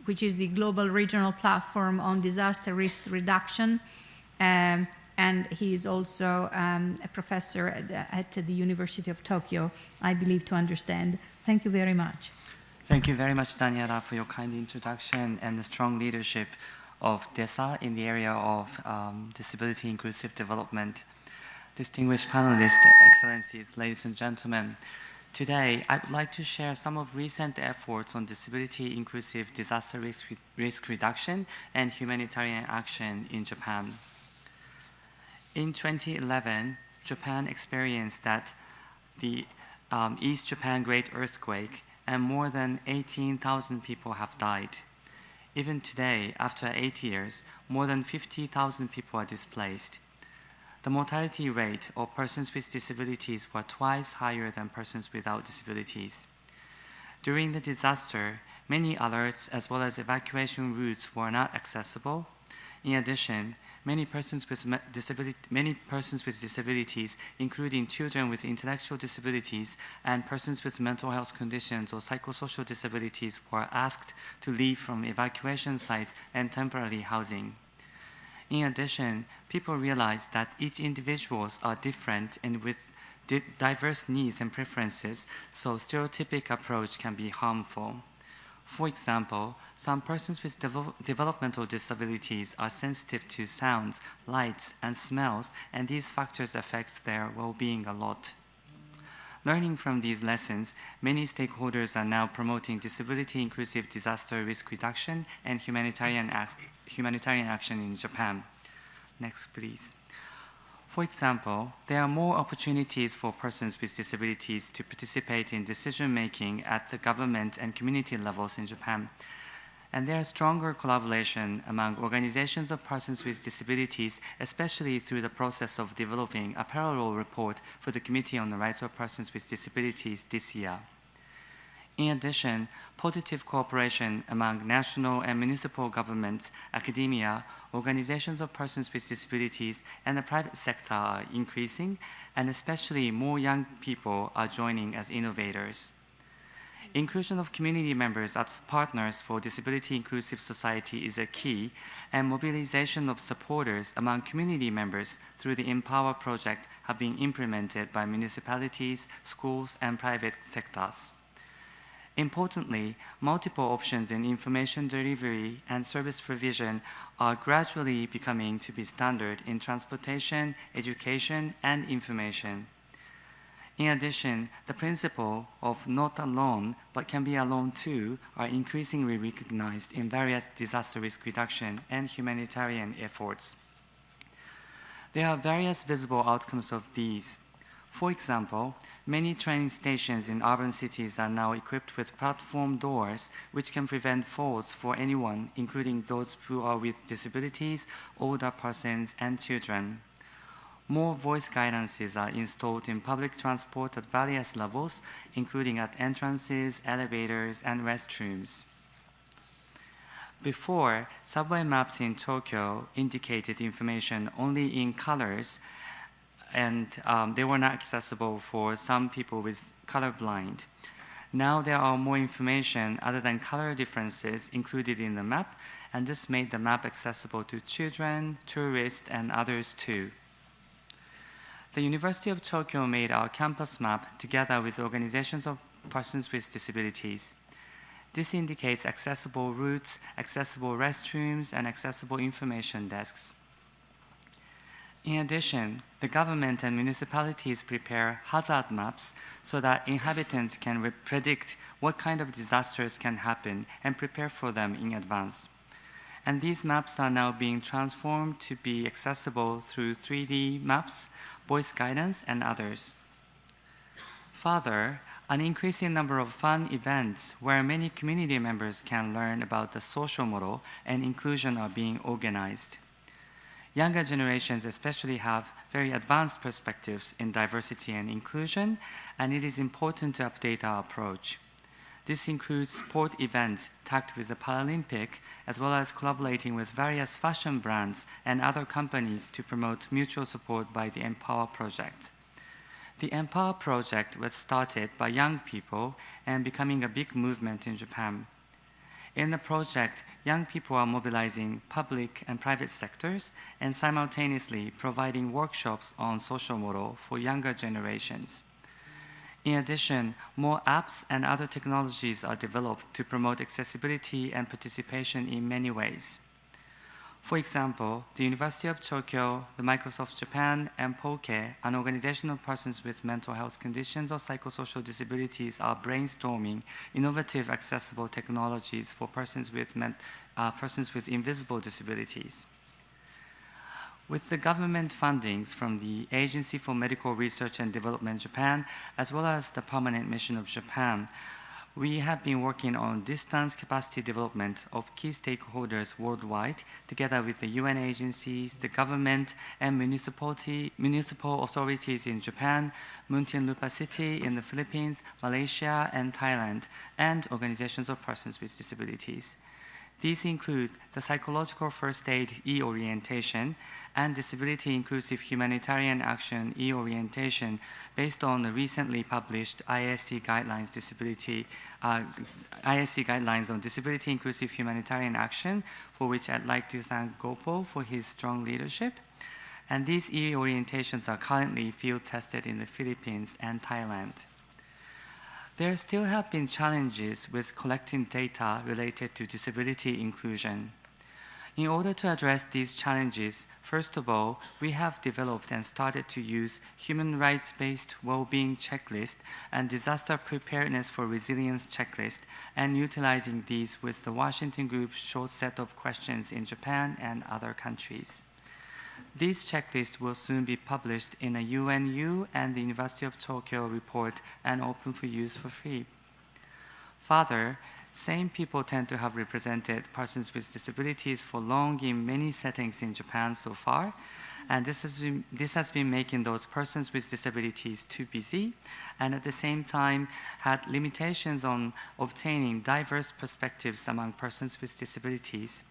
which is the global regional platform on disaster risk reduction. And he is also a professor at the University of Tokyo, I believe, to understand. Thank you very much. Thank you very much, Daniela, for your kind introduction and the strong leadership of DESA in the area of disability inclusive development. Distinguished panelists, excellencies, ladies and gentlemen, today I would like to share some of recent efforts on disability inclusive disaster risk reduction and humanitarian action in Japan. In 2011, Japan experienced that the East Japan Great Earthquake, and more than 18,000 people have died. Even today, after 8 years, more than 50,000 people are displaced. The mortality rate of persons with disabilities were twice higher than persons without disabilities. During the disaster, many alerts as well as evacuation routes were not accessible. In addition, many persons with disabilities, including children with intellectual disabilities and persons with mental health conditions or psychosocial disabilities, were asked to leave from evacuation sites and temporary housing. In addition, people realized that each individuals are different and with diverse needs and preferences, so stereotypic approach can be harmful. For example, some persons with developmental disabilities are sensitive to sounds, lights, and smells, and these factors affect their well-being a lot. Learning from these lessons, many stakeholders are now promoting disability-inclusive disaster risk reduction and humanitarian action in Japan. Next, please. For example, there are more opportunities for persons with disabilities to participate in decision-making at the government and community levels in Japan. And there is stronger collaboration among organizations of persons with disabilities, especially through the process of developing a parallel report for the Committee on the Rights of Persons with Disabilities this year. In addition, positive cooperation among national and municipal governments, academia, organizations of persons with disabilities, and the private sector are increasing, and especially more young people are joining as innovators. Inclusion of community members as partners for disability-inclusive society is a key, and mobilization of supporters among community members through the Empower project have been implemented by municipalities, schools, and private sectors. Importantly, multiple options in information delivery and service provision are gradually becoming to be standard in transportation, education, and information. In addition, the principle of not alone, but can be alone too, are increasingly recognized in various disaster risk reduction and humanitarian efforts. There are various visible outcomes of these. For example, many train stations in urban cities are now equipped with platform doors which can prevent falls for anyone, including those who are with disabilities, older persons, and children. More voice guidances are installed in public transport at various levels, including at entrances, elevators, and restrooms. Before, subway maps in Tokyo indicated information only in colors, and they were not accessible for some people with colorblind. Now there are more information other than color differences included in the map, and this made the map accessible to children, tourists, and others too. The University of Tokyo made our campus map together with organizations of persons with disabilities. This indicates accessible routes, accessible restrooms, and accessible information desks. In addition, the government and municipalities prepare hazard maps so that inhabitants can predict what kind of disasters can happen and prepare for them in advance. And these maps are now being transformed to be accessible through 3D maps, voice guidance, and others. Further, an increasing number of fun events where many community members can learn about the social model and inclusion are being organized. Younger generations especially have very advanced perspectives in diversity and inclusion, and it is important to update our approach. This includes sport events tagged with the Paralympic, as well as collaborating with various fashion brands and other companies to promote mutual support by the Empower Project. The Empower Project was started by young people and becoming a big movement in Japan. In the project, young people are mobilizing public and private sectors and simultaneously providing workshops on social model for younger generations. In addition, more apps and other technologies are developed to promote accessibility and participation in many ways. For example, the University of Tokyo, the Microsoft Japan, and POKE, an organization of persons with mental health conditions or psychosocial disabilities, are brainstorming innovative accessible technologies for persons with invisible disabilities. With the government fundings from the Agency for Medical Research and Development Japan, as well as the Permanent Mission of Japan, we have been working on distance capacity development of key stakeholders worldwide, together with the UN agencies, the government, and municipal authorities in Japan, Muntinlupa City in the Philippines, Malaysia, and Thailand, and organizations of persons with disabilities. These include the Psychological First Aid e-orientation and Disability Inclusive Humanitarian Action e-orientation based on the recently published ISC guidelines on Disability Inclusive Humanitarian Action, for which I'd like to thank Gopo for his strong leadership. And these e-orientations are currently field tested in the Philippines and Thailand. There still have been challenges with collecting data related to disability inclusion. In order to address these challenges, first of all, we have developed and started to use human rights-based well-being checklist and disaster preparedness for resilience checklist, and utilizing these with the Washington Group's short set of questions in Japan and other countries. These checklists will soon be published in a UNU and the University of Tokyo report and open for use for free. Further, same people tend to have represented persons with disabilities for long in many settings in Japan so far, and this has been making those persons with disabilities too busy, and at the same time had limitations on obtaining diverse perspectives among persons with disabilities.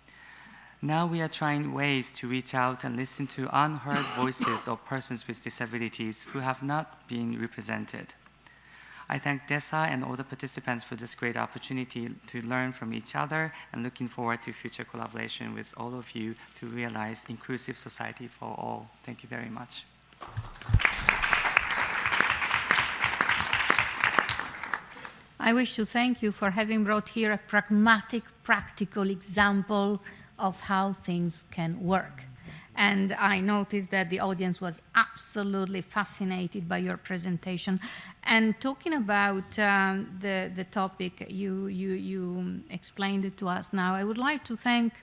Now we are trying ways to reach out and listen to unheard voices of persons with disabilities who have not been represented. I thank DESA and all the participants for this great opportunity to learn from each other, and looking forward to future collaboration with all of you to realize inclusive society for all. Thank you very much. I wish to thank you for having brought here a pragmatic, practical example of how things can work. And I noticed that the audience was absolutely fascinated by your presentation. And talking about the topic you explained it to us now, I would like to thank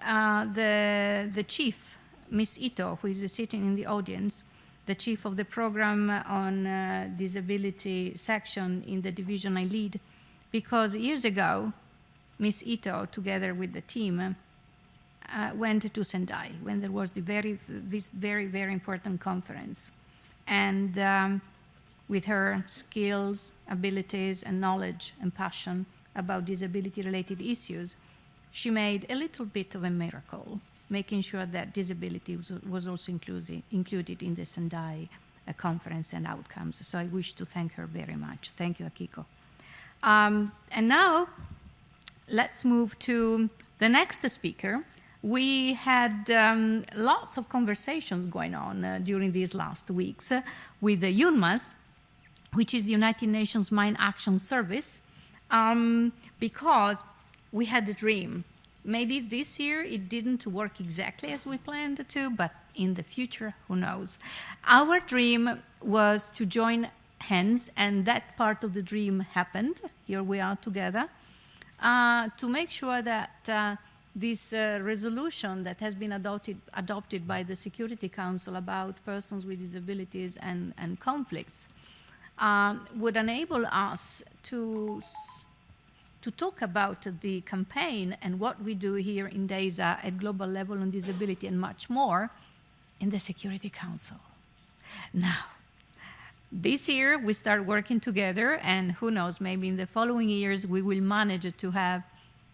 the chief, Ms. Ito, who is sitting in the audience, the chief of the program on disability section in the division I lead, because years ago, Ms. Ito, together with the team, went to Sendai when there was this very, very important conference. And with her skills, abilities, and knowledge and passion about disability-related issues, she made a little bit of a miracle, making sure that disability was also included in the Sendai conference and outcomes. So I wish to thank her very much. Thank you, Akiko. And now, let's move to the next speaker. We had lots of conversations going on during these last weeks with the UNMAS, which is the United Nations Mine Action Service, because we had a dream. Maybe this year it didn't work exactly as we planned to, but in the future, who knows? Our dream was to join hands, and that part of the dream happened. Here we are together, to make sure that this resolution that has been adopted by the Security Council about persons with disabilities and conflicts would enable us to talk about the campaign and what we do here in DESA at global level on disability and much more in the Security Council. Now, this year we start working together, and who knows, maybe in the following years we will manage to have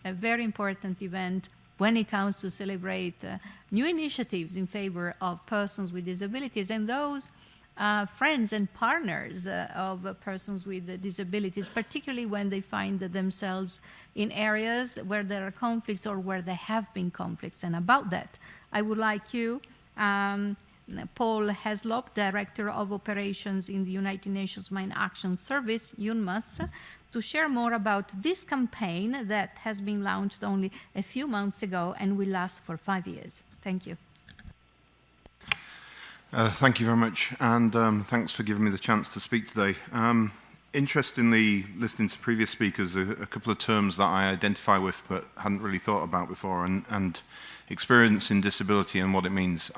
a very important event when it comes to celebrate new initiatives in favor of persons with disabilities and those friends and partners of persons with disabilities, particularly when they find themselves in areas where there are conflicts or where there have been conflicts. And about that, I would like you, Paul Heslop, Director of Operations in the United Nations Mine Action Service, UNMAS, to share more about this campaign that has been launched only a few months ago and will last for 5 years. Thank you. Thank you very much, and thanks for giving me the chance to speak today. Interestingly, listening to previous speakers, a couple of terms that I identify with but hadn't really thought about before, and experience in disability and what it means.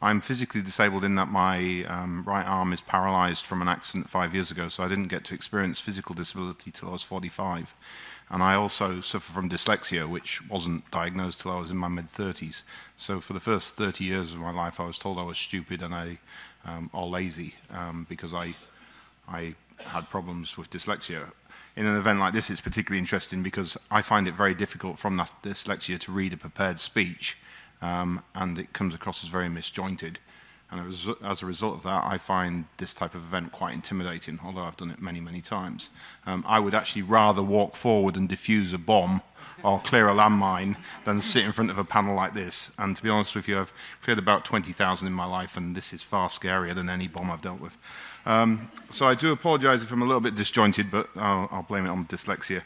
I'm physically disabled in that my right arm is paralyzed from an accident 5 years ago, so I didn't get to experience physical disability till I was 45. And I also suffer from dyslexia, which wasn't diagnosed till I was in my mid-30s. So for the first 30 years of my life, I was told I was stupid and or lazy because I had problems with dyslexia. In an event like this, it's particularly interesting because I find it very difficult from that dyslexia to read a prepared speech, and it comes across as very misjointed. And as a result of that, I find this type of event quite intimidating, although I've done it many, many times. I would actually rather walk forward and defuse a bomb or clear a landmine than sit in front of a panel like this. And to be honest with you, I've cleared about 20,000 in my life, and this is far scarier than any bomb I've dealt with. So I do apologize if I'm a little bit disjointed, but I'll blame it on dyslexia.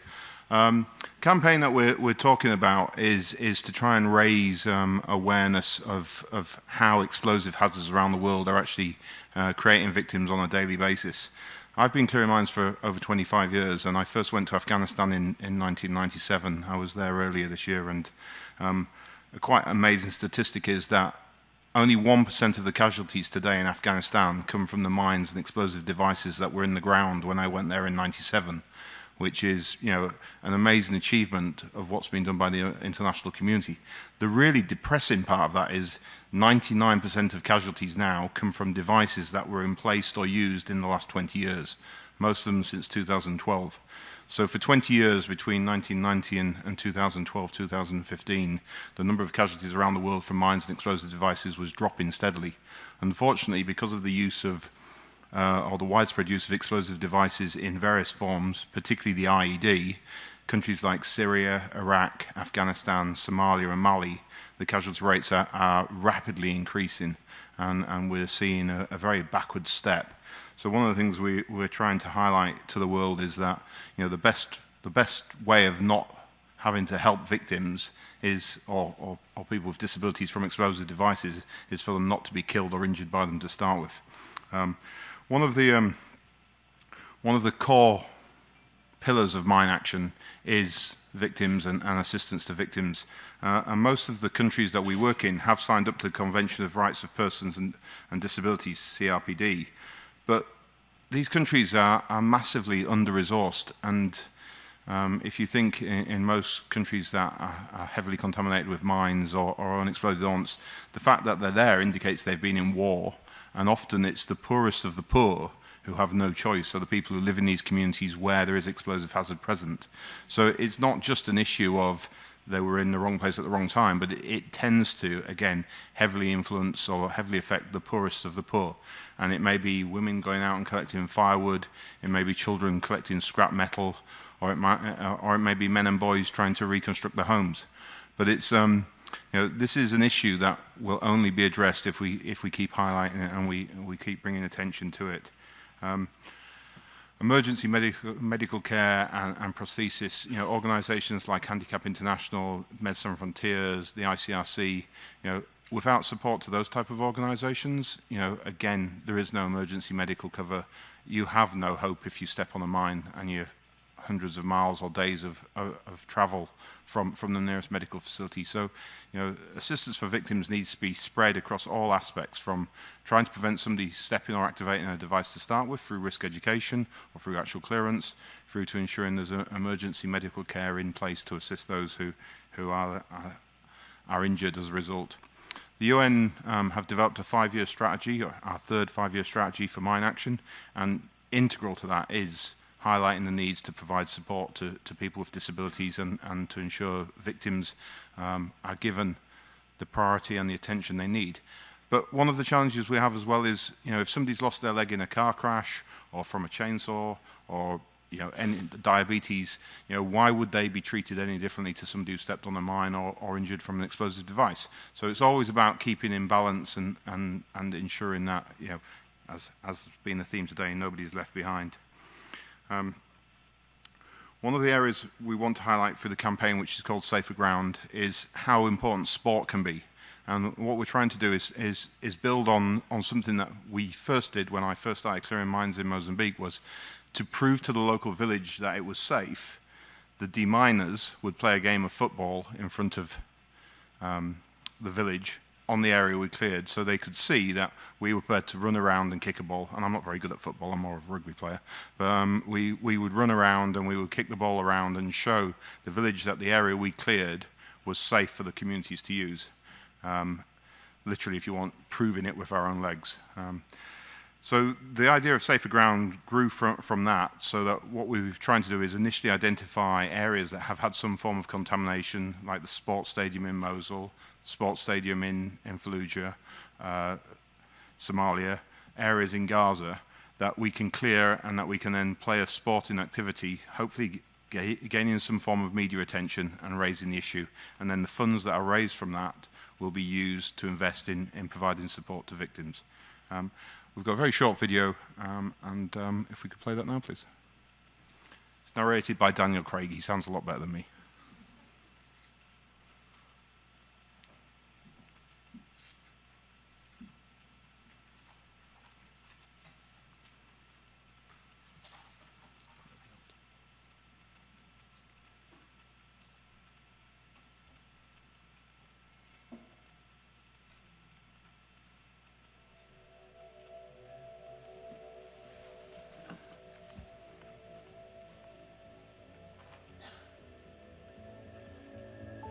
Campaign that we're talking about is to try and raise awareness of how explosive hazards around the world are actually creating victims on a daily basis. I've been clearing mines for over 25 years, and I first went to Afghanistan in 1997. I was there earlier this year, and a quite amazing statistic is that only 1% of the casualties today in Afghanistan come from the mines and explosive devices that were in the ground when I went there in 97. Which is, an amazing achievement of what's been done by the international community. The really depressing part of that is 99% of casualties now come from devices that were emplaced or used in the last 20 years, most of them since 2012. So for 20 years, between 1990 and 2012, 2015, the number of casualties around the world from mines and explosive devices was dropping steadily. Unfortunately, because of the use of or the widespread use of explosive devices in various forms, particularly the IED, countries like Syria, Iraq, Afghanistan, Somalia and Mali, the casualty rates are rapidly increasing, and we're seeing a very backward step. So one of the things we're trying to highlight to the world is that the best way of not having to help victims is, or people with disabilities from explosive devices, is for them not to be killed or injured by them to start with. One of the core pillars of mine action is victims and assistance to victims. And most of the countries that we work in have signed up to the Convention of Rights of Persons and Disabilities, CRPD. But these countries are massively under-resourced. And if you think in most countries that are heavily contaminated with mines or unexploded ordnance, the fact that they're there indicates they've been in war. And often it's the poorest of the poor who have no choice, so the people who live in these communities where there is explosive hazard present. So it's not just an issue of they were in the wrong place at the wrong time, but it tends to, again, heavily influence or heavily affect the poorest of the poor. And it may be women going out and collecting firewood, it may be children collecting scrap metal, or it may be men and boys trying to reconstruct their homes. But it's, this is an issue that will only be addressed if we keep highlighting it and we keep bringing attention to it. Emergency medical care and prosthesis, organisations like Handicap International, Médecins Sans Frontières, the ICRC, without support to those type of organisations, again, there is no emergency medical cover. You have no hope if you step on a mine and you're hundreds of miles or days of travel from the nearest medical facility. So, assistance for victims needs to be spread across all aspects, from trying to prevent somebody stepping or activating a device to start with through risk education or through actual clearance, through to ensuring there's emergency medical care in place to assist those who are injured as a result. The UN have developed a 5-year strategy, our third 5-year strategy for mine action, and integral to that is highlighting the needs to provide support to people with disabilities and to ensure victims are given the priority and the attention they need. But one of the challenges we have as well is, if somebody's lost their leg in a car crash or from a chainsaw or, any diabetes, why would they be treated any differently to somebody who stepped on a mine or injured from an explosive device? So it's always about keeping in balance and ensuring that, as has been the theme today, nobody's left behind. One of the areas we want to highlight through the campaign, which is called Safer Ground, is how important sport can be. And what we're trying to do is build on something that we first did when I first started clearing mines in Mozambique, was to prove to the local village that it was safe. The deminers would play a game of football in front of the village on the area we cleared, so they could see that we were prepared to run around and kick a ball. And I'm not very good at football, I'm more of a rugby player. But we would run around and we would kick the ball around and show the village that the area we cleared was safe for the communities to use. Literally, if you want, proving it with our own legs. So the idea of Safer Ground grew from that, so that what we were trying to do is initially identify areas that have had some form of contamination, like the sports stadium in Mosul, sports stadium in Fallujah, Somalia, areas in Gaza, that we can clear and that we can then play a sporting activity, hopefully gaining some form of media attention and raising the issue. And then the funds that are raised from that will be used to invest in providing support to victims. We've got a very short video, and if we could play that now, please. It's narrated by Daniel Craig. He sounds a lot better than me.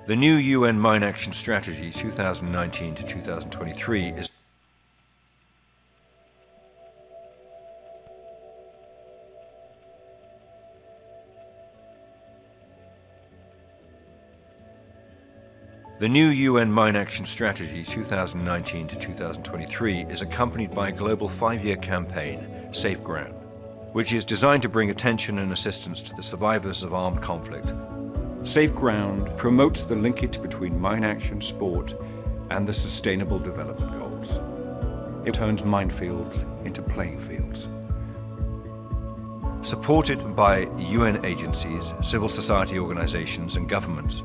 The new UN Mine Action Strategy 2019 to 2023 is The new UN Mine Action Strategy 2019 to 2023 is accompanied by a global 5-year campaign, Safe Ground, which is designed to bring attention and assistance to the survivors of armed conflict. Safe Ground promotes the linkage between mine action, sport, and the Sustainable Development Goals. It turns minefields into playing fields. Supported by UN agencies, civil society organizations, and governments,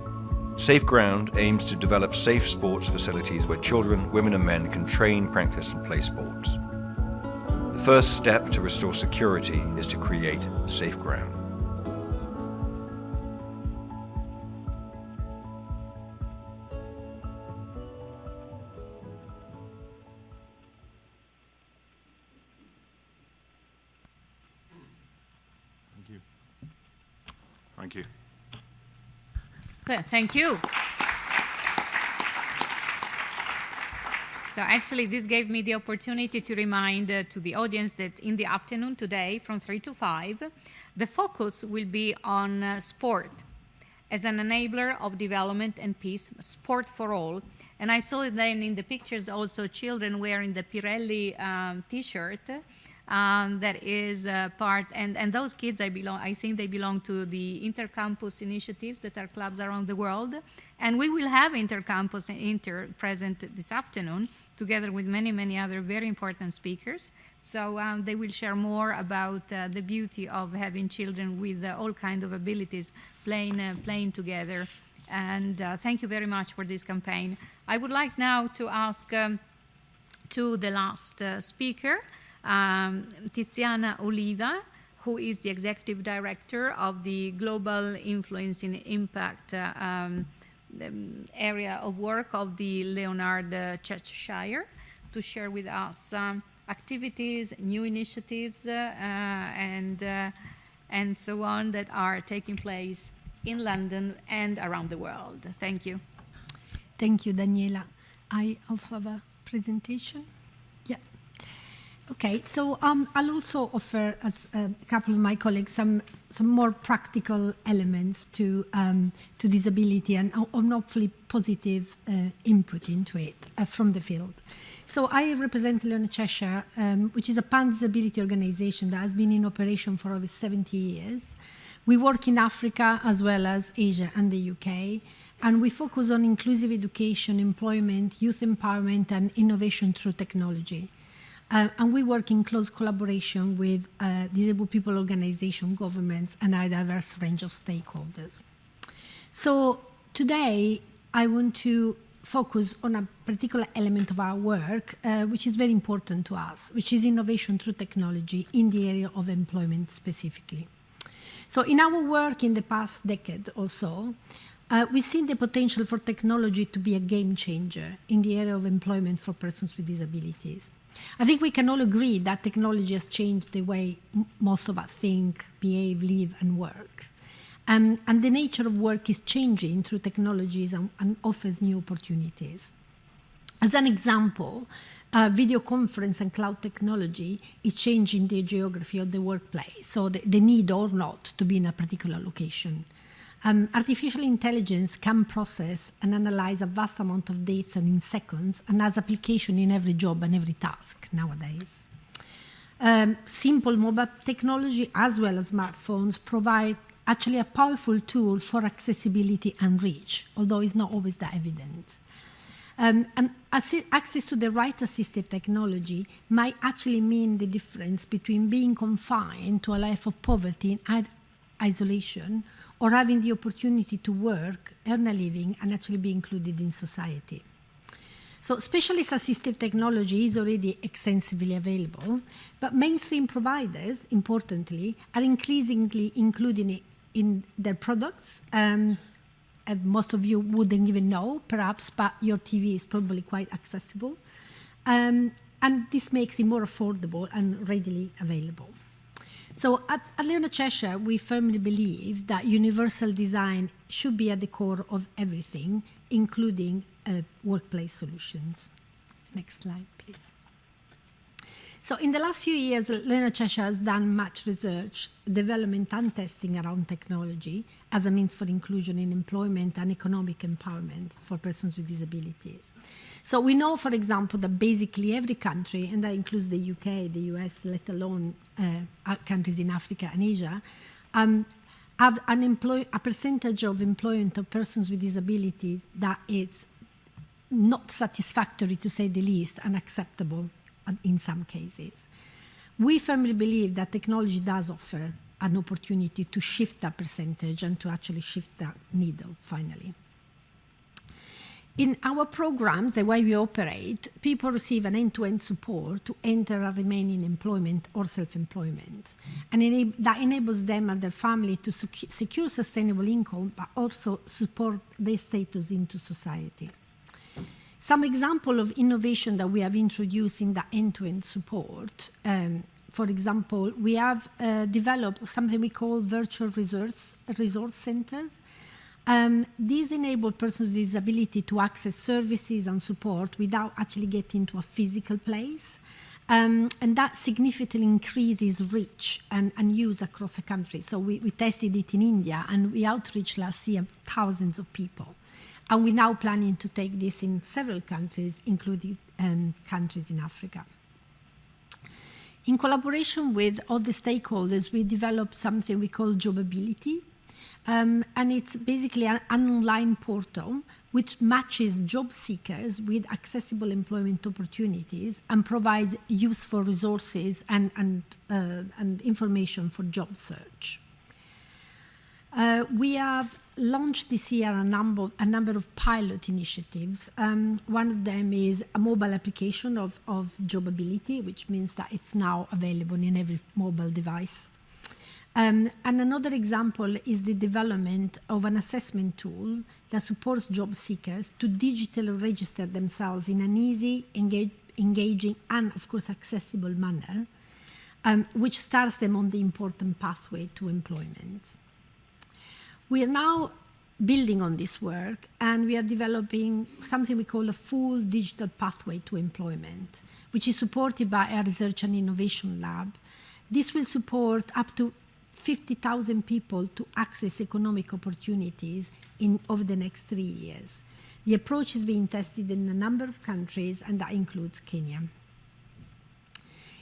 Safe Ground aims to develop safe sports facilities where children, women, and men can train, practice, and play sports. The first step to restore security is to create Safe Ground. Thank you. Well, thank you. So actually, this gave me the opportunity to remind to the audience that in the afternoon today, from 3 to 5, the focus will be on sport. as an enabler of development and peace, sport for all. And I saw then in the pictures also children wearing the Pirelli T-shirt that is part, and those kids I think they belong to the intercampus initiatives that are clubs around the world. And we will have intercampus and inter present this afternoon together with many, many other very important speakers. So they will share more about the beauty of having children with all kinds of abilities playing together. And thank you very much for this campaign. I would like now to ask to the last speaker, Tiziana Oliva, who is the Executive Director of the Global Influence and Impact area of work of the Leonard Cheshire, to share with us activities, new initiatives, and so on that are taking place in London and around the world. Thank you. Thank you, Daniela. I also have a presentation. Yeah. Okay, so I'll also offer, as a couple of my colleagues, some more practical elements to disability and hopefully positive input into it from the field. So I represent Leonard Cheshire, which is a pan-disability organization that has been in operation for over 70 years. We work in Africa as well as Asia and the UK, and we focus on inclusive education, employment, youth empowerment, and innovation through technology. And we work in close collaboration with disabled people organizations, governments, and a diverse range of stakeholders. So today, I want to focus on a particular element of our work, which is very important to us, which is innovation through technology in the area of employment specifically. So in our work in the past decade or so, we've seen the potential for technology to be a game changer in the area of employment for persons with disabilities. I think we can all agree that technology has changed the way most of us think, behave, live, and work. And the nature of work is changing through technologies and offers new opportunities. As an example, video conference and cloud technology is changing the geography of the workplace, so the need or not to be in a particular location. Artificial intelligence can process and analyze a vast amount of data in seconds and has application in every job and every task nowadays. Simple mobile technology as well as smartphones provide actually a powerful tool for accessibility and reach, although it's not always that evident. And access to the right assistive technology might actually mean the difference between being confined to a life of poverty and isolation or having the opportunity to work, earn a living, and actually be included in society. So specialist assistive technology is already extensively available, but mainstream providers, importantly, are increasingly including it in their products. And most of you wouldn't even know, perhaps, but your TV is probably quite accessible. And this makes it more affordable and readily available. So at Leonard Cheshire, we firmly believe that universal design should be at the core of everything, including workplace solutions. Next slide, please. So in the last few years, Leonard Cheshire has done much research, development and testing around technology as a means for inclusion in employment and economic empowerment for persons with disabilities. So we know, for example, that basically every country, and that includes the UK, the US, let alone countries in Africa and Asia, have a percentage of employment of persons with disabilities that is not satisfactory, to say the least, unacceptable in some cases. We firmly believe that technology does offer an opportunity to shift that percentage and to actually shift that needle, finally. In our programs, the way we operate, people receive an end-to-end support to enter or remain in employment or self-employment. And that enables them and their family to secure sustainable income, but also support their status into society. Some example of innovation that we have introduced in the end-to-end support. For example, we have developed something we call virtual resource centers. These enable persons with disability to access services and support without actually getting to a physical place. And that significantly increases reach and use across the country. So we tested it in India, and we outreached last year thousands of people. And we're now planning to take this in several countries, including countries in Africa. In collaboration with other stakeholders, we developed something we call Jobability. And it's basically an online portal which matches job seekers with accessible employment opportunities and provides useful resources and information for job search. We have launched this year a number of pilot initiatives. One of them is a mobile application of Jobability, which means that it's now available in every mobile device. And another example is the development of an assessment tool that supports job seekers to digitally register themselves in an easy, engaging, and, of course, accessible manner, which starts them on the important pathway to employment. We are now building on this work, and we are developing something we call a full digital pathway to employment, which is supported by our Research and Innovation Lab. This will support up to 50,000 people to access economic opportunities over the next 3 years. The approach is being tested in a number of countries, and that includes Kenya.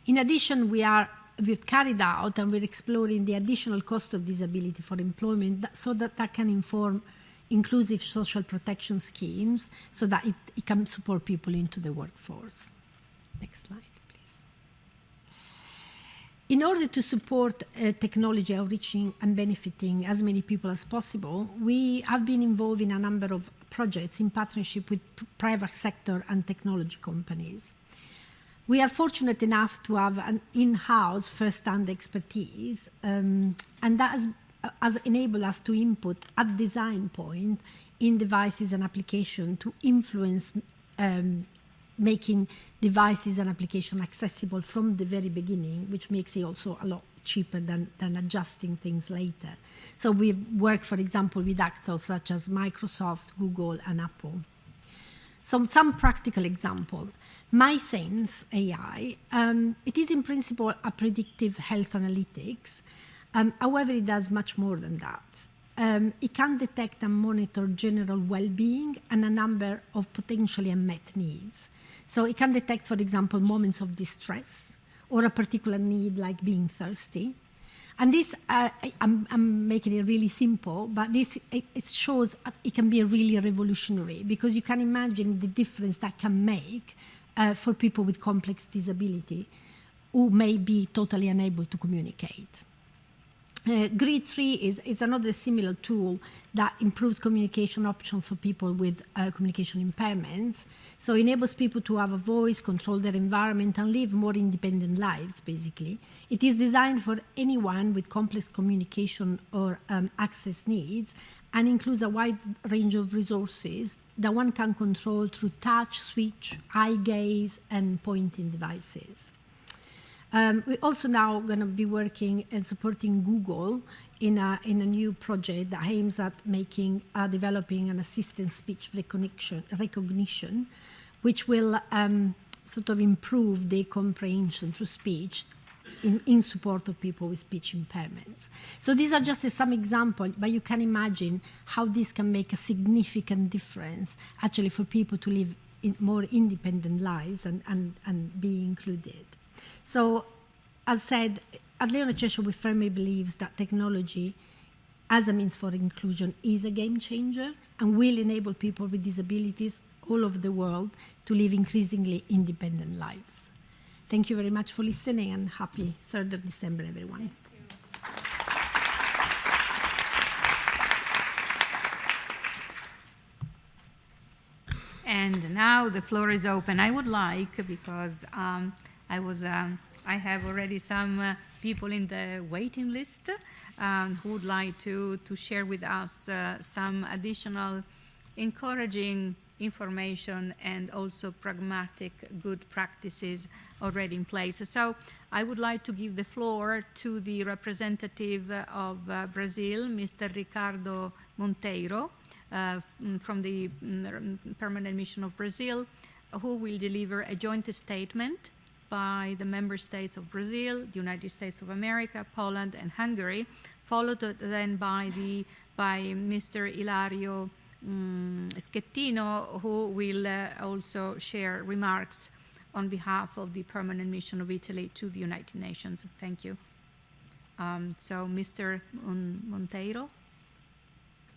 In addition, we've carried out and we're exploring the additional cost of disability for employment so that can inform inclusive social protection schemes so that it can support people into the workforce. Next slide. In order to support technology outreaching and benefiting as many people as possible, we have been involved in a number of projects in partnership with private sector and technology companies. We are fortunate enough to have an in-house first-hand expertise, and that has enabled us to input at design point in devices and applications to influence making devices and applications accessible from the very beginning, which makes it also a lot cheaper than adjusting things later. So we've worked, for example, with actors such as Microsoft, Google, and Apple. Some practical example. MySense AI, it is in principle a predictive health analytics. However, it does much more than that. It can detect and monitor general well-being and a number of potentially unmet needs. So it can detect, for example, moments of distress or a particular need like being thirsty. And this, I'm making it really simple, but this it shows it can be really revolutionary because you can imagine the difference that can make for people with complex disability who may be totally unable to communicate. Grid 3 is another similar tool that improves communication options for people with communication impairments. So it enables people to have a voice, control their environment, and live more independent lives, basically. It is designed for anyone with complex communication or access needs and includes a wide range of resources that one can control through touch, switch, eye gaze, and pointing devices. We're also now going to be working and supporting Google in a new project that aims at developing an assistant speech recognition, which will sort of improve their comprehension through speech in support of people with speech impairments. So these are just some examples, but you can imagine how this can make a significant difference actually for people to live in more independent lives and be included. So, as said, at Leona Cheshire, we firmly believe that technology as a means for inclusion is a game changer and will enable people with disabilities all over the world to live increasingly independent lives. Thank you very much for listening, and happy 3rd of December, everyone. And now the floor is open. I would like, because I have already some people in the waiting list who would like to share with us some additional encouraging information and also pragmatic good practices already in place. So I would like to give the floor to the representative of Brazil, Mr. Ricardo Monteiro, from the Permanent Mission of Brazil, who will deliver a joint statement by the member states of Brazil, the United States of America, Poland, and Hungary, followed then by Mr. Ilario Schettino, who will also share remarks on behalf of the Permanent Mission of Italy to the United Nations. Thank you. So, Mr. Monteiro.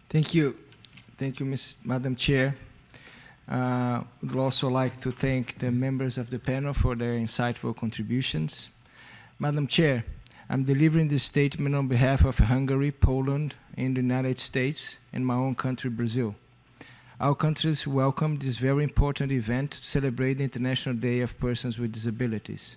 Thank you. Thank you, Madam Chair. Would also like to thank the members of the panel for their insightful contributions. Madam Chair, I'm delivering this statement on behalf of Hungary, Poland, and the United States, and my own country, Brazil. Our countries welcome this very important event to celebrate the International Day of Persons with Disabilities.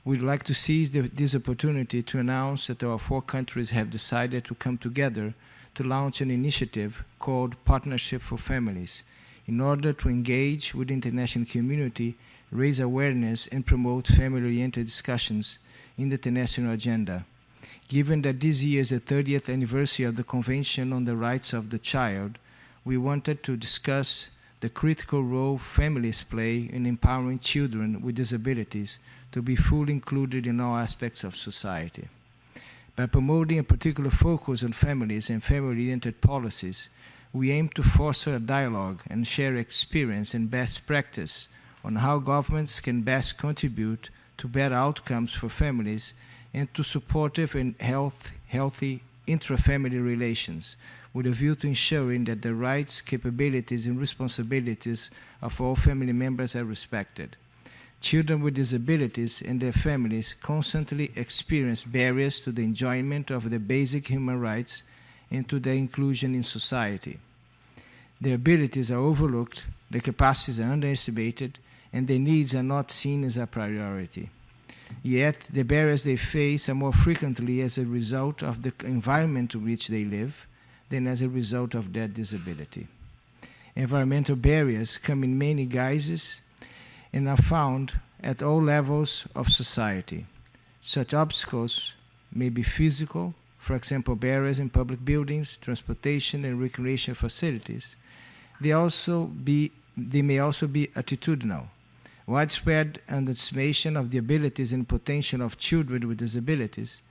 We'd like to seize this opportunity to announce that our 4 countries have decided to come together to launch an initiative called Partnership for Families in order to engage with the international community, raise awareness, and promote family-oriented discussions in the international agenda. Given that this year is the 30th anniversary of the Convention on the Rights of the Child, we wanted to discuss the critical role families play in empowering children with disabilities to be fully included in all aspects of society. By promoting a particular focus on families and family-oriented policies, we aim to foster a dialogue and share experience and best practice on how governments can best contribute to better outcomes for families and to supportive and healthy intra-family relations, with a view to ensuring that the rights, capabilities, and responsibilities of all family members are respected. Children with disabilities and their families constantly experience barriers to the enjoyment of their basic human rights and to their inclusion in society. Their abilities are overlooked, their capacities are underestimated, and their needs are not seen as a priority. Yet, the barriers they face are more frequently as a result of the environment in which they live than as a result of their disability. Environmental barriers come in many guises and are found at all levels of society. Such obstacles may be physical, for example, barriers in public buildings, transportation, and recreation facilities. They may also be attitudinal. Widespread underestimation of the abilities and potential of children with disabilities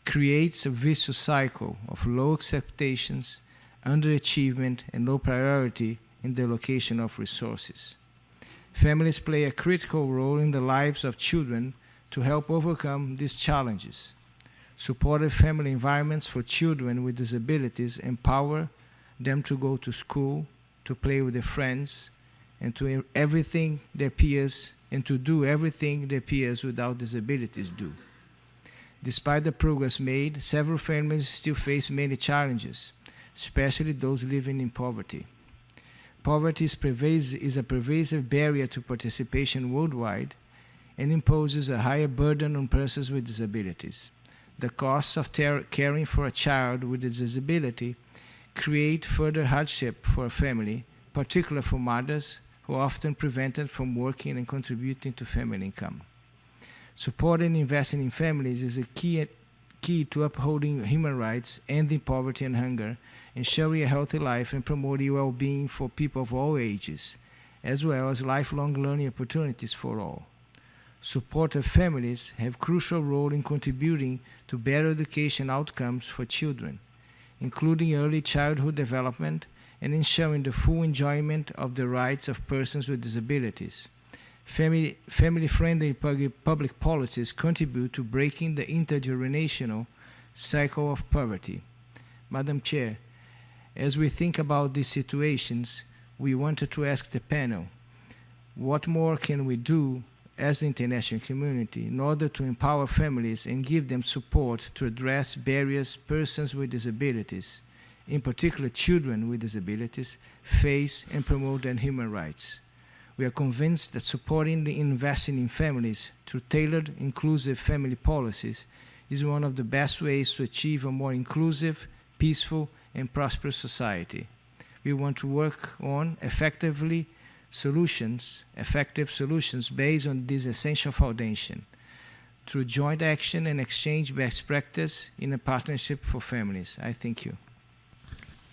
creates a vicious cycle of low expectations, underachievement, and low priority in the allocation of resources. Families play a critical role in the lives of children to help overcome these challenges. Supportive family environments for children with disabilities empower them to go to school, to play with their friends, and to do everything their peers without disabilities do. Despite the progress made, several families still face many challenges, especially those living in poverty. Poverty is a pervasive barrier to participation worldwide and imposes a higher burden on persons with disabilities. The costs of caring for a child with a disability create further hardship for a family, particularly for mothers who are often prevented from working and contributing to family income. Supporting and investing in families is a key to upholding human rights, ending poverty and hunger, ensuring a healthy life, and promoting well-being for people of all ages, as well as lifelong learning opportunities for all. Supportive families have a crucial role in contributing to better education outcomes for children, including early childhood development and ensuring the full enjoyment of the rights of persons with disabilities. Family-friendly public policies contribute to breaking the intergenerational cycle of poverty. Madam Chair, as we think about these situations, we wanted to ask the panel, what more can we do as the international community in order to empower families and give them support to address barriers persons with disabilities, in particular children with disabilities, face and promote their human rights? We are convinced that supporting and investing in families through tailored, inclusive family policies is one of the best ways to achieve a more inclusive, peaceful, and prosperous society. We want to work on effective solutions based on this essential foundation through joint action and exchange best practice in a partnership for families. I thank you.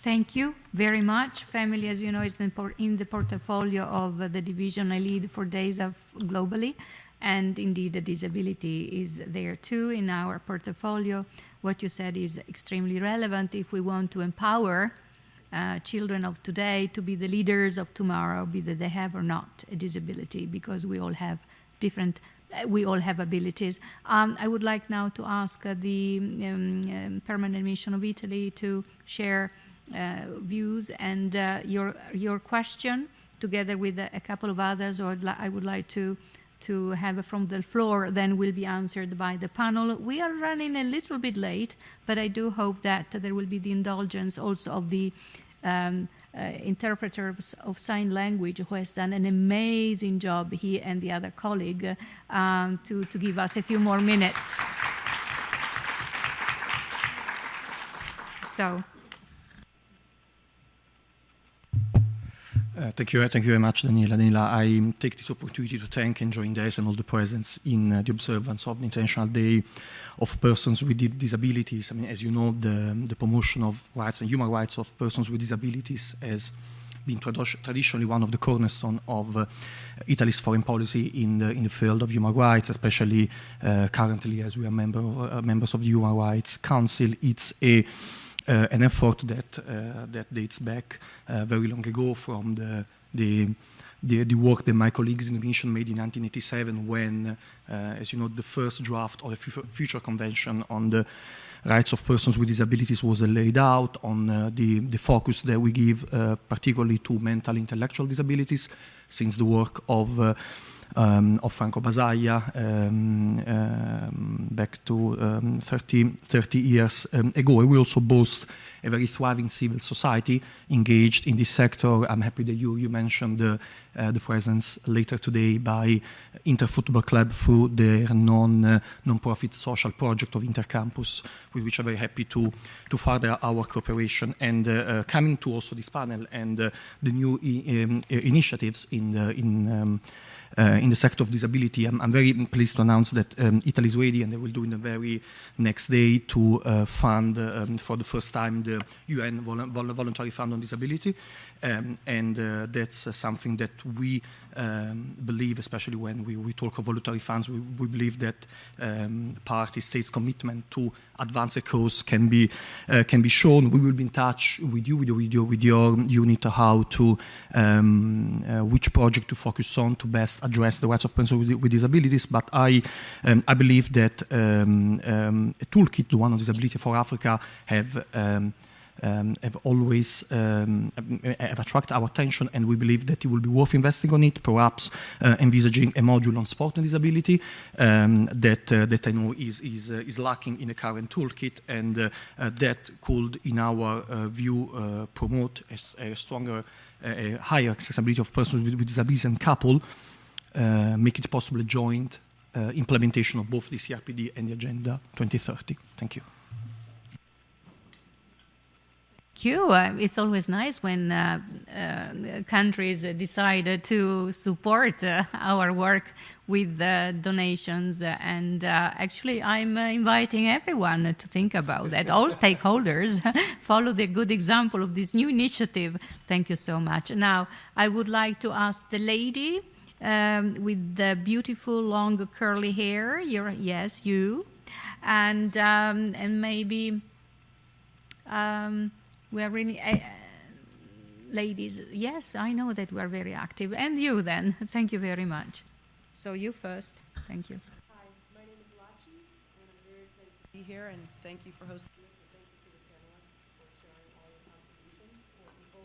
Thank you very much. Family, as you know, is in the portfolio of the division I lead for Days of Globally. And indeed, the disability is there too in our portfolio. What you said is extremely relevant if we want to empower children of today to be the leaders of tomorrow, be that they have or not a disability, because we all have abilities. I would like now to ask the Permanent Mission of Italy to share views and your question together with a couple of others, or I would like to have from the floor, then will be answered by the panel. We are running a little bit late, but I do hope that there will be the indulgence also of the interpreters of sign language, who has done an amazing job, he and the other colleague, to give us a few more minutes. So. Thank you very much, Daniela. Daniela, I take this opportunity to thank and join Des and all the presence in the observance of the International Day of Persons with Disabilities. I mean, as you know, the promotion of rights and human rights of persons with disabilities has been traditionally one of the cornerstones of Italy's foreign policy in the field of human rights, especially currently as we are members of the Human Rights Council. It's an effort that dates back very long ago from the work that my colleagues in the mission made in 1987, when, as you know, the first draft of the future convention on the rights of persons with disabilities was laid out on the focus that we give particularly to mental intellectual disabilities, since the work of Franco Basaglia back to 30 years ago. And we also boast a very thriving civil society engaged in this sector. I'm happy that you mentioned the presence later today by Inter Football Club through their non-profit social project of Intercampus, with which I'm very happy to further our cooperation. And coming to also this panel and the new initiatives in the sector of disability, I'm very pleased to announce that Italy is ready, and they will do in the very next day, to fund for the first time the UN Voluntary Fund on Disability. And that's something that we believe, especially when we talk of voluntary funds, we believe that party states' commitment to advance a cause can be shown. We will be in touch with you, with your unit, how to which project to focus on to best address the rights of persons with disabilities. But I believe that a toolkit, the one on disability for Africa, have always attracted our attention, and we believe that it will be worth investing on it, perhaps envisaging a module on sport and disability that I know is lacking in the current toolkit, and that could, in our view, promote a stronger, higher accessibility of persons with disabilities, and couple make it possible a joint implementation of both the CRPD and the Agenda 2030. Thank you. It's always nice when countries decide to support our work with donations, and actually I'm inviting everyone to think about that. All stakeholders follow the good example of this new initiative. Thank you so much. Now I would like to ask the lady with the beautiful long curly hair. Yes, you, and maybe. We are really, ladies, yes, I know that we are very active. And you then, thank you very much. So you first, thank you. Hi, my name is Lachi, and I'm very excited to be here, and thank you for hosting this, and thank you to the panelists for sharing all your contributions for people.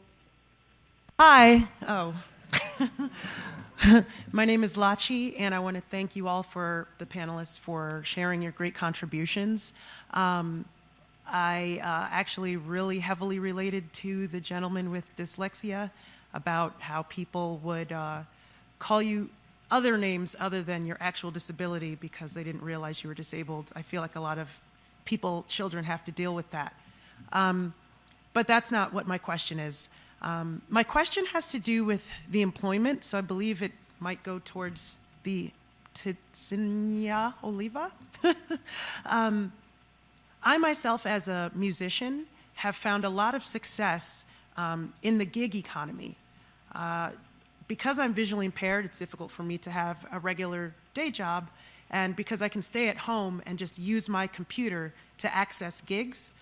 Hi, my name is Lachi, and I want to thank you all for the panelists for sharing your great contributions. I actually really heavily related to the gentleman with dyslexia about how people would call you other names other than your actual disability because they didn't realize you were disabled. I feel like a lot of children have to deal with that. But that's not what my question is. My question has to do with the employment, so I believe it might go towards the Tizinia Oliva. I myself, as a musician, have found a lot of success in the gig economy. because I'm visually impaired, it's difficult for me to have a regular day job. And because I can stay at home and just use my computer to access gigs,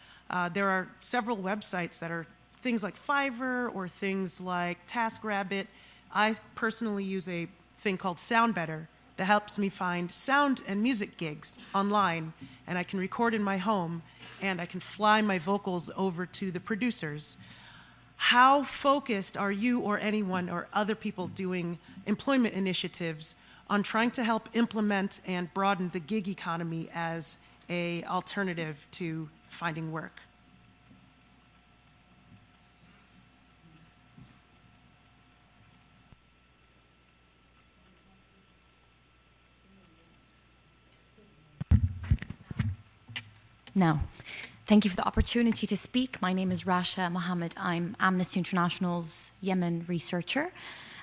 there are several websites that are things like Fiverr or things like TaskRabbit. I personally use a thing called SoundBetter that helps me find sound and music gigs online, and I can record in my home, and I can fly my vocals over to the producers. How focused are you or anyone or other people doing employment initiatives on trying to help implement and broaden the gig economy as an alternative to finding work? No. Thank you for the opportunity to speak. My name is Rasha Mohammed. I'm Amnesty International's Yemen researcher.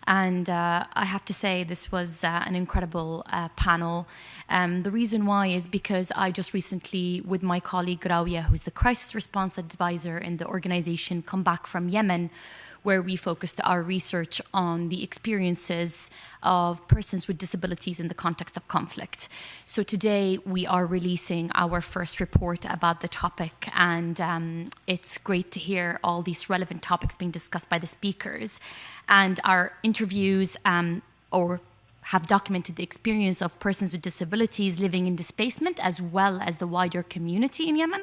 And I have to say this was an incredible panel. The reason why is because I just recently, with my colleague Rawiya, who's the crisis response advisor in the organization, come back from Yemen, where we focused our research on the experiences of persons with disabilities in the context of conflict. So today we are releasing our first report about the topic, and it's great to hear all these relevant topics being discussed by the speakers. And our interviews have documented the experience of persons with disabilities living in displacement as well as the wider community in Yemen.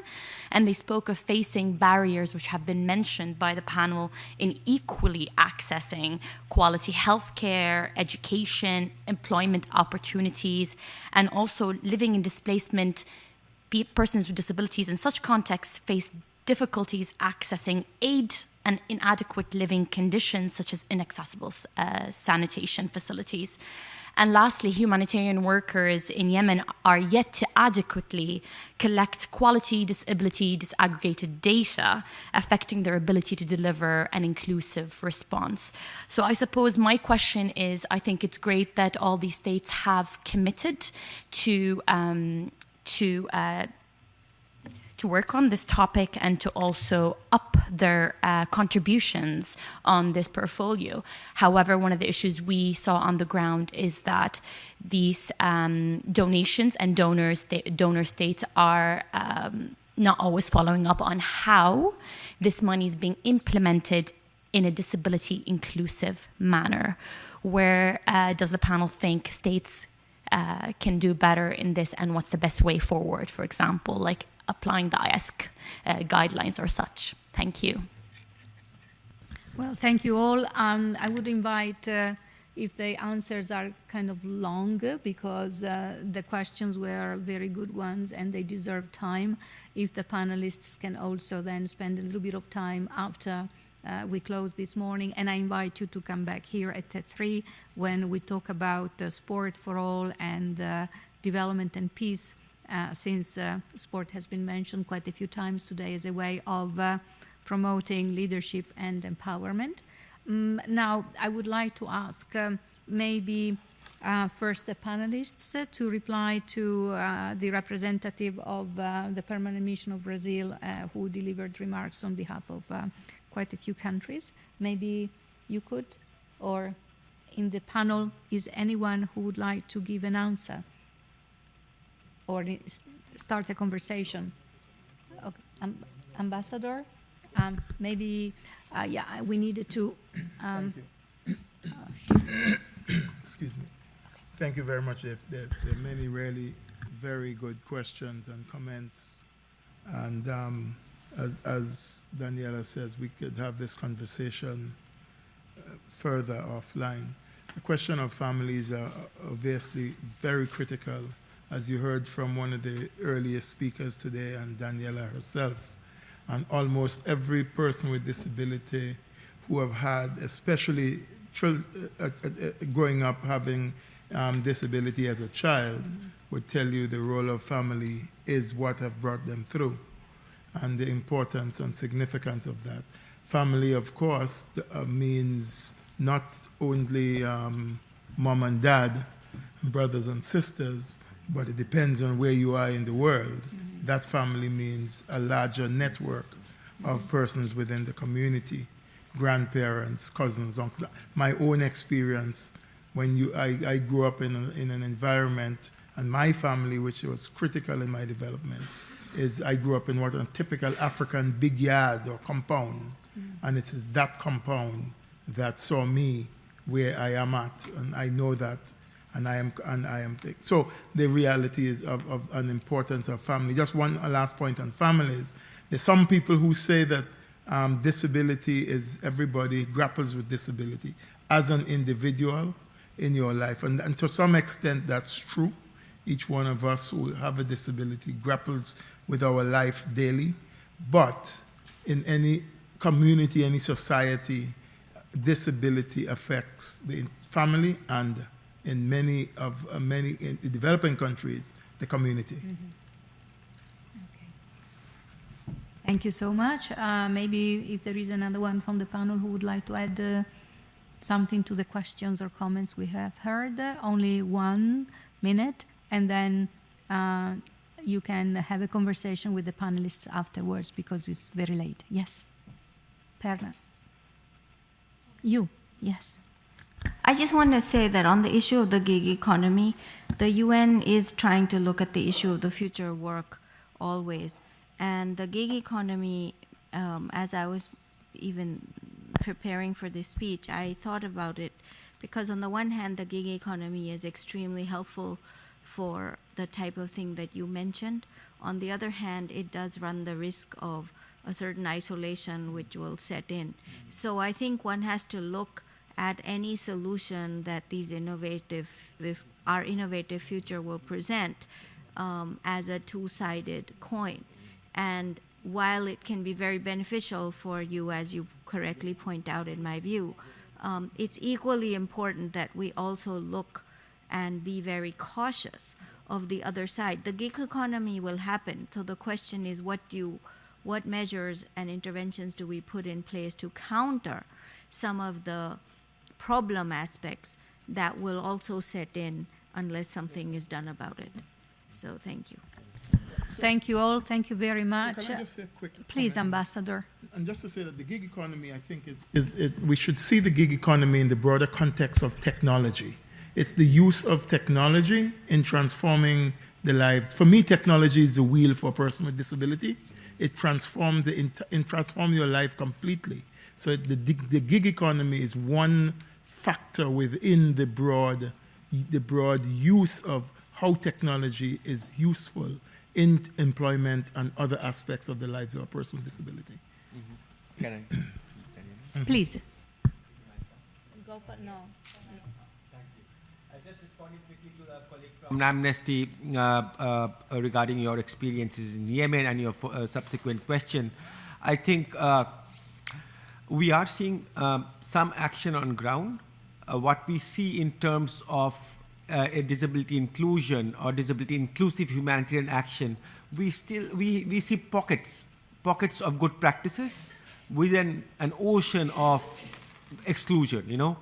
And they spoke of facing barriers which have been mentioned by the panel in equally accessing quality healthcare, education, employment opportunities, and also living in displacement. Persons with disabilities in such contexts face difficulties accessing aid and inadequate living conditions such as inaccessible sanitation facilities. And lastly, humanitarian workers in Yemen are yet to adequately collect quality disability disaggregated data affecting their ability to deliver an inclusive response. So I suppose my question is, I think it's great that all these states have committed to work on this topic and to also up their contributions on this portfolio. However, one of the issues we saw on the ground is that these donations and donor states are not always following up on how this money is being implemented in a disability inclusive manner. Where does the panel think states can do better in this, and what's the best way forward, for example, like applying the IASC guidelines or such? Thank you. Well, thank you all. I would invite, if the answers are kind of long, because the questions were very good ones and they deserve time, if the panelists can also then spend a little bit of time after we close this morning. And I invite you to come back here at 3 when we talk about sport for all and development and peace. Since sport has been mentioned quite a few times today as a way of promoting leadership and empowerment. Now, I would like to ask maybe first the panelists to reply to the representative of the Permanent Mission of Brazil who delivered remarks on behalf of quite a few countries. Maybe you could, or in the panel, is anyone who would like to give an answer or start a conversation? Okay. Ambassador, maybe, yeah, we needed to. Thank you. Excuse me. Thank you very much. There are many really very good questions and comments. And as Daniela says, we could have this conversation further offline. The question of families are obviously very critical, as you heard from one of the earliest speakers today and Daniela herself. And almost every person with disability who have had, especially growing up having disability as a child, would tell you the role of family is what have brought them through, and the importance and significance of that. Family, of course, means not only mom and dad, brothers and sisters, but it depends on where you are in the world. That family means a larger network of persons within the community. grandparents, cousins, uncles. My own experience when I grew up in an environment, and my family, which was critical in my development, is I grew up in what a typical African big yard or compound, and it is that compound that saw me where I am at, and I know that, and I am. So the reality is of an importance of family. Just one last point on families. There's some people who say that disability is everybody grapples with disability as an individual in your life, and to some extent that's true. Each one of us who have a disability grapples with our life daily, but in any community, any society, disability affects the family and in many in developing countries, the community. Thank you so much. Maybe if there is another one from the panel who would like to add something to the questions or comments we have heard, only 1 minute, and then you can have a conversation with the panelists afterwards because it's very late. Yes, Perla. You, yes. I just want to say that on the issue of the gig economy, the UN is trying to look at the issue of the future of work always. And the gig economy, as I was even preparing for this speech, I thought about it because on the one hand, the gig economy is extremely helpful for the type of thing that you mentioned. On the other hand, it does run the risk of a certain isolation which will set in. So I think one has to look at any solution that our innovative future will present as a two-sided coin. And while it can be very beneficial for you, as you correctly point out in my view, it's equally important that we also look and be very cautious of the other side. The gig economy will happen, so the question is what measures and interventions do we put in place to counter some of the problem aspects that will also set in unless something is done about it. So thank you. Thank you all. Thank you very much. So can I just say a quick Please, comment? Ambassador. And just to say that the gig economy, I think, we should see the gig economy in the broader context of technology. It's the use of technology in transforming the lives. For me, technology is the wheel for a person with disability. It transforms your life completely. So the gig economy is one factor within the broad use of how technology is useful in employment and other aspects of the lives of a person with disability. Can I? Please. Go for no. I just responded quickly to the colleague from Amnesty regarding your experiences in Yemen and your subsequent question. I think we are seeing some action on ground. What we see in terms of a disability inclusion or disability inclusive humanitarian action, we see pockets of good practices within an ocean of exclusion, you know.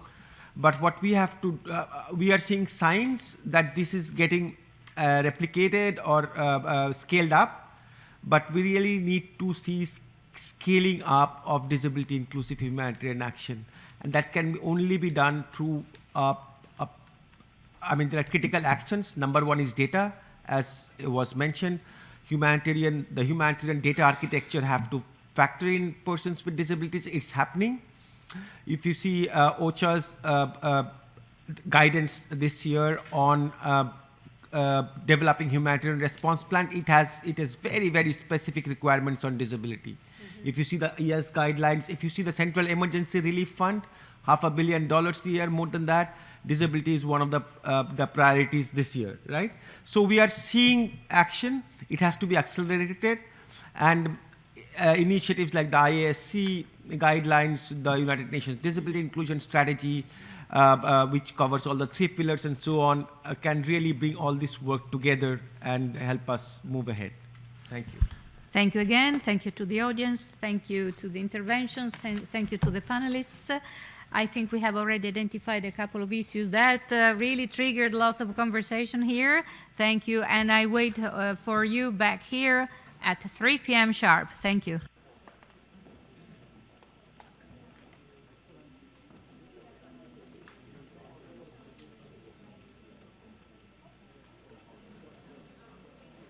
But what we have to, we are seeing signs that this is getting replicated or scaled up, but we really need to see scaling up of disability inclusive humanitarian action. And that can only be done through, there are critical actions. Number one is data, as it was mentioned. The humanitarian data architecture have to factor in persons with disabilities. It's happening. If you see OCHA's guidance this year on developing humanitarian response plan, it has very, very specific requirements on disability. If you see the ES guidelines, if you see the Central Emergency Relief Fund, $500 million a year, more than that, disability is one of the priorities this year, right? So we are seeing action. It has to be accelerated, and initiatives like the IASC guidelines, the United Nations Disability Inclusion Strategy, which covers all the 3 pillars and so on, can really bring all this work together and help us move ahead. Thank you. Thank you again. Thank you to the audience. Thank you to the interventions. Thank you to the panelists. I think we have already identified a couple of issues that really triggered lots of conversation here. Thank you. And I wait for you back here at 3 p.m. sharp. Thank you.